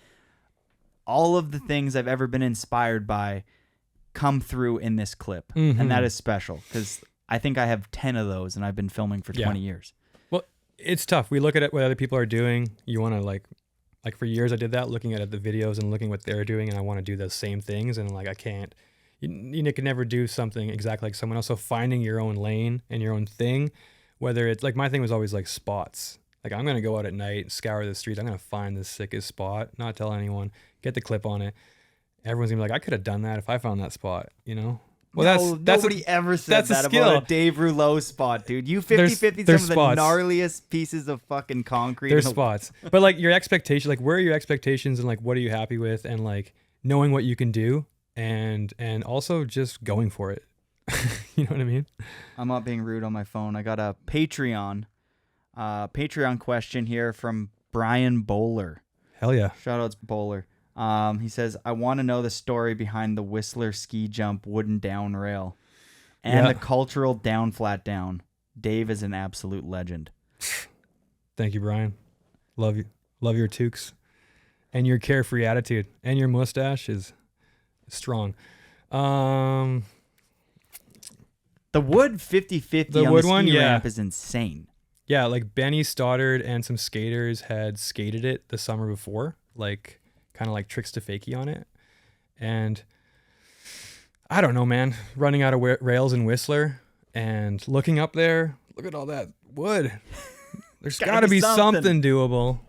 all of the things I've ever been inspired by come through in this clip. And that is special because I think I have 10 of those and I've been filming for 20 years. Well, it's tough. We look at what other people are doing. You want to like for years I did that, looking at the videos and looking what they're doing, and I want to do those same things, and like I can't. You can never do something exactly like someone else. So finding your own lane and your own thing, whether it's like my thing was always like spots. Like I'm gonna go out at night, scour the streets. I'm gonna find the sickest spot, not tell anyone, get the clip on it. Everyone's gonna be like, I could have done that if I found that spot, you know? Well, nobody ever said that about a Dave Rouleau spot, dude. You 50-50 some of the gnarliest pieces of fucking concrete. There's spots. But like your expectation, like where are your expectations and like what are you happy with, and like knowing what you can do and also just going for it. You know what I mean? I'm not being rude on my phone. I got a Patreon question here from Brian Bowler. Hell yeah. Shout outs Bowler. He says, I want to know the story behind the Whistler ski jump wooden down rail and the cultural down flat down. Dave is an absolute legend. Thank you, Brian. Love you. Love your toques and your carefree attitude, and your mustache is strong. The wood 50-50 the on wood the ski one, ramp is insane. Yeah, like Benny Stoddard and some skaters had skated it the summer before, like kind of like tricks to fakie on it. And I don't know, man, running out of rails in Whistler and looking up there, look at all that wood. There's got to be something doable.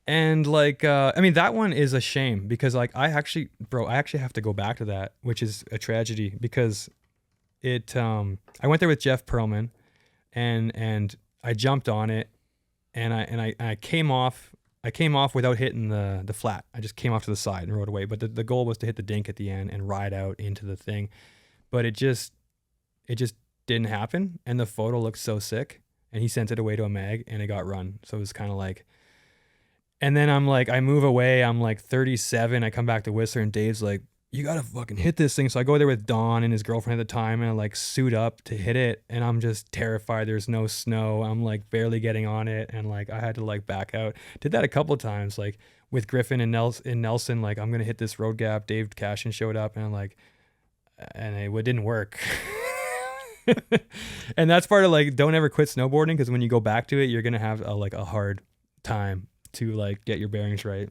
And like, I mean, that one is a shame because like I actually have to go back to that, which is a tragedy because I went there with Jeff Perlman and I jumped on it and I came off without hitting the flat. I just came off to the side and rode away. But the goal was to hit the dink at the end and ride out into the thing. But it just didn't happen. And the photo looked so sick. And he sent it away to a mag and it got run. So it was kind of like, and then I'm like, I move away. I'm like 37. I come back to Whistler and Dave's like, you got to fucking hit this thing. So I go there with Don and his girlfriend at the time and I like suit up to hit it. And I'm just terrified. There's no snow. I'm like barely getting on it. And like, I had to like back out. Did that a couple of times, like with Griffin and Nelson, like I'm going to hit this road gap. Dave Cashin showed up and I'm like, and it didn't work. And that's part of like, don't ever quit snowboarding. Because when you go back to it, you're going to have a hard time to like get your bearings right.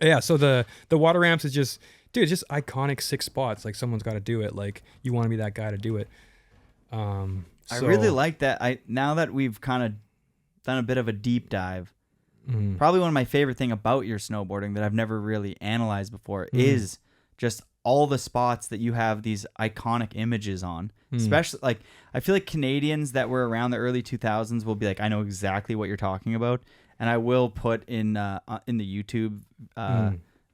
Yeah. So the water ramps is just, dude, it's just iconic 6 spots. Like someone's got to do it. Like you want to be that guy to do it. I really like that. Now that we've kind of done a bit of a deep dive, probably one of my favorite thing about your snowboarding that I've never really analyzed before is just all the spots that you have these iconic images on. Especially like, I feel like Canadians that were around the early 2000s will be like, I know exactly what you're talking about. And I will put in the YouTube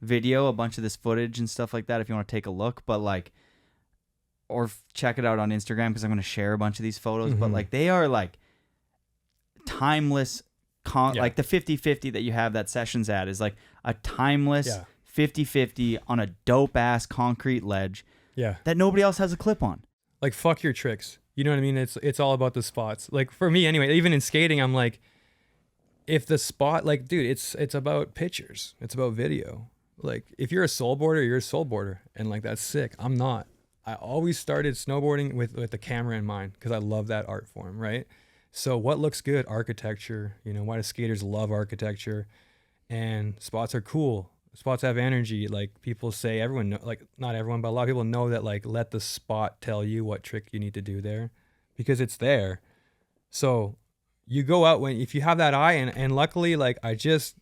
video a bunch of this footage and stuff like that if you want to take a look. But like, or check it out on Instagram because I'm going to share a bunch of these photos. But like, they are like timeless. Like the 50-50 that you have that Sessions at is like a timeless 50-50 on a dope ass concrete ledge. That nobody else has a clip on. Like fuck your tricks. You know what I mean? It's all about the spots. Like for me anyway, even in skating, I'm like, if the spot, like, dude, it's about pictures. It's about video. Like if you're a soul boarder, you're a soul boarder. And like, that's sick. I'm not. I always started snowboarding with the camera in mind because I love that art form, right? So what looks good? Architecture. You know, why do skaters love architecture? And spots are cool. Spots have energy. Like people say, everyone know, like not everyone, but a lot of people know that like let the spot tell you what trick you need to do there because it's there. So you go out if you have that eye and luckily like I just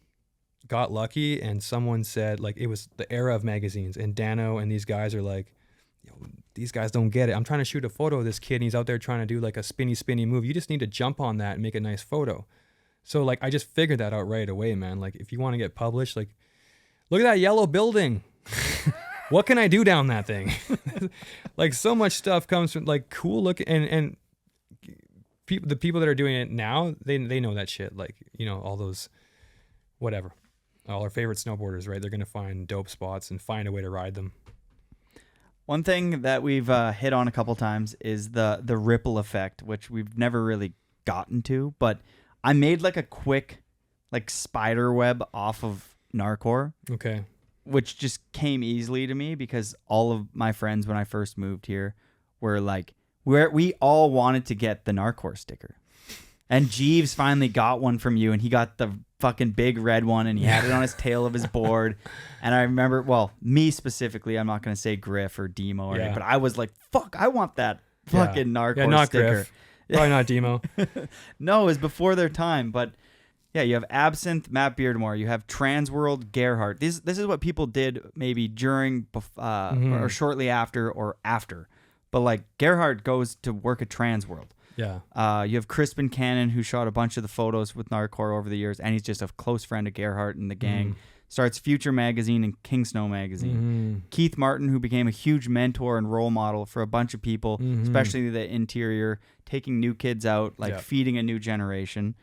got lucky and someone said like it was the era of magazines and Dano and these guys are like, yo, these guys don't get it. I'm trying to shoot a photo of this kid and he's out there trying to do like a spinny move. You just need to jump on that and make a nice photo. So like I just figured that out right away, man. Like if you want to get published, like look at that yellow building. What can I do down that thing? Like so much stuff comes from like cool look and people, the people that are doing it now, they know that shit. Like, you know, all those, whatever, all our favorite snowboarders, right? They're going to find dope spots and find a way to ride them. One thing that we've hit on a couple times is the ripple effect, which we've never really gotten to, but I made like a quick like spider web off of GNARCORE. Okay. Which just came easily to me because all of my friends when I first moved here were like, we all wanted to get the GNARCORE sticker. And Jeeves finally got one from you, and he got the fucking big red one, and he had it on his tail of his board. And I remember, well, me specifically, I'm not going to say Griff or Demo or anything, but I was like, fuck, I want that fucking GNARCORE sticker. Griff. Probably not Demo. No, it was before their time, but yeah, you have Absinthe, Matt Beardmore. You have Transworld, Gerhardt. This is what people did maybe during or shortly after or after. But like Gerhardt goes to work at Transworld. Yeah. You have Crispin Cannon, who shot a bunch of the photos with GNARCORE over the years, and he's just a close friend of Gerhardt and the gang. Starts Future Magazine and King Snow Magazine. Keith Martin, who became a huge mentor and role model for a bunch of people, especially the interior, taking new kids out, like feeding a new generation.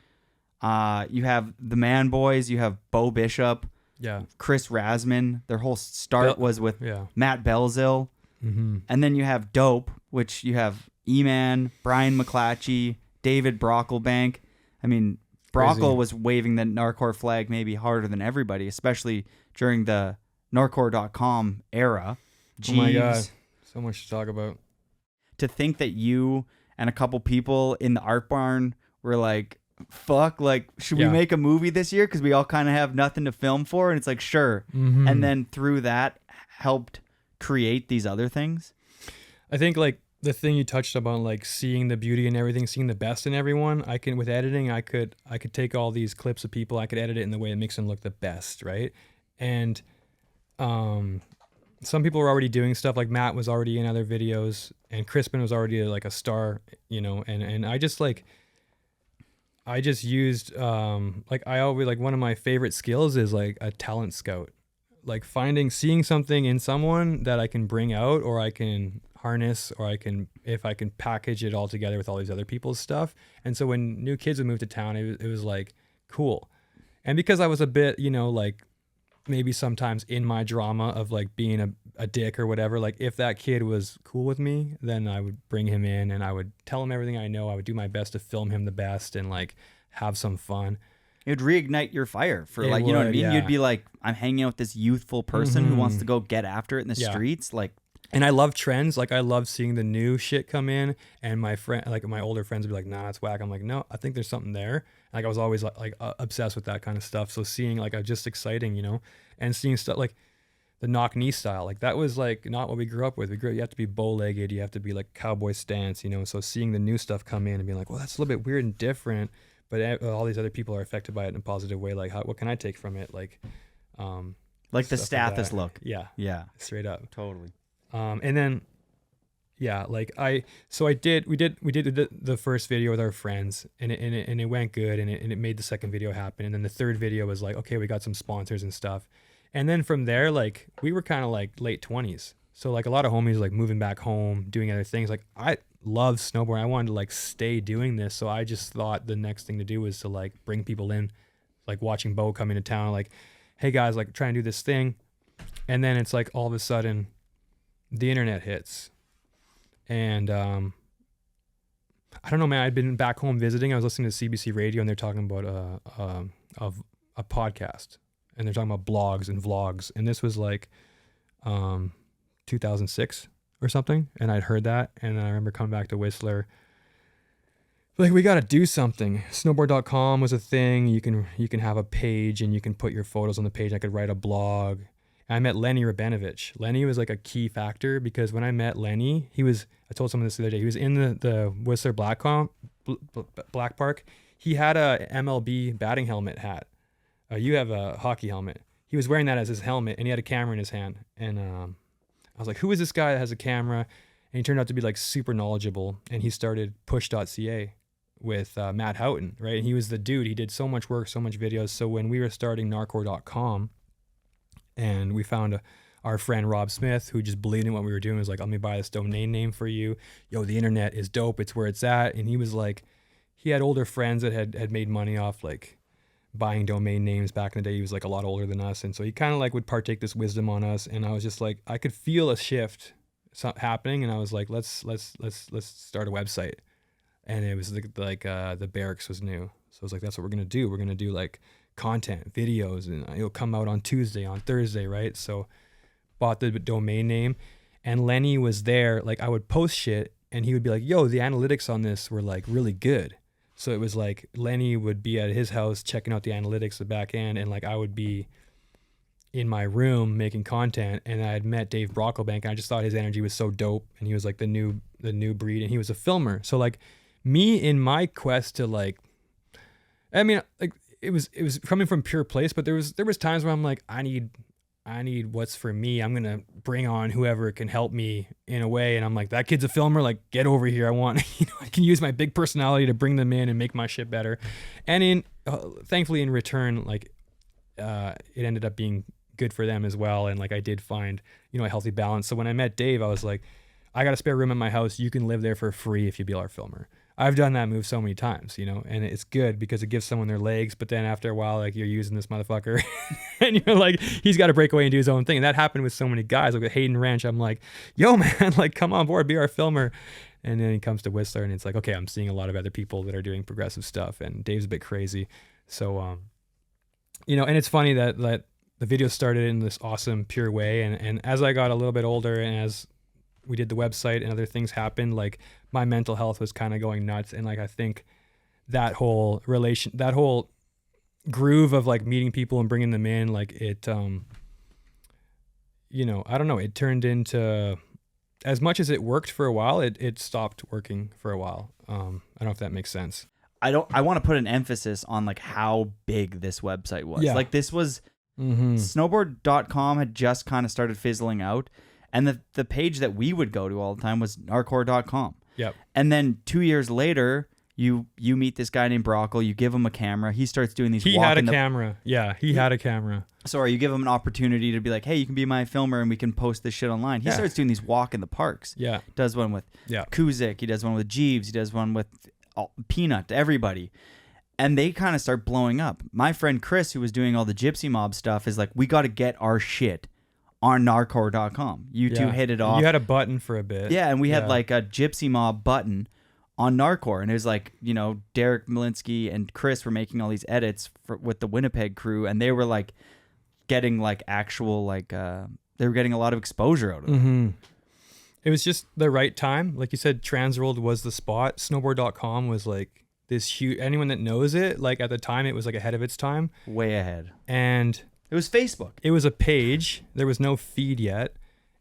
You have the Man Boys. You have Bo Bishop. Yeah. Chris Rasman. Their whole start was with Matt Belzil. And then you have Dope, which you have E-Man, Brian McClatchy, David Brocklebank. I mean, Brockle was waving the GNARCORE flag maybe harder than everybody, especially during the GNARCORE.com era. Jeeves, oh my God. So much to talk about. To think that you and a couple people in the Art Barn were like, fuck, like, should we make a movie this year? Because we all kind of have nothing to film for. And it's like, sure. And then through that helped create these other things. I think like the thing you touched upon, like seeing the beauty in everything, seeing the best in everyone, I can, with editing, I could take all these clips of people, I could edit it in the way it makes them look the best, right? And some people were already doing stuff, like Matt was already in other videos, and Crispin was already like a star, you know, and I just used like I always, like, one of my favorite skills is like a talent scout, like seeing something in someone that I can bring out, or I can harness, or if I can package it all together with all these other people's stuff. And so when new kids would move to town, it was like cool. And because I was a bit, you know, like maybe sometimes in my drama of like being a dick or whatever, like if that kid was cool with me, then I would bring him in and I would tell him everything I know. I would do my best to film him the best and like have some fun. It'd reignite your fire for like, you know what I mean? Yeah. You'd be like, I'm hanging out with this youthful person who wants to go get after it in the streets. Like, and I love trends. Like I love seeing the new shit come in, and my friend, like my older friends would be like, nah, it's whack. I'm like, no, I think there's something there. Like I was always like obsessed with that kind of stuff. So seeing like just exciting, you know, and seeing stuff like the knock knee style, like that was like not what we grew up with. You have to be bow legged. You have to be like cowboy stance, you know? So seeing the new stuff come in and being like, well, that's a little bit weird and different, but all these other people are affected by it in a positive way. Like what can I take from it? Like the Stathis look. Yeah. Yeah. Straight up. Totally. And then, yeah, like we did the first video with our friends, and it went good, and it made the second video happen. And then the third video was like, okay, we got some sponsors and stuff. And then from there, like we were kind of like late 20s. So like a lot of homies like moving back home, doing other things. Like I love snowboarding. I wanted to like stay doing this. So I just thought the next thing to do was to like bring people in, like watching Bo come into town, like, hey guys, like trying to do this thing. And then it's like all of a sudden the internet hits, and I don't know, man, I'd been back home visiting. I was listening to CBC radio, and they're talking about a podcast, and they're talking about blogs and vlogs, and this was like 2006 or something, and I'd heard that, and I remember coming back to Whistler, like, we got to do something. Snowboard.com was a thing. You can have a page, and you can put your photos on the page. I could write a blog. I met Lenny Rabinovich. Lenny was like a key factor, because when I met Lenny, I told someone this the other day, he was in the Whistler Black Park. He had a MLB batting helmet hat. You have a hockey helmet. He was wearing that as his helmet, and he had a camera in his hand. And I was like, who is this guy that has a camera? And he turned out to be like super knowledgeable. And he started push.ca with Matt Houghton, right? And he was the dude. He did so much work, so much videos. So when we were starting GNARCORE.com, And we found our friend Rob Smith, who just believed in what we were doing, was like, let me buy this domain name for you. Yo, the internet is dope. It's where it's at. And he was like, he had older friends that had made money off like buying domain names back in the day. He was like a lot older than us. And so he kind of like would partake this wisdom on us. And I was just like, I could feel a shift happening. And I was like, let's start a website. And it was like the barracks was new. So I was like, that's what we're going to do. We're going to do like content, videos, and it'll come out on Tuesday, on Thursday, right? So bought the domain name, and Lenny was there. Like I would post shit and he would be like, yo, the analytics on this were like really good. So it was like Lenny would be at his house checking out the analytics, the back end, and like I would be in my room making content. And I had met Dave Brocklebank, and I just thought his energy was so dope, and he was like the new breed, and he was a filmer. So like me in my quest to like, I mean, like it was coming from pure place, but there was times where I'm like, I need what's for me. I'm going to bring on whoever can help me in a way. And I'm like, that kid's a filmer. Like, get over here. I want, I can use my big personality to bring them in and make my shit better. And thankfully in return, like, it ended up being good for them as well. And like, I did find, a healthy balance. So when I met Dave, I was like, I got a spare room in my house. You can live there for free if you be our filmer. I've done that move so many times, and it's good because it gives someone their legs. But then after a while, like you're using this motherfucker and you're like, he's got to break away and do his own thing. And that happened with so many guys. Like with Hayden Ranch, I'm like, yo, man, like come on board, be our filmer. And then he comes to Whistler and it's like, okay, I'm seeing a lot of other people that are doing progressive stuff. And Dave's a bit crazy. So, and it's funny that the video started in this awesome, pure way. And as I got a little bit older and as we did the website and other things happened, like my mental health was kind of going nuts. And like, I think that whole groove of like meeting people and bringing them in, like it, I don't know, it turned into, as much as it worked for a while, it stopped working for a while. I don't know if that makes sense. I want to put an emphasis on like how big this website was. Yeah. Like this was snowboard.com had just kind of started fizzling out. And the page that we would go to all the time was gnarcore.com. Yep. And then 2 years later, you meet this guy named Brockle. You give him a camera. He starts doing these. He had a camera. Yeah, he had a camera. Sorry, you give him an opportunity to be like, hey, you can be my filmer and we can post this shit online. He starts doing these walk in the parks. Yeah. Does one with Kuzik. He does one with Jeeves. He does one with Peanut. Everybody. And they kind of start blowing up. My friend Chris, who was doing all the Gypsy Mob stuff, is like, we got to get our shit on gnarcore.com. You two hit it off. You had a button for a bit. Yeah, and we had like a Gypsy Mob button on Gnarcore. And it was like, Derek Malinsky and Chris were making all these edits with the Winnipeg crew. And they were like getting like actual, like, they were getting a lot of exposure out of it. Mm-hmm. It was just the right time. Like you said, Transworld was the spot. Snowboard.com was like this huge, anyone that knows it, like at the time, it was like ahead of its time. Way ahead. And it was Facebook. It was a page. There was no feed yet.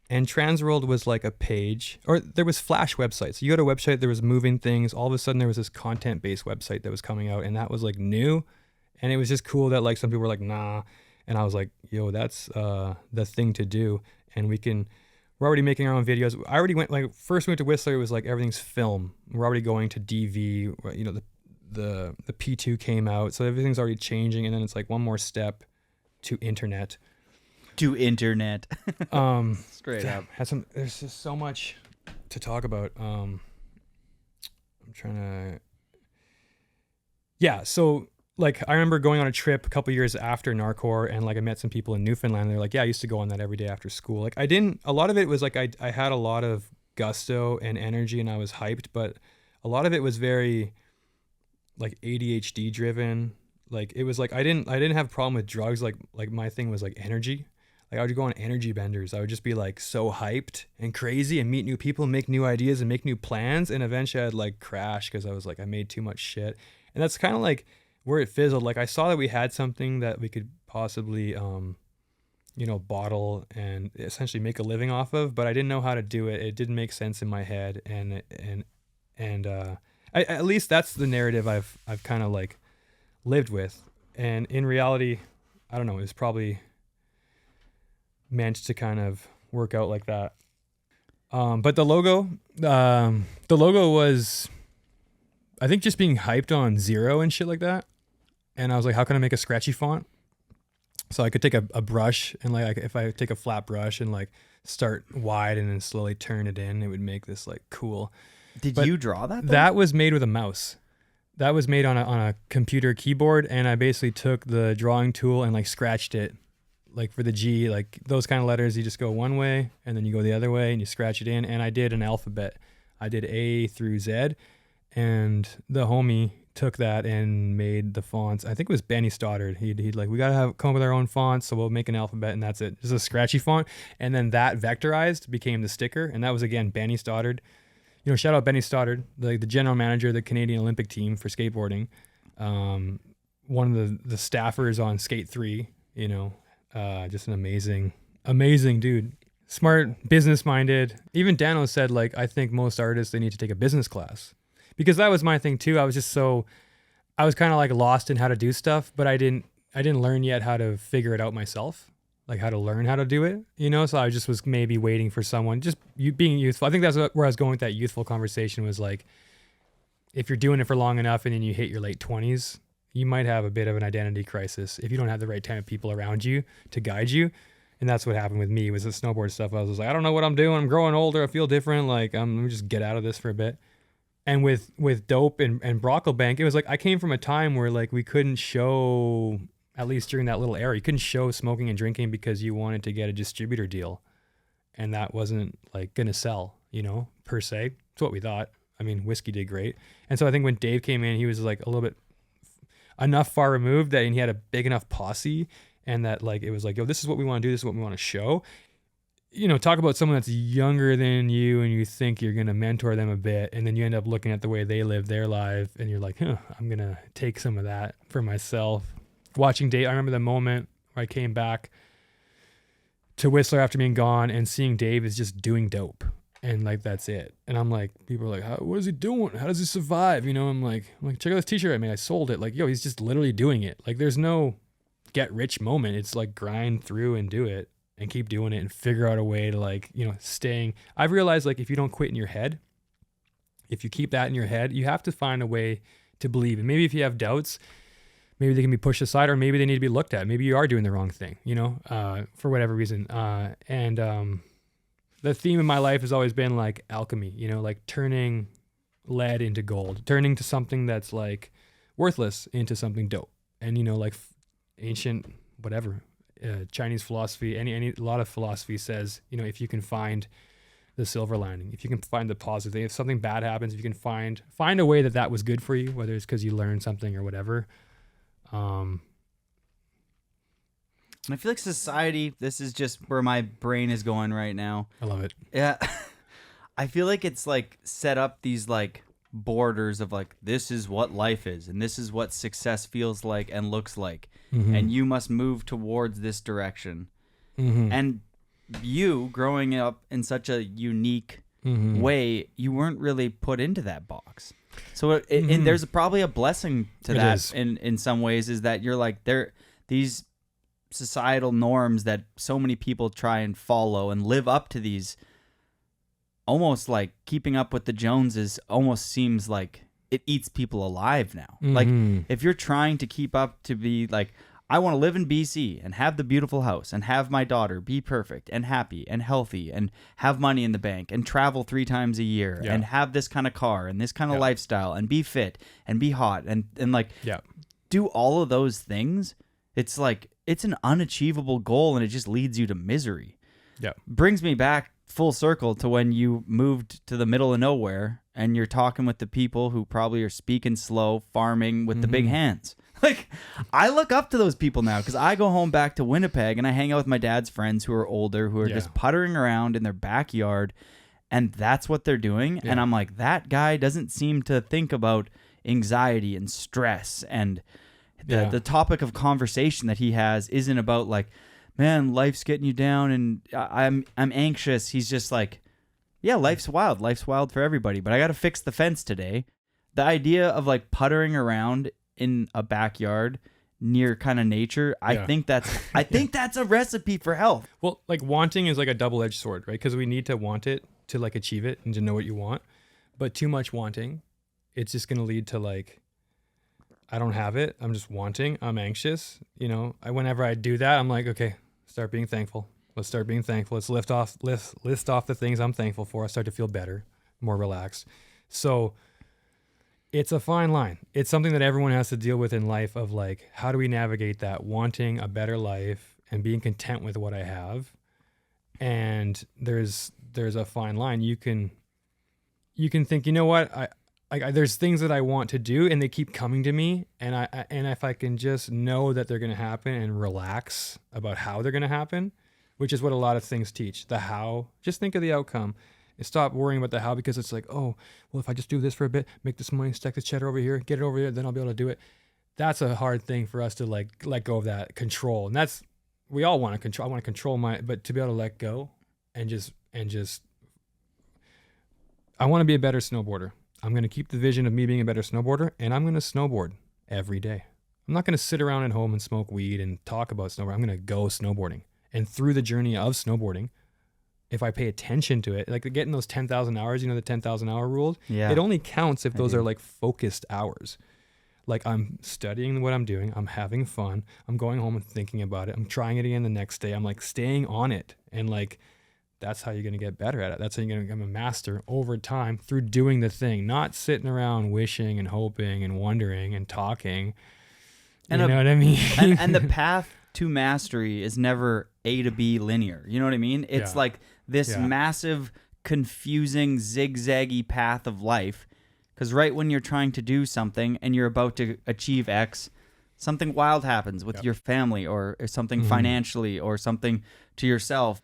And Transworld was like a page, or there was Flash websites. You go to a website, there was moving things. All of a sudden there was this content-based website that was coming out, and that was like new. And it was just cool that like some people were like, nah. And I was like, yo, that's the thing to do. And we're already making our own videos. I already first went to Whistler, it was like everything's film. We're already going to DV, the P2 came out. So everything's already changing. And then it's like one more step to internet. Straight up. There's just so much to talk about. I'm trying to. Yeah, so like I remember going on a trip a couple years after Gnarcore, and like I met some people in Newfoundland. They're like, yeah, I used to go on that every day after school. Like a lot of it was like I had a lot of gusto and energy, and I was hyped, but a lot of it was very like ADHD driven. Like it was like I didn't have a problem with drugs. Like my thing was like energy. Like I would go on energy benders. I would just be like so hyped and crazy and meet new people and make new ideas and make new plans. And eventually I'd like crash because I was like, I made too much shit. And that's kind of like where it fizzled. Like I saw that we had something that we could possibly, bottle and essentially make a living off of, but I didn't know how to do it. It didn't make sense in my head. And at least that's the narrative I've kind of like lived with. And in reality, I don't know, it was probably meant to kind of work out like that. But the logo was, I think, just being hyped on Zero and shit like that. And I was like, how can I make a scratchy font? So I could take a brush and like if I take a flat brush and like start wide and then slowly turn it in, it would make this like cool. Did But you draw that? That was made with a mouse. That was made on a computer keyboard, and I basically took the drawing tool and like scratched it. Like for the G, like those kind of letters, you just go one way and then you go the other way and you scratch it in. And I did an alphabet. I did A through Z, and the homie took that and made the fonts. I think it was Benny Stoddard. He'd like, we gotta come up with our own fonts, so we'll make an alphabet, and that's it. Just a scratchy font, and then that vectorized became the sticker, and that was again Benny Stoddard. You know, shout out Benny Stoddard, the general manager of the Canadian Olympic team for skateboarding. One of the staffers on Skate 3. You know, just an amazing dude. Smart, business minded. Even Dano said, like, I think most artists, they need to take a business class. Because that was my thing too. I was kind of like lost in how to do stuff, but I didn't learn yet how to figure it out myself, like how to learn how to do it, you know? So I just was maybe waiting for someone, just being youthful. I think that's where I was going with that youthful conversation was like, if you're doing it for long enough and then you hit your late 20s, you might have a bit of an identity crisis if you don't have the right kind of people around you to guide you. And that's what happened with me with the snowboard stuff. I was like, I don't know what I'm doing. I'm growing older. I feel different. Like, let me just get out of this for a bit. And with Dope and Brocklebank, it was like I came from a time where like we couldn't show, at least during that little era, you couldn't show smoking and drinking because you wanted to get a distributor deal. And that wasn't like going to sell, you know, per se. It's what we thought. I mean, whiskey did great. And so I think when Dave came in, he was like a little bit enough far removed that he had a big enough posse, and that like it was like, yo, this is what we want to do. This is what we want to show. You know, talk about someone that's younger than you and you think you're going to mentor them a bit, and then you end up looking at the way they live their life and you're like, I'm going to take some of that for myself. Watching Dave, I remember the moment where I came back to Whistler after being gone and seeing Dave is just doing dope. And like, that's it. And I'm like, people are like, what is he doing? How does he survive? You know, I'm like, check out this t-shirt I made. I sold it. Like, yo, he's just literally doing it. Like, there's no get rich moment. It's like grind through and do it. And keep doing it and figure out a way to like, you know, staying. I've realized like if you don't quit in your head, if you keep that in your head, you have to find a way to believe. And maybe if you have doubts, maybe they can be pushed aside, or maybe they need to be looked at. Maybe you are doing the wrong thing, you know, for whatever reason. And the theme of my life has always been like alchemy, you know, like turning lead into gold, turning to something that's like worthless into something dope. And, you know, like ancient, whatever, Chinese philosophy, a lot of philosophy says, you know, if you can find the silver lining, if you can find the positive thing, if something bad happens, if you can find a way that was good for you, whether it's because you learned something or whatever. And I feel like society, this is just where my brain is going right now. I love it. Yeah. I feel like it's like set up these like borders of like, this is what life is and this is what success feels like and looks like. Mm-hmm. And you must move towards this direction. Mm-hmm. And you growing up in such a unique way, you weren't really put into that box. So and there's probably a blessing to that in some ways, is that you're like, these societal norms that so many people try and follow and live up to, these almost like keeping up with the Joneses almost seems like it eats people alive now. Like if you're trying to keep up to be like, I want to live in BC and have the beautiful house and have my daughter be perfect and happy and healthy and have money in the bank and travel 3 times a year and have this kind of car and this kind of lifestyle and be fit and be hot and like do all of those things. It's like, it's an unachievable goal and it just leads you to misery. Yeah. Brings me back full circle to when you moved to the middle of nowhere and you're talking with the people who probably are speaking slow, farming with the big hands. Like, I look up to those people now because I go home back to Winnipeg and I hang out with my dad's friends who are older, who are just puttering around in their backyard, and that's what they're doing. Yeah. And I'm like, that guy doesn't seem to think about anxiety and stress, and the topic of conversation that he has isn't about like, man, life's getting you down and I'm anxious. He's just like, yeah, life's wild. Life's wild for everybody, but I got to fix the fence today. The idea of like puttering around in a backyard near kind of nature, I think that's a recipe for health. Well, like wanting is like a double-edged sword, right? Because we need to want it to like achieve it and to know what you want. But too much wanting, it's just going to lead to like, I don't have it. I'm just wanting. I'm anxious. You know, whenever I do that, I'm like, okay, start being thankful. Let's start being thankful. Let's list off the things I'm thankful for. I start to feel better, more relaxed. So it's a fine line. It's something that everyone has to deal with in life of like, how do we navigate that wanting a better life and being content with what I have? And there's a fine line. You can think, you know what? There's things that I want to do and they keep coming to me. And if I can just know that they're going to happen and relax about how they're going to happen, which is what a lot of things teach. The how, just think of the outcome and stop worrying about the how, because it's like, oh, well, if I just do this for a bit, make this money, stack the cheddar over here, get it over here, then I'll be able to do it. That's a hard thing for us to like let go of that control. And that's, we all want to control. I want to control but to be able to let go and just, I want to be a better snowboarder. I'm going to keep the vision of me being a better snowboarder, and I'm going to snowboard every day. I'm not going to sit around at home and smoke weed and talk about snowboarding. I'm going to go snowboarding. And through the journey of snowboarding, if I pay attention to it, like getting those 10,000 hours, you know, the 10,000 hour rule, it only counts if those are like focused hours. Like I'm studying what I'm doing. I'm having fun. I'm going home and thinking about it. I'm trying it again the next day. I'm like staying on it. And like, that's how you're going to get better at it. That's how you're going to become a master over time through doing the thing, not sitting around wishing and hoping and wondering and talking. You know what I mean? and the path to mastery is never A to B linear. You know what I mean? It's like this massive, confusing, zigzaggy path of life. Because right when you're trying to do something and you're about to achieve X, something wild happens with your family or something financially or something to yourself.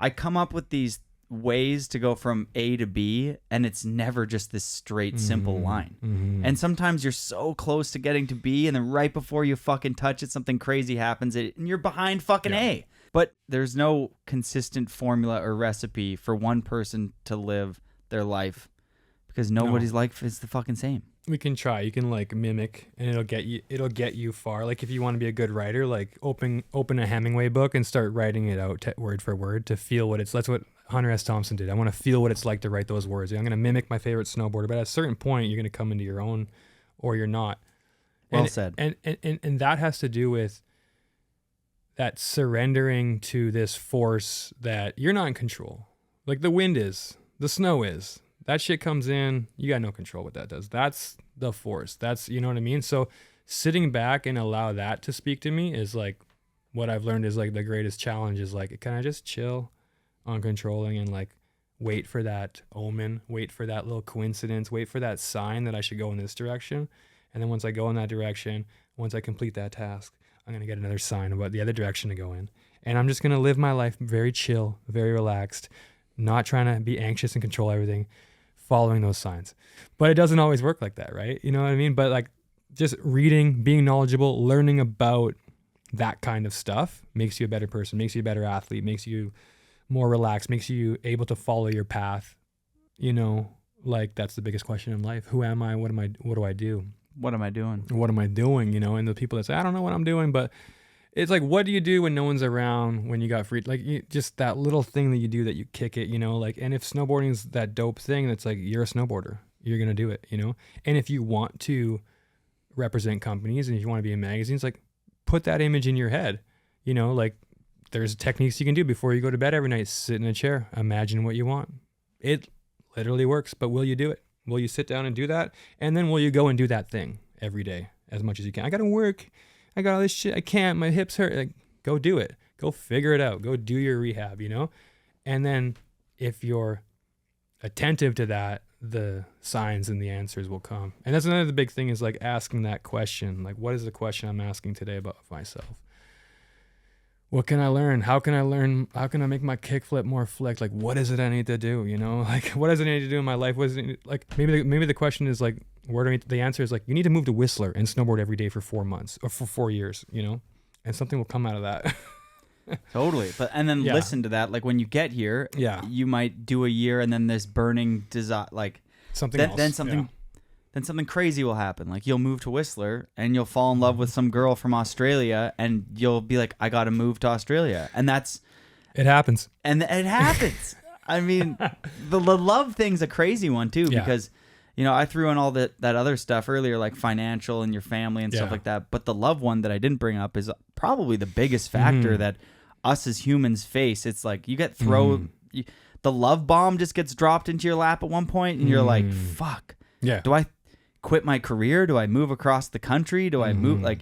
I come up with these ways to go from A to B, and it's never just this straight, simple line. And sometimes you're so close to getting to B, and then right before you fucking touch it, something crazy happens, and you're behind fucking A. But there's no consistent formula or recipe for one person to live their life, because nobody's life is the fucking same. We can try. You can like mimic, and it'll get you far. Like if you want to be a good writer, like open a Hemingway book and start writing it out word for word to feel what it's. That's what Hunter S. Thompson did. I want to feel what it's like to write those words. I'm going to mimic my favorite snowboarder, but at a certain point, you're going to come into your own, or you're not. Well said. And that has to do with that surrendering to this force that you're not in control. Like the wind is, the snow is. That shit comes in, you got no control what that does. That's the force. That's, you know what I mean? So sitting back and allow that to speak to me is like, what I've learned is like the greatest challenge is like, can I just chill on controlling and like wait for that omen, wait for that little coincidence, wait for that sign that I should go in this direction. And then once I go in that direction, once I complete that task, I'm going to get another sign about the other direction to go in. And I'm just going to live my life very chill, very relaxed, not trying to be anxious and control everything, following those signs. But it doesn't always work like that, right? You know what I mean? But like just reading, being knowledgeable, learning about that kind of stuff makes you a better person, makes you a better athlete, makes you more relaxed, makes you able to follow your path. You know, like that's the biggest question in life. Who am I? What do I do? What am I doing? What am I doing? You know, and the people that say, I don't know what I'm doing, but it's like, what do you do when no one's around, when you got free? Like just that little thing that you do that you kick it, you know, like, and if snowboarding is that dope thing, that's like, you're a snowboarder, you're going to do it, you know? And if you want to represent companies and if you want to be in magazines, like put that image in your head, you know, like there's techniques you can do before you go to bed every night, sit in a chair, imagine what you want. It literally works, but will you do it? Will you sit down and do that? And then will you go and do that thing every day as much as you can? I got to work. I got all this shit. I can't. My hips hurt. Like, go do it. Go figure it out. Go do your rehab, you know? And then if you're attentive to that, the signs and the answers will come. And that's another big thing is like asking that question. Like, what is the question I'm asking today about myself? What can I learn? How can I learn? How can I make my kickflip more flick? Like, what is it I need to do? You know, like, what does it need to do in my life? What is it, like, maybe the question is like, where do I, the answer is like, you need to move to Whistler and snowboard every day for 4 months or for 4 years, you know, and something will come out of that. Totally. But, and then listen to that. Like when you get here, you might do a year and then this burning desire, like something else. Then something crazy will happen. Like you'll move to Whistler and you'll fall in love with some girl from Australia and you'll be like, I got to move to Australia. And it happens. And it happens. I mean, the love thing's a crazy one too, because you know, I threw in all that other stuff earlier, like financial and your family and stuff like that. But the love one that I didn't bring up is probably the biggest factor that us as humans face. It's like you get the love bomb just gets dropped into your lap at one point, and you're like, fuck. Yeah. Do I quit my career? Do I move across the country? Do I move? Like,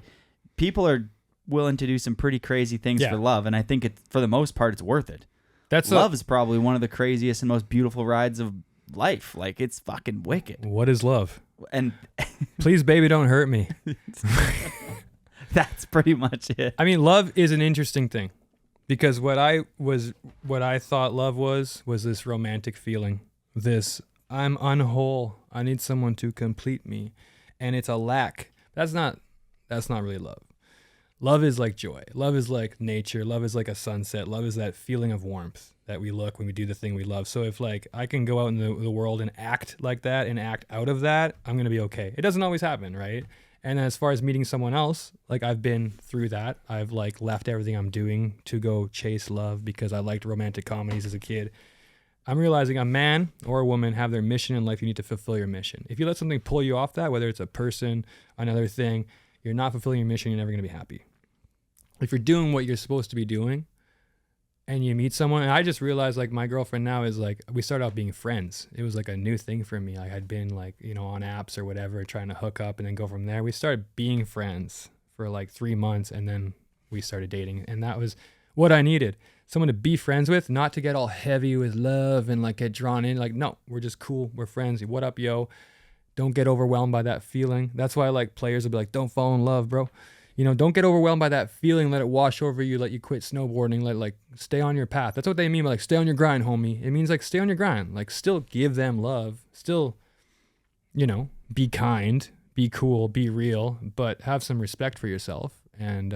people are willing to do some pretty crazy things for love, and I think for the most part, it's worth it. Love is probably one of the craziest and most beautiful rides of life. Like, it's fucking wicked. What is love? And please, baby, don't hurt me. That's pretty much it. I mean, love is an interesting thing, because what I thought love was this romantic feeling. This, I'm unwhole, I need someone to complete me, and it's a lack. That's not really love. Love is like joy. Love is like nature. Love is like a sunset. Love is that feeling of warmth that we look when we do the thing we love. So if like I can go out in the world and act like that and act out of that, I'm going to be okay. It doesn't always happen, right? And as far as meeting someone else, like I've been through that. I've like left everything I'm doing to go chase love because I liked romantic comedies as a kid. I'm realizing a man or a woman have their mission in life. You need to fulfill your mission. If you let something pull you off that, whether it's a person, another thing, you're not fulfilling your mission. You're never going to be happy. If you're doing what you're supposed to be doing and you meet someone, and I just realized like my girlfriend now is like, we started out being friends. It was like a new thing for me. I had been like, you know, on apps or whatever, trying to hook up and then go from there. We started being friends for like 3 months, and then we started dating. And that was what I needed. Someone to be friends with, not to get all heavy with love and like get drawn in. Like, no, we're just cool. We're friends. What up, yo? Don't get overwhelmed by that feeling. That's why like players will be like, don't fall in love, bro. You know, don't get overwhelmed by that feeling. Let it wash over you. Let you quit snowboarding. Let like stay on your path. That's what they mean by like stay on your grind, homie. It means like stay on your grind. Like still give them love. Still, you know, be kind, be cool, be real, but have some respect for yourself and,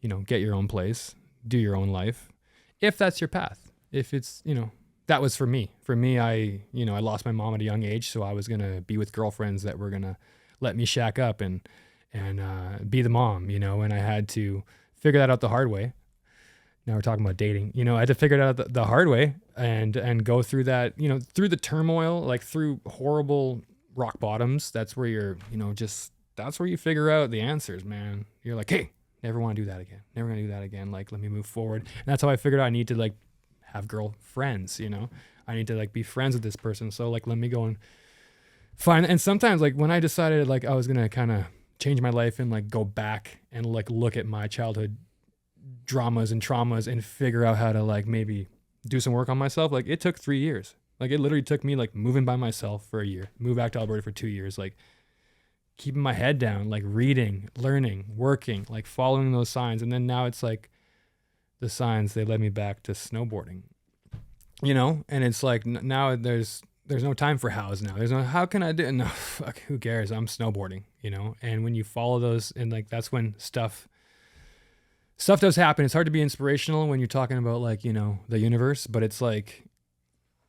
you know, get your own place, do your own life. If that's your path. If it's, you know, that was for me. For me, I lost my mom at a young age, so I was going to be with girlfriends that were going to let me shack up and be the mom, you know, and I had to figure that out the hard way. Now we're talking about dating, you know, I had to figure it out the hard way and go through that, you know, through the turmoil, like through horrible rock bottoms. That's where you're, you know, that's where you figure out the answers, man. You're like, hey, never want to do that again. Never going to do that again. Like, let me move forward. And that's how I figured out I need to like have girlfriends, you know, I need to like be friends with this person. So like, let me go and find, and sometimes like when I decided like I was going to kind of change my life and like go back and like look at my childhood dramas and traumas and figure out how to like maybe do some work on myself. Like it took 3 years. Like it literally took me like moving by myself for a year, move back to Alberta for 2 years, like keeping my head down, like reading, learning, working, like following those signs. And then now it's like the signs, they led me back to snowboarding, you know? And it's like now there's no time for hows now. There's no, how can I do it? No, fuck, who cares? I'm snowboarding, you know? And when you follow those, and like, that's when stuff does happen. It's hard to be inspirational when you're talking about like, you know, the universe, but it's like,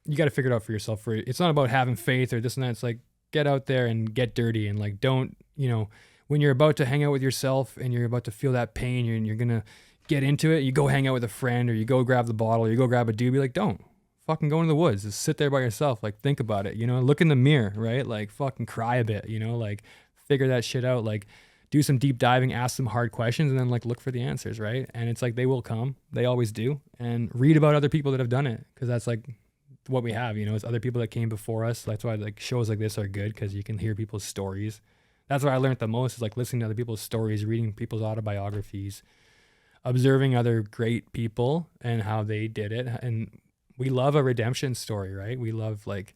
you got to figure it out for yourself. It's not about having faith or this and that. It's like, get out there and get dirty and like, don't, you know, when you're about to hang out with yourself and you're about to feel that pain, you're going to get into it. You go hang out with a friend or you go grab the bottle or you go grab a doobie. Like, don't. Fucking go into the woods, just sit there by yourself, like think about it, you know, look in the mirror, right? Like fucking cry a bit, you know, like figure that shit out, like do some deep diving, ask some hard questions, and then like look for the answers, right? And it's like they will come, they always do, and read about other people that have done it, because that's like what we have, you know, it's other people that came before us. That's why like shows like this are good, because you can hear people's stories. That's what I learned the most, is like listening to other people's stories, reading people's autobiographies, observing other great people and how they did it. And we love a redemption story, right? We love like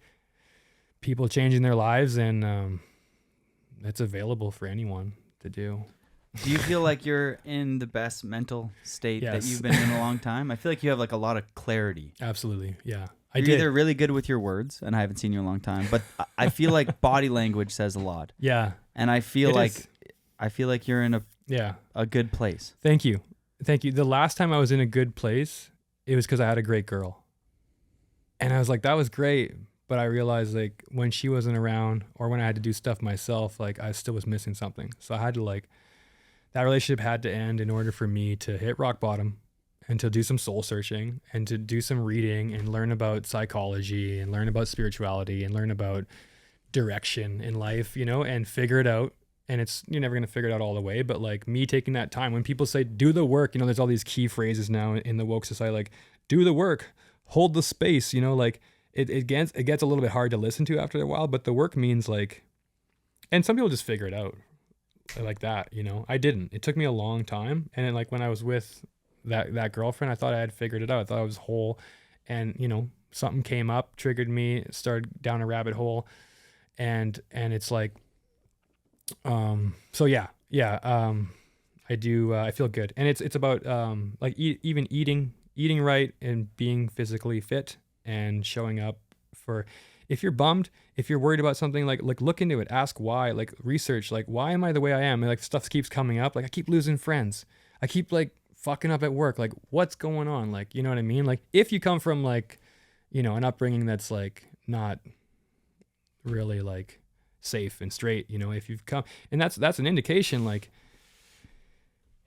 people changing their lives, and it's available for anyone to do. Do you feel like you're in the best mental state Yes. that you've been in a long time? I feel like you have like a lot of clarity. Absolutely. Yeah. You're either really good with your words, and I haven't seen you in a long time, but I feel like body language says a lot. Yeah. And I feel It like is. you're in Yeah. a good place. Thank you. The last time I was in a good place, it was because I had a great girl. And I was like, that was great. But I realized like when she wasn't around or when I had to do stuff myself, like I still was missing something. So I had to like, that relationship had to end in order for me to hit rock bottom and to do some soul searching and to do some reading and learn about psychology and learn about spirituality and learn about direction in life, and figure it out. And you're never going to figure it out all the way, but like me taking that time, when people say do the work, there's all these key phrases now in the woke society, like do the work, hold the space, like it gets a little bit hard to listen to after a while, but the work means like, and some people just figure it out like that, I didn't. It took me a long time. And then like when I was with that girlfriend, I thought I had figured it out. I thought I was whole, and something came up, triggered me, started down a rabbit hole, and it's like, I feel good. And it's about, even eating right and being physically fit and showing up if you're bummed, if you're worried about something, like look into it, ask why, like research, like, why am I the way I am? And like stuff keeps coming up. Like I keep losing friends. I keep like fucking up at work. Like what's going on? Like, you know what I mean? Like if you come from like, an upbringing that's like not really like safe and straight, if you've come, and that's an indication, like,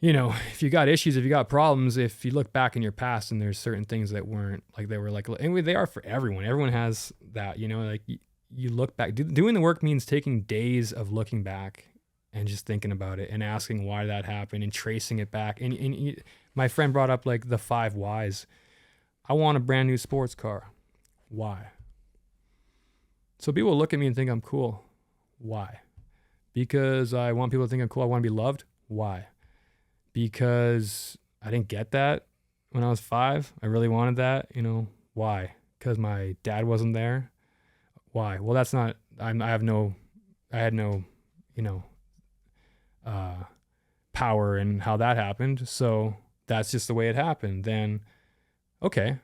if you got issues, if you got problems, if you look back in your past and there's certain things that weren't like, they were like, and they are for everyone has that, like you look back, doing the work means taking days of looking back and just thinking about it and asking why that happened and tracing it back. And my friend brought up like the 5 whys. I want a brand new sports car. Why? So people look at me and think I'm cool. Why? Because I want people to think I'm cool. I want to be loved. Why? Because I didn't get that when I was 5. I really wanted that. Why? Because my dad wasn't there. Why? Well, that's not, I had no, power in how that happened. So that's just the way it happened. Then, okay.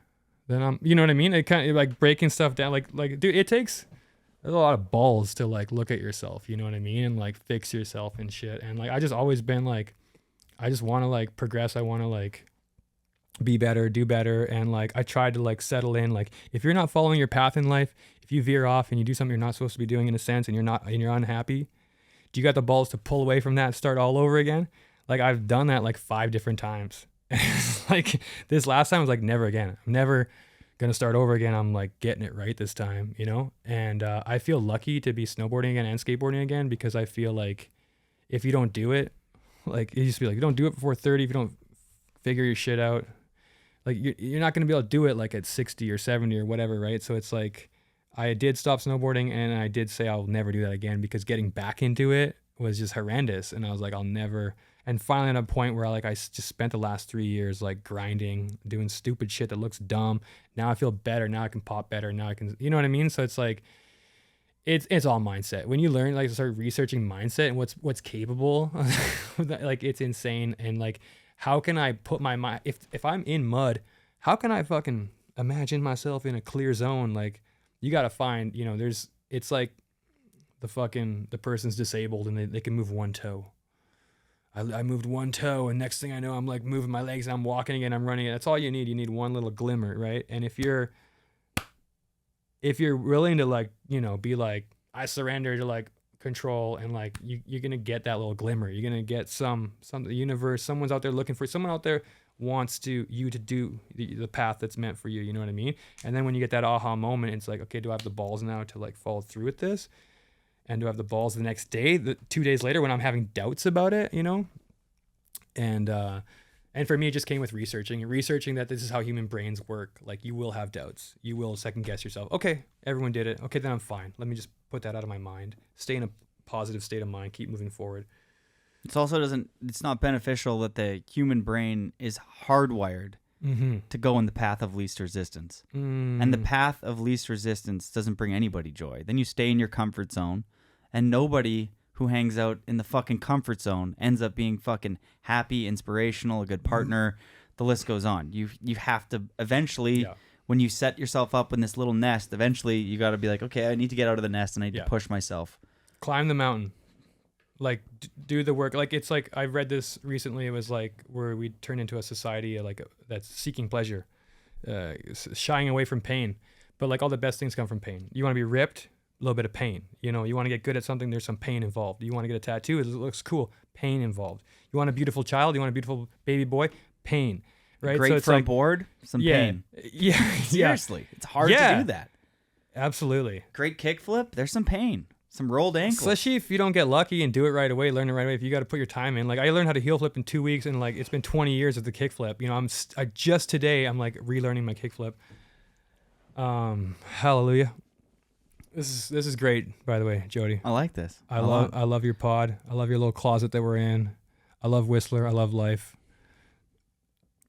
Then I'm, you know what I mean? It kind of like breaking stuff down. Like, dude, there's a lot of balls to like look at yourself, you know what I mean? And like fix yourself and shit. And like, I just always been like, I just want to like progress. I want to like be better, do better. And like, I tried to like settle in, like, if you're not following your path in life, if you veer off and you do something you're not supposed to be doing in a sense, and you're unhappy, do you got the balls to pull away from that and start all over again? Like I've done that like 5 different times. Like this last time I was like, never again. I'm never going to start over again. I'm like getting it right this time, And I feel lucky to be snowboarding again and skateboarding again, because I feel like if you don't do it, like it used to be like, you don't do it before 30, if you don't figure your shit out, like you're not going to be able to do it like at 60 or 70 or whatever, right? So it's like, I did stop snowboarding and I did say I'll never do that again, because getting back into it was just horrendous. And I was like, I'll never. And finally at a point where I just spent the last 3 years like grinding, doing stupid shit that looks dumb. Now I feel better. Now I can pop better. Now I can, you know what I mean? So it's like, it's all mindset. When you learn, like, start researching mindset and what's capable, like it's insane. And like, how can I put my mind, if I'm in mud, how can I fucking imagine myself in a clear zone? Like you got to find, it's like the person's disabled and they can move one toe. I moved one toe, and next thing I know, I'm like moving my legs and I'm walking again, I'm running. That's all you need. You need one little glimmer, right? And if you're willing to like, be like, I surrender to like control, and like you're gonna get that little glimmer. You're gonna get some the universe. Someone's out there looking for. Someone out there wants you to do the path that's meant for you. You know what I mean? And then when you get that aha moment, it's like, okay, do I have the balls now to like follow through with this? And do I have the balls the next day, 2 days later when I'm having doubts about it, And for me, it just came with researching that this is how human brains work. Like you will have doubts. You will second guess yourself. Okay, everyone did it. Okay, then I'm fine. Let me just put that out of my mind. Stay in a positive state of mind. Keep moving forward. It's not beneficial that the human brain is hardwired to go in the path of least resistance. And the path of least resistance doesn't bring anybody joy. Then you stay in your comfort zone, and nobody who hangs out in the fucking comfort zone ends up being fucking happy, inspirational, a good partner. The list goes on. You have to eventually, when you set yourself up in this little nest, eventually you got to be like, okay, I need to get out of the nest and I need to push myself. Climb the mountain. Like do the work. Like it's like, I read this recently. It was like where we turn into a society that's seeking pleasure, shying away from pain. But like all the best things come from pain. You want to be ripped, a little bit of pain. You want to get good at something, there's some pain involved. You want to get a tattoo, it looks cool, pain involved. You want a beautiful child, you want a beautiful baby boy, pain. Right? Great so it's for like, a board, some pain. Yeah. Seriously, it's hard to do that. Absolutely. Great kickflip. There's some pain. Some rolled ankle. Especially if you don't get lucky and do it right away, learn it right away. If you got to put your time in, like I learned how to heel flip in 2 weeks, and like it's been 20 years of the kickflip. You know, I just today I'm like relearning my kickflip. Hallelujah. This is great, by the way, Jody. I like this. I love your pod. I love your little closet that we're in. I love Whistler. I love life.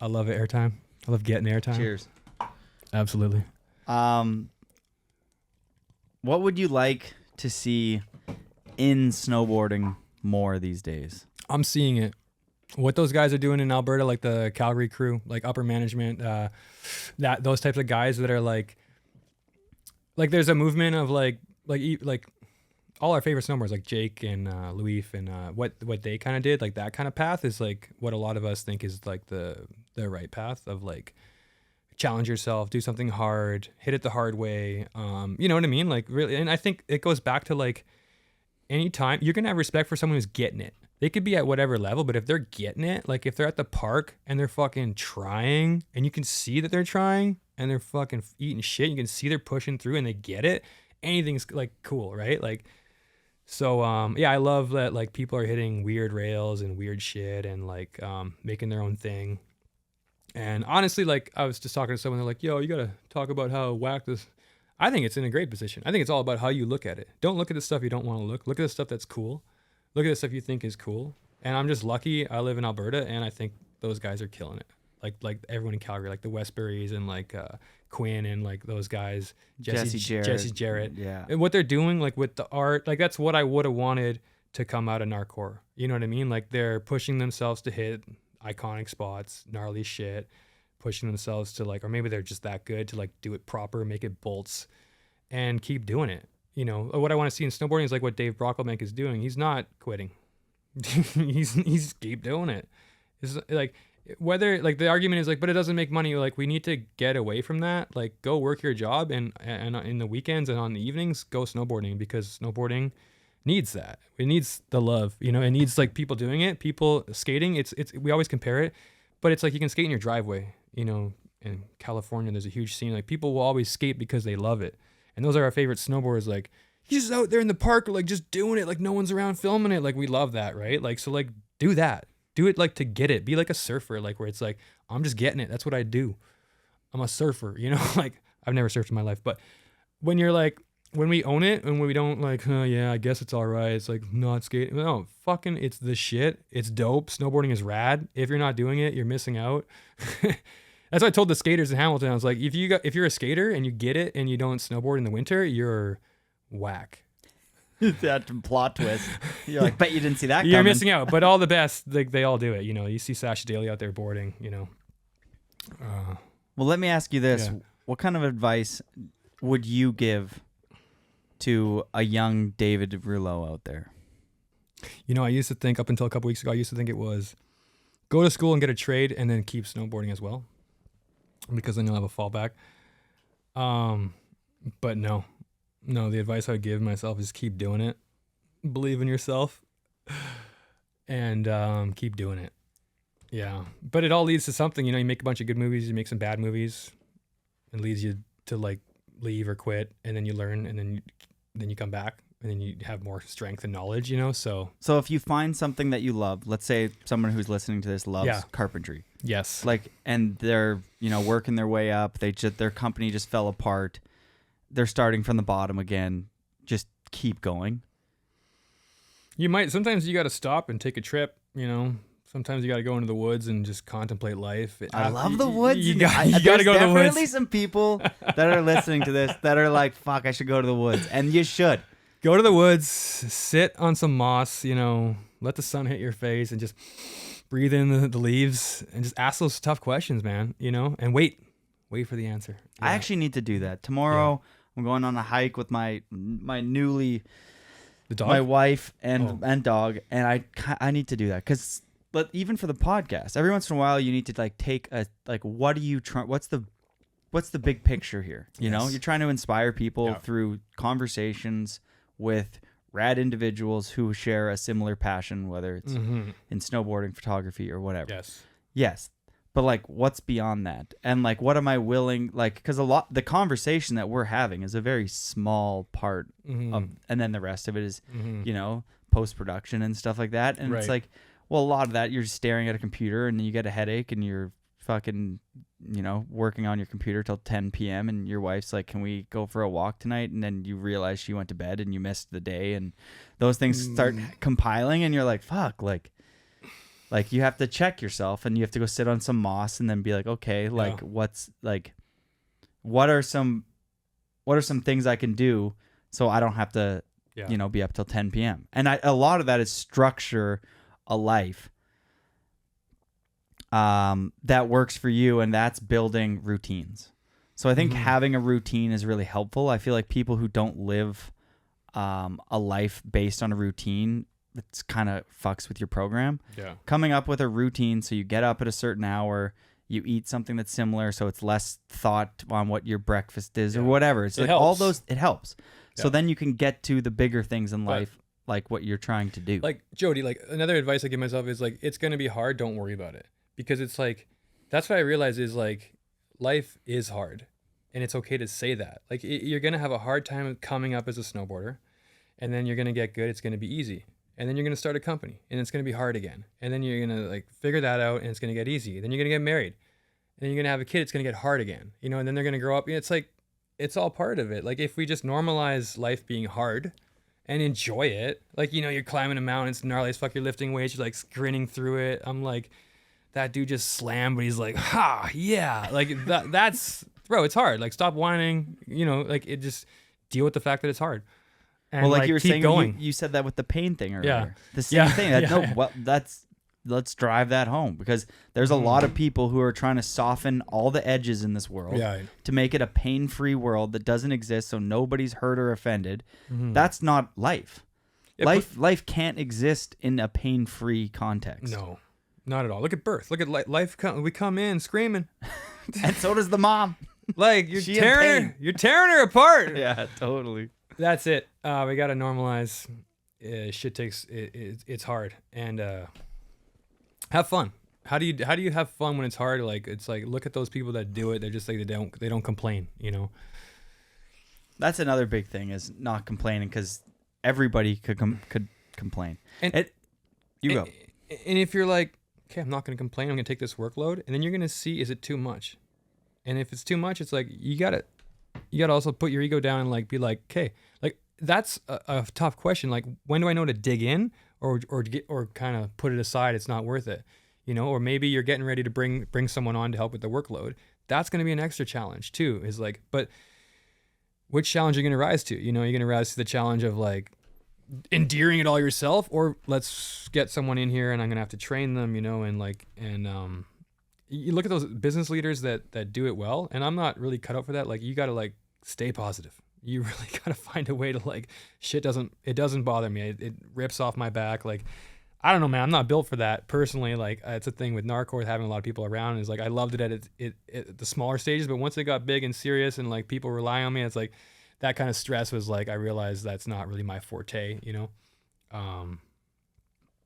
I love airtime. I love getting airtime. Cheers. Absolutely. What would you like to see in snowboarding more these days? I'm seeing it. What those guys are doing in Alberta, like the Calgary crew, like upper management, that those types of guys that are like there's a movement of like all our favorite snowboarders, like Jake and Louis, and what they kind of did, like that kind of path is like what a lot of us think is like the right path of like challenge yourself, do something hard, hit it the hard way. You know what I mean? Like really, and I think it goes back to like anytime you're gonna have respect for someone who's getting it. They could be at whatever level, but if they're getting it, like if they're at the park and they're fucking trying, and you can see that they're trying and they're fucking eating shit, you can see they're pushing through and they get it. Anything's like cool, right? Like, so yeah, I love that like people are hitting weird rails and weird shit and like making their own thing. And honestly, like I was just talking to someone, they're like, yo, you gotta talk about how whack this. I think it's in a great position. I think it's all about how you look at it. Don't look at the stuff you don't want to look. Look at the stuff that's cool. Look at the stuff you think is cool. And I'm just lucky I live in Alberta, and I think those guys are killing it. Like everyone in Calgary, like the Westburys and like Quinn and like those guys, Jesse Jarrett. Yeah. And what they're doing like with the art, like that's what I would have wanted to come out of GNARCORE. You know what I mean? Like they're pushing themselves to hit iconic spots, gnarly shit, pushing themselves to like, or maybe they're just that good to like do it proper, make it bolts, and keep doing it. You know, what I want to see in snowboarding is like what Dave Brocklebank is doing. He's not quitting. he's keep doing it. It's like whether like the argument is like, but it doesn't make money. Like we need to get away from that. Like go work your job and in the weekends and on the evenings go snowboarding, because snowboarding needs that. It needs the love. You know, it needs like people doing it, people skating. It's we always compare it, but it's like you can skate in your driveway. You know, in California there's a huge scene. Like people will always skate because they love it. And those are our favorite snowboarders. Like he's just out there in the park, like just doing it. Like no one's around filming it. Like we love that, right? Like, so like do that. Do it like to get it. Be like a surfer, like where it's like, I'm just getting it. That's what I do. I'm a surfer, you know? Like I've never surfed in my life, but when you're like, when we own it and when we don't like, oh yeah, I guess it's all right. It's like not skating. No, fucking it's the shit. It's dope. Snowboarding is rad. If you're not doing it, you're missing out. That's what I told the skaters in Hamilton. I was like, if you're a skater and you get it and you don't snowboard in the winter, you're whack. That plot twist. You're like, bet you didn't see that coming. You're missing out. But all the best, they all do it. You know, you see Sasha Daly out there boarding, you know. Well, let me ask you this. Yeah. What kind of advice would you give to a young David Rouleau out there? You know, I used to think up until a couple weeks ago, I used to think it was go to school and get a trade and then keep snowboarding as well, because then you'll have a fallback. But no, the advice I would give myself is keep doing it, believe in yourself, and keep doing it. Yeah, but it all leads to something. You know, you make a bunch of good movies, you make some bad movies, it leads you to like leave or quit, and then you learn, and then you come back, and then you have more strength and knowledge. You know, so if you find something that you love, let's say someone who's listening to this loves carpentry. Yes. Like, and they're, you know, working their way up. Their company just fell apart. They're starting from the bottom again. Just keep going. Sometimes you got to stop and take a trip, you know. Sometimes you got to go into the woods and just contemplate life. I love the woods. You got to go to the woods. There's definitely some people that are listening to this that are like, fuck, I should go to the woods. And you should. Go to the woods, sit on some moss, you know, let the sun hit your face and just breathe in the leaves and just ask those tough questions, man, you know, and wait for the answer. Yeah. I actually need to do that. Tomorrow, I'm going on a hike with my newly, the dog? my wife and dog, and I need to do that because, but even for the podcast, every once in a while you need to like take a like, what are you trying? What's the big picture here? You know, you're trying to inspire people through conversations with rad individuals who share a similar passion, whether it's in snowboarding, photography, or whatever. Yes. But like, what's beyond that? And like, what am I willing? Like, because the conversation that we're having is a very small part of, and then the rest of it is, you know, post production and stuff like that. And it's like, well, a lot of that you're just staring at a computer and then you get a headache and you're fucking, you know, working on your computer till 10 p.m. and your wife's like, can we go for a walk tonight? And then you realize she went to bed and you missed the day, and those things start compiling, and you're like, fuck, like you have to check yourself and you have to go sit on some moss and then be like, okay, like what are some things I can do so I don't have to, you know, be up till 10 p.m. And a lot of that is structure a life that works for you, and that's building routines. So I think having a routine is really helpful. I feel like people who don't live a life based on a routine, it's kind of fucks with your program. Yeah. Coming up with a routine, so you get up at a certain hour, you eat something that's similar, so it's less thought on what your breakfast is or whatever. It's like helps. All those, it helps. Yeah. So then you can get to the bigger things in life, like what you're trying to do. Like Jody, like another advice I give myself is like, it's going to be hard. Don't worry about it, because it's like, that's what I realize is like, life is hard, and it's okay to say that. Like you're going to have a hard time coming up as a snowboarder, and then you're going to get good. It's going to be easy. And then you're going to start a company, and it's going to be hard again. And then you're going to like figure that out, and it's going to get easy. Then you're going to get married, and then you're going to have a kid. It's going to get hard again, you know, and then they're going to grow up. It's like, it's all part of it. Like if we just normalize life being hard and enjoy it, like, you know, you're climbing a mountain, it's gnarly as fuck, you're lifting weights, you're like grinning through it. I'm like, that dude just slammed, but he's like, ha, yeah. Like that's, bro, it's hard. Like stop whining, you know, like it, just deal with the fact that it's hard. And well, like you were saying, you said that with the pain thing earlier. Yeah. The same thing. No, let's drive that home, because there's a lot of people who are trying to soften all the edges in this world to make it a pain-free world that doesn't exist, so nobody's hurt or offended. That's not life. Yeah, life can't exist in a pain-free context. No, not at all. Look at birth. Look at life. We come in screaming, and so does the mom. Like you're tearing her apart. Yeah, totally. That's it. We gotta normalize. Shit takes it's hard, and have fun. How do you have fun when it's hard? Like it's like, look at those people that do it. They're just like they don't complain. You know. That's another big thing, is not complaining, because everybody could complain. And you go. And if you're like, okay, I'm not gonna complain. I'm gonna take this workload, and then you're gonna see, is it too much? And if it's too much, it's like you gotta also put your ego down and like be like, okay, like that's a tough question. Like, when do I know to dig in or kind of put it aside? It's not worth it, you know. Or maybe you're getting ready to bring someone on to help with the workload. That's going to be an extra challenge too. Is like, but which challenge are you going to rise to? You know, you're going to rise to the challenge of like endearing it all yourself, or let's get someone in here and I'm going to have to train them, you know, and you look at those business leaders that do it well, and I'm not really cut out for that. Like, you got to like stay positive. You really got to find a way to like, shit doesn't bother me. It rips off my back. Like, I don't know, man. I'm not built for that personally. Like, it's a thing with GNARCORE, having a lot of people around. Is like, I loved it at the smaller stages, but once it got big and serious and like people rely on me, it's like that kind of stress was like, I realized that's not really my forte, you know?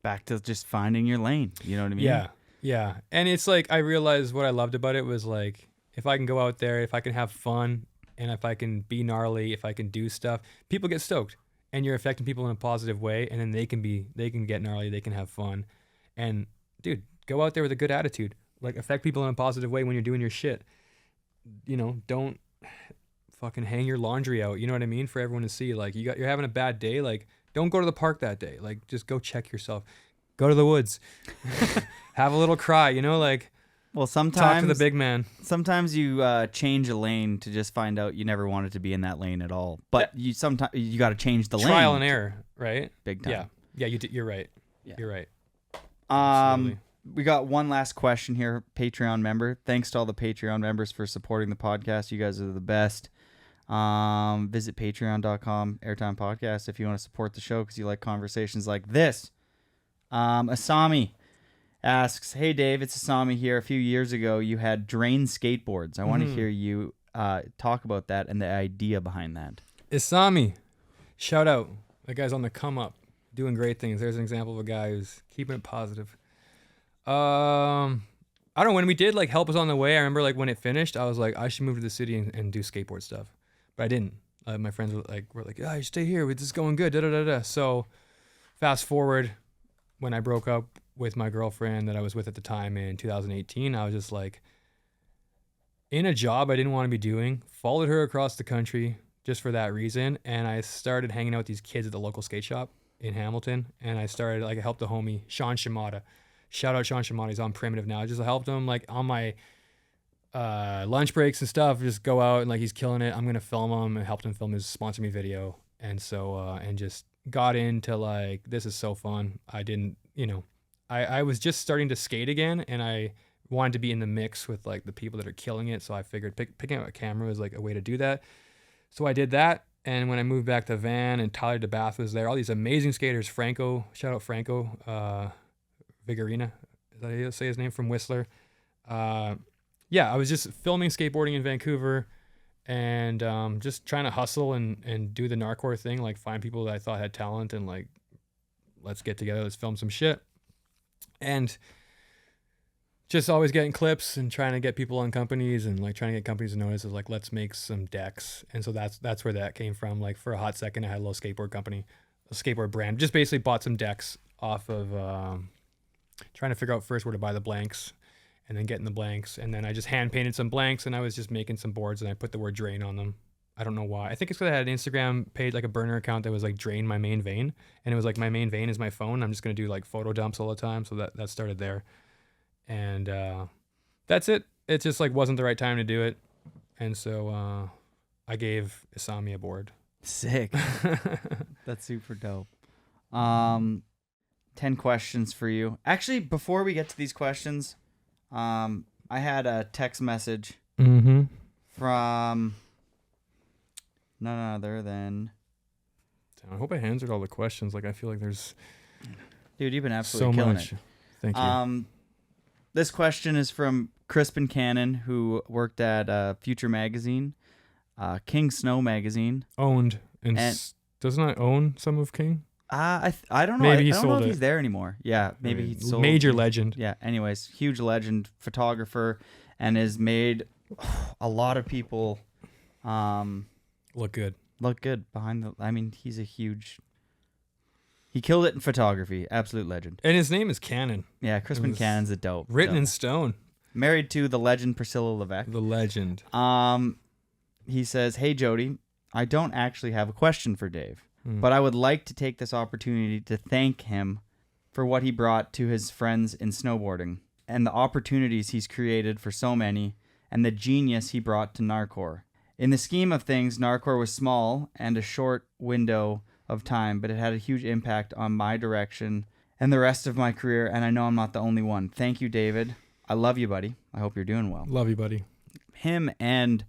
Back to just finding your lane. You know what I mean? Yeah. Yeah. And it's like, I realized what I loved about it was like, if I can go out there, if I can have fun, and if I can be gnarly, if I can do stuff, people get stoked, and you're affecting people in a positive way. And then they can get gnarly, they can have fun. And dude, go out there with a good attitude, like affect people in a positive way when you're doing your shit. You know, don't fucking hang your laundry out. You know what I mean? For everyone to see, like you're having a bad day. Like, don't go to the park that day. Like, just go check yourself. Go to the woods, have a little cry, you know, like, well, sometimes talk to the big man. Sometimes you change a lane to just find out you never wanted to be in that lane at all. But you got to change the lane. Trial and error, right? Big time. Yeah. You're right. Yeah. You're right. We got one last question here. Patreon member. Thanks to all the Patreon members for supporting the podcast. You guys are the best. Visit patreon.com Airtime Podcast if you want to support the show because you like conversations like this. Asami asks, hey Dave, it's Asami here. A few years ago you had drain skateboards. I want to hear you talk about that and the idea behind that. Asami, shout out. That guy's on the come up, doing great things. There's an example of a guy who's keeping it positive. I I don't know, when we did like Help Us on the Way, I remember like when it finished, I was like, I should move to the city and do skateboard stuff. But I didn't. My friends were like, yeah, you stay here. This is going good. Da, da, da, da. So fast forward, when I broke up with my girlfriend that I was with at the time in 2018, I was just like in a job I didn't want to be doing, followed her across the country just for that reason. And I started hanging out with these kids at the local skate shop in Hamilton. And I started, like, I helped the homie, Sean Shimada. Shout out Sean Shimada. He's on Primitive now. I just helped him like on my lunch breaks and stuff, just go out and like he's killing it. I'm gonna film him and helped him film his sponsor me video. And so and just got into like, this is so fun. I didn't, I was just starting to skate again, and I wanted to be in the mix with like the people that are killing it. So I figured picking up a camera was like a way to do that. So I did that. And when I moved back to Van and Tyler DeBath was there, all these amazing skaters, Franco, shout out Franco, Vigorina, is that how you say his name, from Whistler? Yeah, I was just filming skateboarding in Vancouver and just trying to hustle and do the GNARCORE thing, like find people that I thought had talent and like, let's get together, let's film some shit. And just always getting clips and trying to get people on companies and like trying to get companies to notice is like, let's make some decks. And so that's where that came from. Like for a hot second, I had a little skateboard company, a skateboard brand, just basically bought some decks off of trying to figure out first where to buy the blanks and then getting the blanks. And then I just hand painted some blanks and I was just making some boards and I put the word drain on them. I don't know why. I think it's because I had an Instagram page, like a burner account that was like drain my main vein. And it was like my main vein is my phone. I'm just going to do like photo dumps all the time. So that started there. And that's it. It just like wasn't the right time to do it. And so I gave Isami a board. Sick. That's super dope. 10 questions for you. Actually, before we get to these questions, I had a text message from none other than... I hope I answered all the questions. Like, I feel like there's... Dude, you've been absolutely killing it. Thank you. This question is from Crispin Cannon, who worked at Future Magazine, King Snow Magazine. Owned. And doesn't it own some of King? I don't know. Maybe he I don't sold know if it. he's there anymore. Yeah, maybe he sold. Major legend. Yeah. Anyways, huge legend, photographer, and has made a lot of people look good. Look good behind the. I mean, he's a huge. He killed it in photography. Absolute legend. And his name is Cannon. Yeah, Crispin Cannon's a dope. Written in stone. Married to the legend Priscilla Levesque. The legend. He says, "Hey Jody, I don't actually have a question for Dave, but I would like to take this opportunity to thank him for what he brought to his friends in snowboarding and the opportunities he's created for so many and the genius he brought to GNARCORE. In the scheme of things, GNARCORE was small and a short window of time, but it had a huge impact on my direction and the rest of my career, and I know I'm not the only one. Thank you, David. I love you, buddy. I hope you're doing well." Love you, buddy. Him and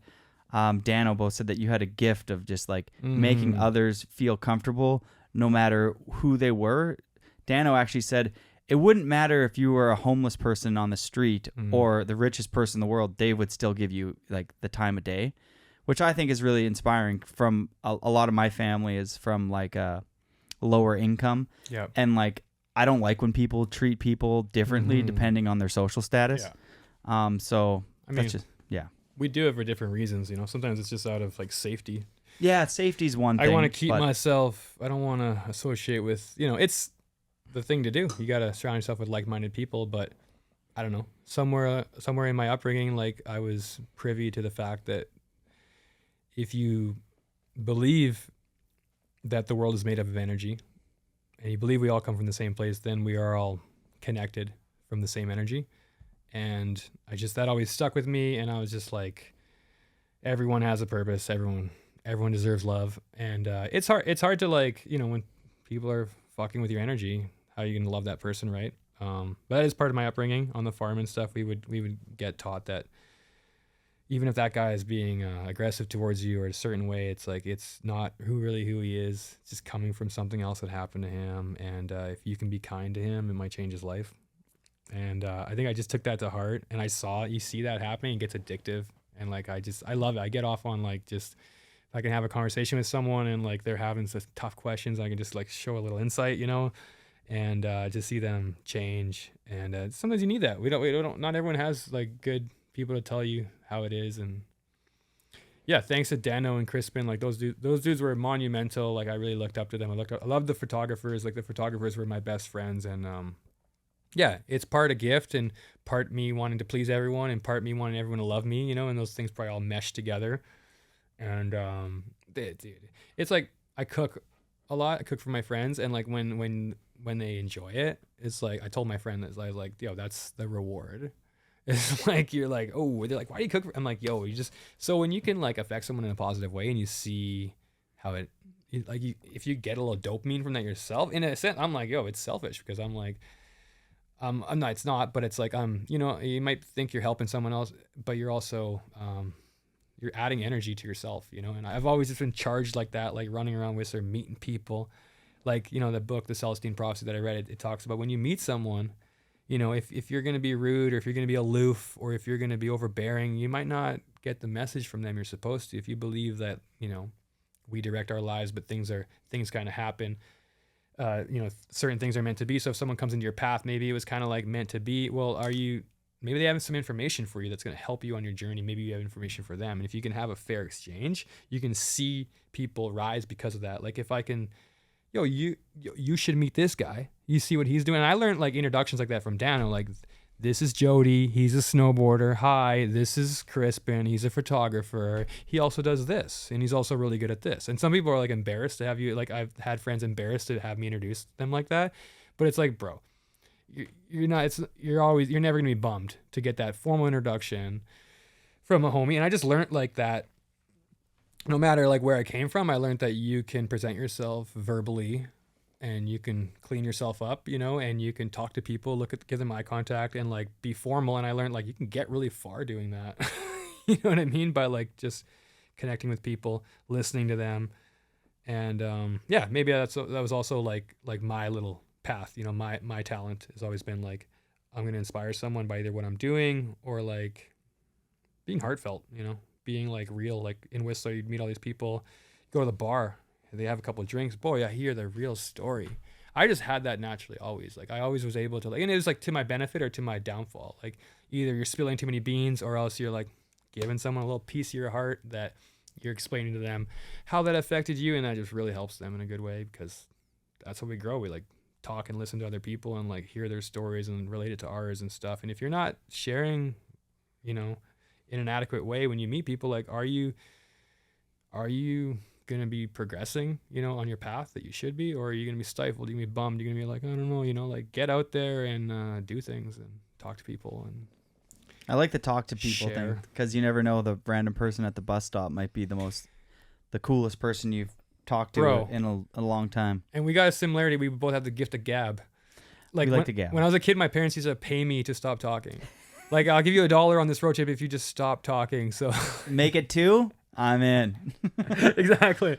Dano both said that you had a gift of just like making others feel comfortable no matter who they were. Dano actually said it wouldn't matter if you were a homeless person on the street or the richest person in the world, Dave would still give you like the time of day, which I think is really inspiring. From a lot of my family is from like a lower income. Yeah. And like, I don't like when people treat people differently depending on their social status. Yeah. So I mean, that's just, yeah. We do it for different reasons, Sometimes it's just out of like safety. Yeah, safety's one thing. I want to keep myself. I don't want to associate with. It's the thing to do. You got to surround yourself with like-minded people. But I don't know. Somewhere in my upbringing, like I was privy to the fact that if you believe that the world is made up of energy, and you believe we all come from the same place, then we are all connected from the same energy. And that always stuck with me. And I was just like, everyone has a purpose. Everyone deserves love. And it's hard to like, when people are fucking with your energy, how are you going to love that person, right? But that is part of my upbringing on the farm and stuff. We would get taught that even if that guy is being aggressive towards you or a certain way, it's like, it's not who he is. It's just coming from something else that happened to him. And if you can be kind to him, it might change his life. And I think I just took that to heart, and you see that happening, it gets addictive. And like, I love it. I get off on like, just, if I can have a conversation with someone and like they're having some tough questions, I can just like show a little insight, and to see them change. And sometimes you need that. We don't. Not everyone has like good people to tell you how it is. And yeah, thanks to Dano and Crispin, like those dudes were monumental. Like I really looked up to them. I loved the photographers. Like the photographers were my best friends. And yeah, it's part a gift and part me wanting to please everyone and part me wanting everyone to love me, you know, and those things probably all mesh together. And dude, it's like I cook a lot. I cook for my friends, and like when they enjoy it, it's like I told my friend that I was like, yo, that's the reward. It's like you're like, oh, they're like, why do you cook? I'm like, yo, you just so when you can like affect someone in a positive way and you see how it like if you get a little dopamine from that yourself, in a sense, I'm like, yo, it's selfish because I'm like. I'm not. It's not, but it's like you know, you might think you're helping someone else, but you're also you're adding energy to yourself, you know. And I've always just been charged like that, like running around Whistler, meeting people, like you know, the book, The Celestine Prophecy that I read, it talks about when you meet someone, you know, if you're gonna be rude or if you're gonna be aloof or if you're gonna be overbearing, you might not get the message from them you're supposed to. If you believe that, you know, we direct our lives, but things kind of happen. You know, certain things are meant to be. So if someone comes into your path, maybe it was kind of like meant to be. Well, maybe they have some information for you that's going to help you on your journey. Maybe you have information for them. And if you can have a fair exchange, you can see people rise because of that. Like if I can, you should meet this guy. You see what he's doing. And I learned like introductions like that from Dano, like, this is Jody. He's a snowboarder. Hi, this is Crispin. He's a photographer. He also does this, and he's also really good at this. And some people are like embarrassed to have you. Like I've had friends embarrassed to have me introduce them like that. But it's like, bro, you're not. You're never gonna be bummed to get that formal introduction from a homie. And I just learned like that. No matter like where I came from, I learned that you can present yourself verbally. And you can clean yourself up, you know, and you can talk to people, give them eye contact and like be formal. And I learned like you can get really far doing that. You know what I mean? By like just connecting with people, listening to them. And yeah, maybe that was also like my little path, you know, my talent has always been like, I'm going to inspire someone by either what I'm doing or like being heartfelt, you know, being like real. Like in Whistler, you'd meet all these people, go to the bar, they have a couple of drinks. Boy, I hear the real story. I just had that naturally always. Like I always was able to like, and it was like to my benefit or to my downfall. Like either you're spilling too many beans or else you're like giving someone a little piece of your heart that you're explaining to them how that affected you. And that just really helps them in a good way because that's how we grow. We like talk and listen to other people and like hear their stories and relate it to ours and stuff. And if you're not sharing, you know, in an adequate way when you meet people, like, are you going to be progressing, you know, on your path that you should be, or are you going to be stifled? You're going to be bummed. You're going to be like, I don't know, you know, like get out there and do things and talk to people. And I like the talk to people thing because you never know, the random person at the bus stop might be the coolest person you've talked to in a long time. And we got a similarity. We both have the gift of gab. Like we like to gab. When I was a kid, my parents used to pay me to stop talking. Like, I'll give you $1 on this road trip if you just stop talking. So make it 2. I'm in. Exactly.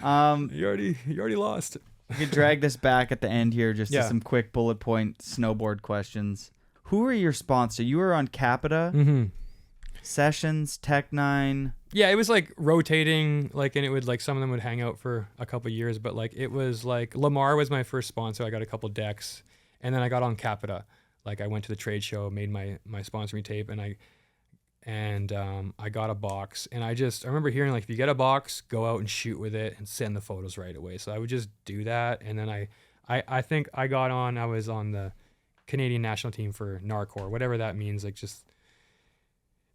You already lost. We could drag this back at the end here just to some quick bullet point snowboard questions. Who are your sponsor? You were on Capita, Sessions, Tech 9. Yeah, it was like rotating, like, and it would like some of them would hang out for a couple of years, but like it was like Lamar was my first sponsor. I got a couple decks, and then I got on Capita. Like I went to the trade show, made my sponsoring tape, and I got a box. And I remember hearing like, if you get a box, go out and shoot with it and send the photos right away. So I would just do that. And then I think I was on the Canadian national team for GNARCORE, whatever that means. Like just,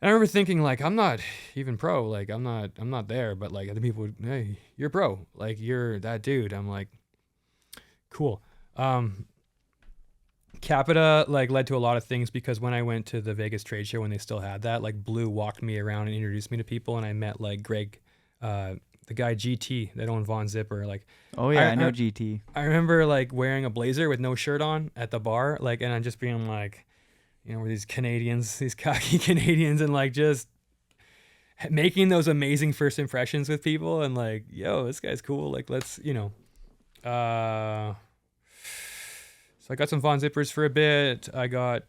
I remember thinking like, I'm not even pro. Like I'm not there, but like other people would, hey, you're pro. Like you're that dude. I'm like, cool. Capita like led to a lot of things because when I went to the Vegas trade show when they still had that, like Blue walked me around and introduced me to people, and I met like Greg, the guy GT that owned Von Zipper. Like, oh yeah, I know GT. I remember like wearing a blazer with no shirt on at the bar, like, and I'm just being like, you know, we're these Canadians, these cocky Canadians, and like just making those amazing first impressions with people, and like, yo, this guy's cool. Like, let's, you know, so I got some Von Zippers for a bit. I got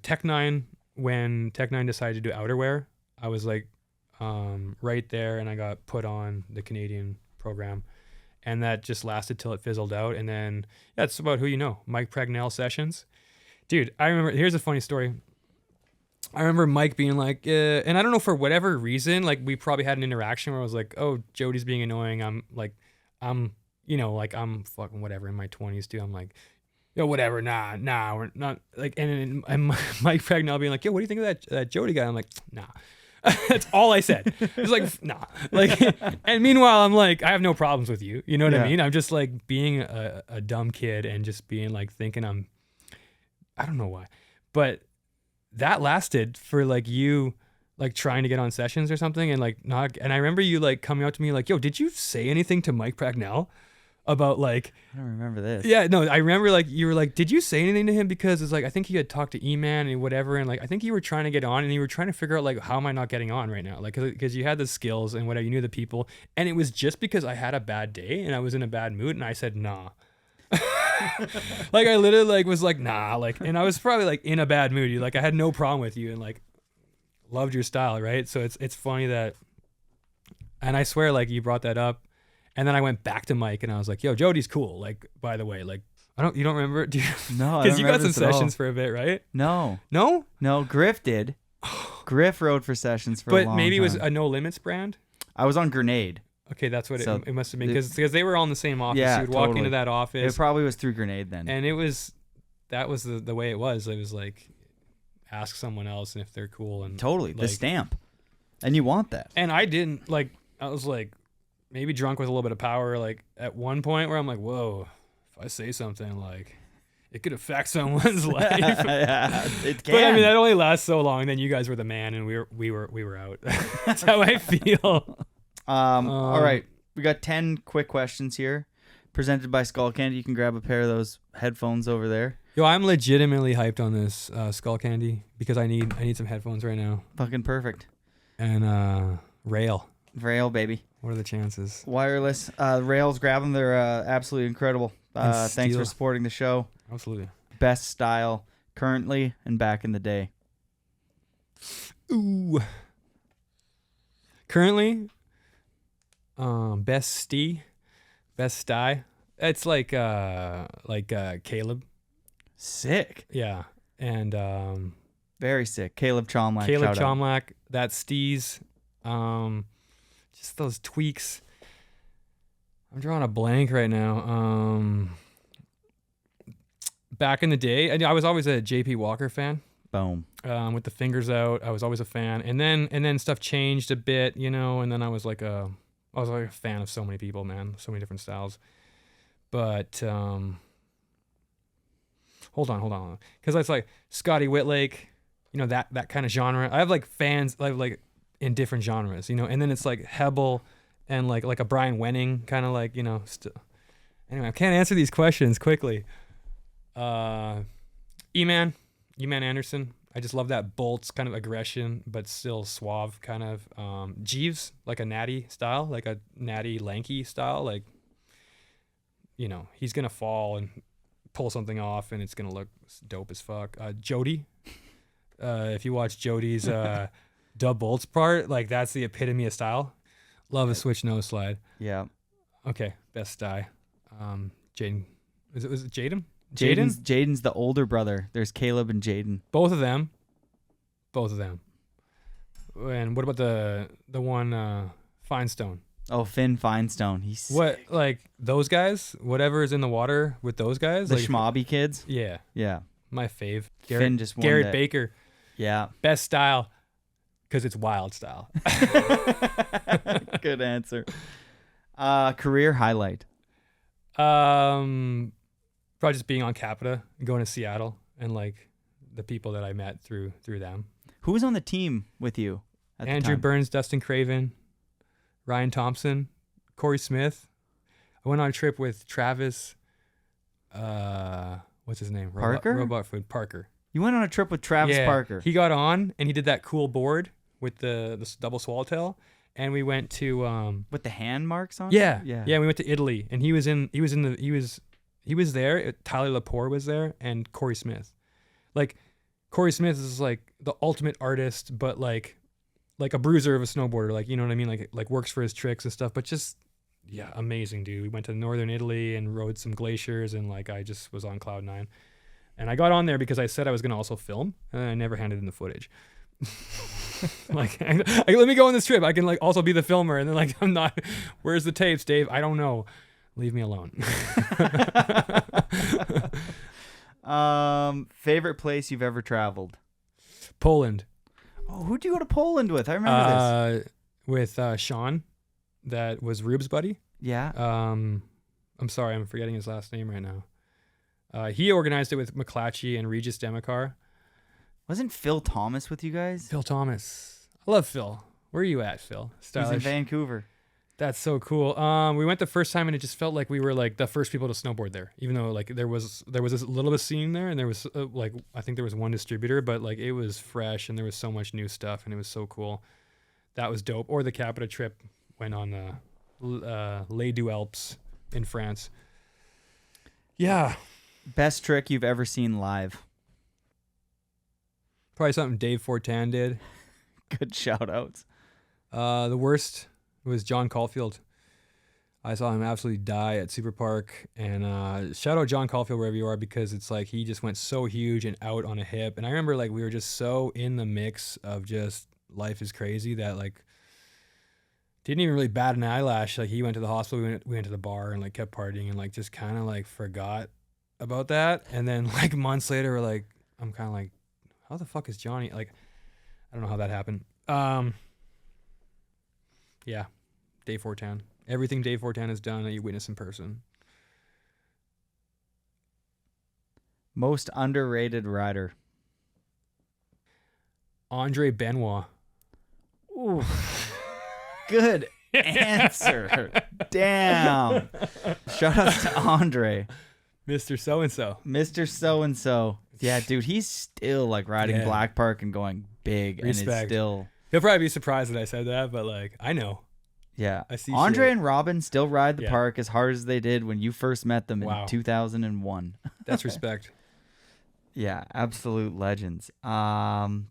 Tech 9 when Tech 9 decided to do outerwear. I was like right there, and I got put on the Canadian program. and that just lasted till it fizzled out. And then that's about who you know, Mike Pregnell sessions. Dude, I remember, here's a funny story. I remember Mike being like, and I don't know, for whatever reason, like we probably had an interaction where I was like, oh, Jody's being annoying. I'm fucking whatever in my 20s too. I'm like, yo, whatever, nah, we're not like, and Mike Pregnell being like, yo, what do you think of that Jody guy? I'm like, nah. That's all I said. It's like, nah. Like, and meanwhile, I'm like, I have no problems with you. You know what I mean? I'm just like being a dumb kid and just being like thinking I don't know why, but that lasted for like you like trying to get on sessions or something and like not. And I remember you like coming up to me like, yo, did you say anything to Mike Pregnell about like, I don't remember this. yeah, no, I remember like you were like, did you say anything to him? Because it's like, I think he had talked to E-Man and whatever. And like, I think you were trying to get on and you were trying to figure out like, how am I not getting on right now? Like, cause you had the skills and whatever, you knew the people. And it was just because I had a bad day and I was in a bad mood and I said, nah. Like I literally like was like, nah, like, and I was probably like in a bad mood. You like, I had no problem with you and like loved your style. Right. So it's funny that, and I swear like you brought that up. And then I went back to Mike and I was like, yo, Jody's cool. Like, by the way, like, you don't remember? Do you? No, because you got some sessions for a bit, right? No, Griff did. Griff rode for sessions for a long time. But maybe it was a No Limits brand. I was on Grenade. Okay, that's what it must have been, because they were all in the same office. Yeah, you would walk into that office. It probably was through Grenade then. And that was the way it was. It was like, ask someone else and if they're cool. And totally, like, the stamp. And you want that. And I didn't, like, I was like, maybe drunk with a little bit of power, like at one point where I'm like, whoa, if I say something, like, it could affect someone's life. Yeah, it can. But I mean, that only lasts so long. Then you guys were the man and we were out. That's how I feel. All right. We got 10 quick questions here presented by Skull Candy. You can grab a pair of those headphones over there. Yo, I'm legitimately hyped on this Skull Candy because I need some headphones right now. Fucking perfect. And Rail, baby. what are the chances? Wireless. Rails, grab them. They're absolutely incredible. Thanks for supporting the show. Absolutely. Best style currently and back in the day. Ooh. Currently, best sty. It's like Caleb. Sick. Yeah, and Very sick. Caleb Chomlak. Caleb shout out. Chomlak. That Steez. Just those tweaks. I'm drawing a blank right now. Back in the day, I was always a JP Walker fan. Boom. With the fingers out, I was always a fan, and then stuff changed a bit, you know. And then I was like a fan of so many people, man, so many different styles. But hold on, because it's like Scotty Whitlake, you know, that kind of genre. I have like fans like in different genres, you know. And then it's like Hebel and like a Brian Wenning, kind of like, you know. Anyway, I can't answer these questions quickly. E-Man Anderson. I just love that Bolts kind of aggression, but still suave kind of. Jeeves, like a natty style, like a natty lanky style. Like, you know, he's going to fall and pull something off and it's going to look dope as fuck. Jody. If you watch Jody's dub Bolts part, like that's the epitome of style. Love a switch nose slide. Yeah. Okay, best style. Jaden. Was it Jaden? Jaden's the older brother. There's Caleb and Jaden. Both of them. And what about the one Finestone? Oh, Finn Finestone. He's what, like those guys? Whatever is in the water with those guys? The like, schmobby kids. Yeah. Yeah. My fave. Finn just won Garrett that. Baker. Yeah. Best style because it's wild style. Good answer. Career highlight. Probably just being on Capita and going to Seattle and like the people that I met through them. Who was on the team with you at Andrew the time? Burns, Dustin Craven, Ryan Thompson, Corey Smith. I went on a trip with Travis. What's his name? Parker? Robot Food Parker. You went on a trip with Travis Parker. He got on and he did that cool board with the double swallowtail, and we went to with the hand marks on. Yeah. Yeah. We went to Italy, and he was there. Tyler Lepore was there, and Corey Smith. Like, Corey Smith is like the ultimate artist, but like a bruiser of a snowboarder. Like, you know what I mean? Like works for his tricks and stuff, but just yeah, amazing, dude. We went to northern Italy and rode some glaciers, and like I just was on cloud nine. And I got on there because I said I was going to also film, and I never handed in the footage. Like, let me go on this trip. I can like also be the filmer, and then like I'm not. Where's the tapes, Dave? I don't know. Leave me alone. Favorite place you've ever traveled? Poland. Oh, who'd you go to Poland with? I remember this. With Sean, that was Rube's buddy. Yeah. I'm sorry, I'm forgetting his last name right now. He organized it with McClatchy and Regis Demicar. Wasn't Phil Thomas with you guys? Phil Thomas. I love Phil. Where are you at, Phil? He's Stylish. in Vancouver. That's so cool. We went the first time and it just felt like we were like the first people to snowboard there, even though like there was this little bit of scene there, and there was like I think there was one distributor, but like it was fresh and there was so much new stuff and it was so cool. That was dope. Or the Capita trip went on Les Deux Alpes in France. Yeah. Best trick you've ever seen live? Probably something Dave Fortan did. Good shout outs. The worst was John Caulfield. I saw him absolutely die at Super Park, and shout out John Caulfield wherever you are, because it's like he just went so huge and out on a hip. And I remember like we were just so in the mix of just life is crazy that like didn't even really bat an eyelash. Like he went to the hospital, we went to the bar and like kept partying and like just kind of like forgot about that. And then like months later, we're like, I'm kind of like, how the fuck is Johnny? Like, I don't know how that happened. Yeah, Dave Fortan. Everything Dave Fortan has done that you witness in person. Most underrated rider? Andre Benoit. Ooh. Good answer. Damn. Shout out to Andre. Mr. So-and-so. Mr. So-and-so. Yeah, dude, he's still like riding Black Park and going big. Respect. And it's still... He'll probably be surprised that I said that, but like, I know. Yeah. I see Andre shit. and Robin still ride the park as hard as they did when you first met them in 2001. That's respect. Yeah, absolute legends. What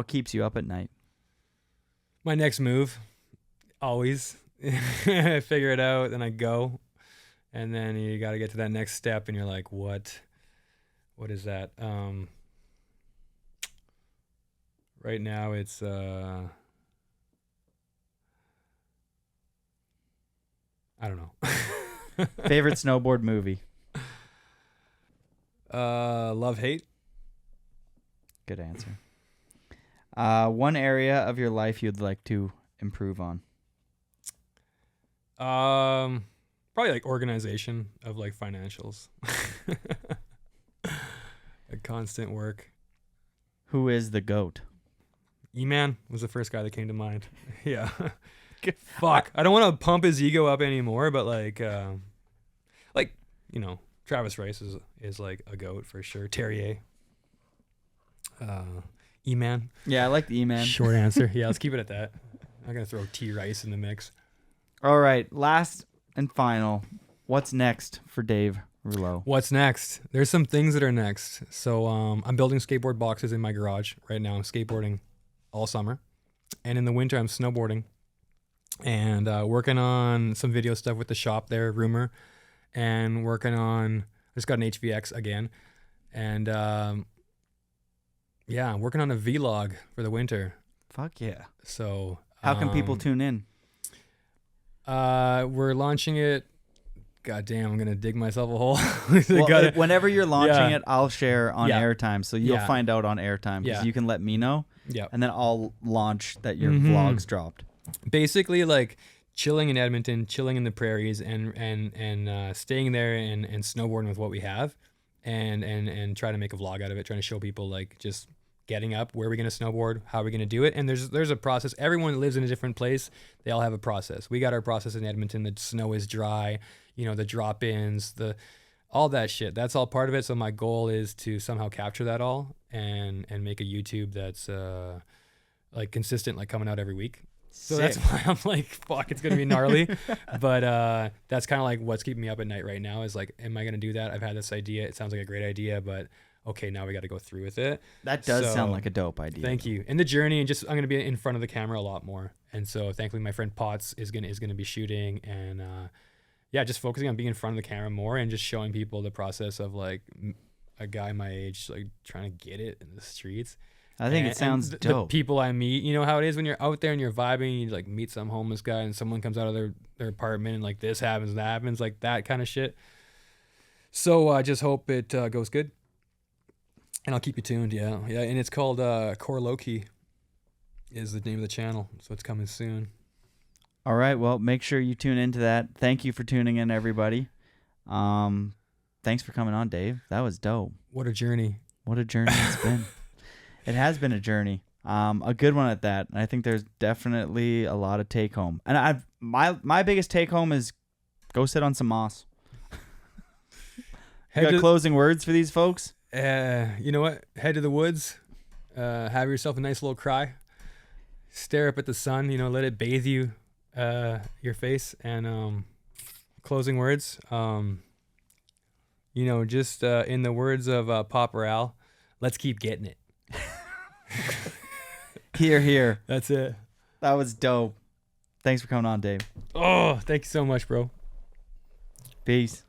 keeps you up at night? My next move, always. I figure it out, then I go. And then you got to get to that next step, and you're like, what? What is that? Right now it's... I don't know. Favorite snowboard movie? Love, Hate. Good answer. One area of your life you'd like to improve on? Probably like organization of like financials. A constant work. Who is the GOAT? E-Man was the first guy that came to mind. Yeah. Fuck. I don't want to pump his ego up anymore, but like, you know, Travis Rice is like a GOAT for sure. Terrier. E-Man. Yeah, I like the E-Man. Short answer. Yeah, let's keep it at that. I'm not going to throw T. Rice in the mix. All right. Last and final. What's next for Dave Rouleau? What's next? There's some things that are next. So I'm building skateboard boxes in my garage right now. I'm skateboarding all summer. And in the winter, I'm snowboarding. And working on some video stuff with the shop there, Rumor. And working on... I just got an HVX again. And... yeah, I'm working on a vlog for the winter. Fuck yeah. So how can people tune in? We're launching it. God damn, I'm gonna dig myself a hole. Well, whenever you're launching it, I'll share on airtime, so you'll find out on airtime because you can let me know. Yeah, and then I'll launch that your vlog's dropped. Basically, like chilling in Edmonton, chilling in the prairies, and staying there and snowboarding with what we have, and try to make a vlog out of it, trying to show people like just getting up, where are we going to snowboard, how are we going to do it, and there's a process. Everyone lives in a different place. They all have a process. We got our process in Edmonton. The snow is dry, you know, the drop-ins, all that shit. That's all part of it. So my goal is to somehow capture that all and make a YouTube that's like consistent, like coming out every week. So that's why I'm like, fuck, it's going to be gnarly. But that's kind of like what's keeping me up at night right now is like, am I going to do that? I've had this idea. It sounds like a great idea, but okay, now we got to go through with it. That does So, sound like a dope idea. Thank you. And the journey, and just I'm gonna be in front of the camera a lot more. And so thankfully my friend Potts is gonna be shooting, and yeah, just focusing on being in front of the camera more and just showing people the process of like a guy my age like trying to get it in the streets. I think it sounds the dope. people I meet, you know how it is when you're out there and you're vibing, you like meet some homeless guy and someone comes out of their apartment and like this happens and that happens, like that kind of shit. So I just hope it goes good. And I'll keep you tuned, yeah. And it's called Core Loki is the name of the channel, so it's coming soon. All right, well, make sure you tune into that. Thank you for tuning in, everybody. Thanks for coming on, Dave. That was dope. What a journey. What a journey it's been. It has been a journey. A good one at that. And I think there's definitely a lot of take home. And my biggest take home is go sit on some moss. You got closing words for these folks? You know what? Head to the woods. Have yourself a nice little cry. Stare up at the sun. You know, let it bathe you, your face. And closing words. You know, just in the words of Pop Ral, let's keep getting it. Here. That's it. That was dope. Thanks for coming on, Dave. Oh, thank you so much, bro. Peace.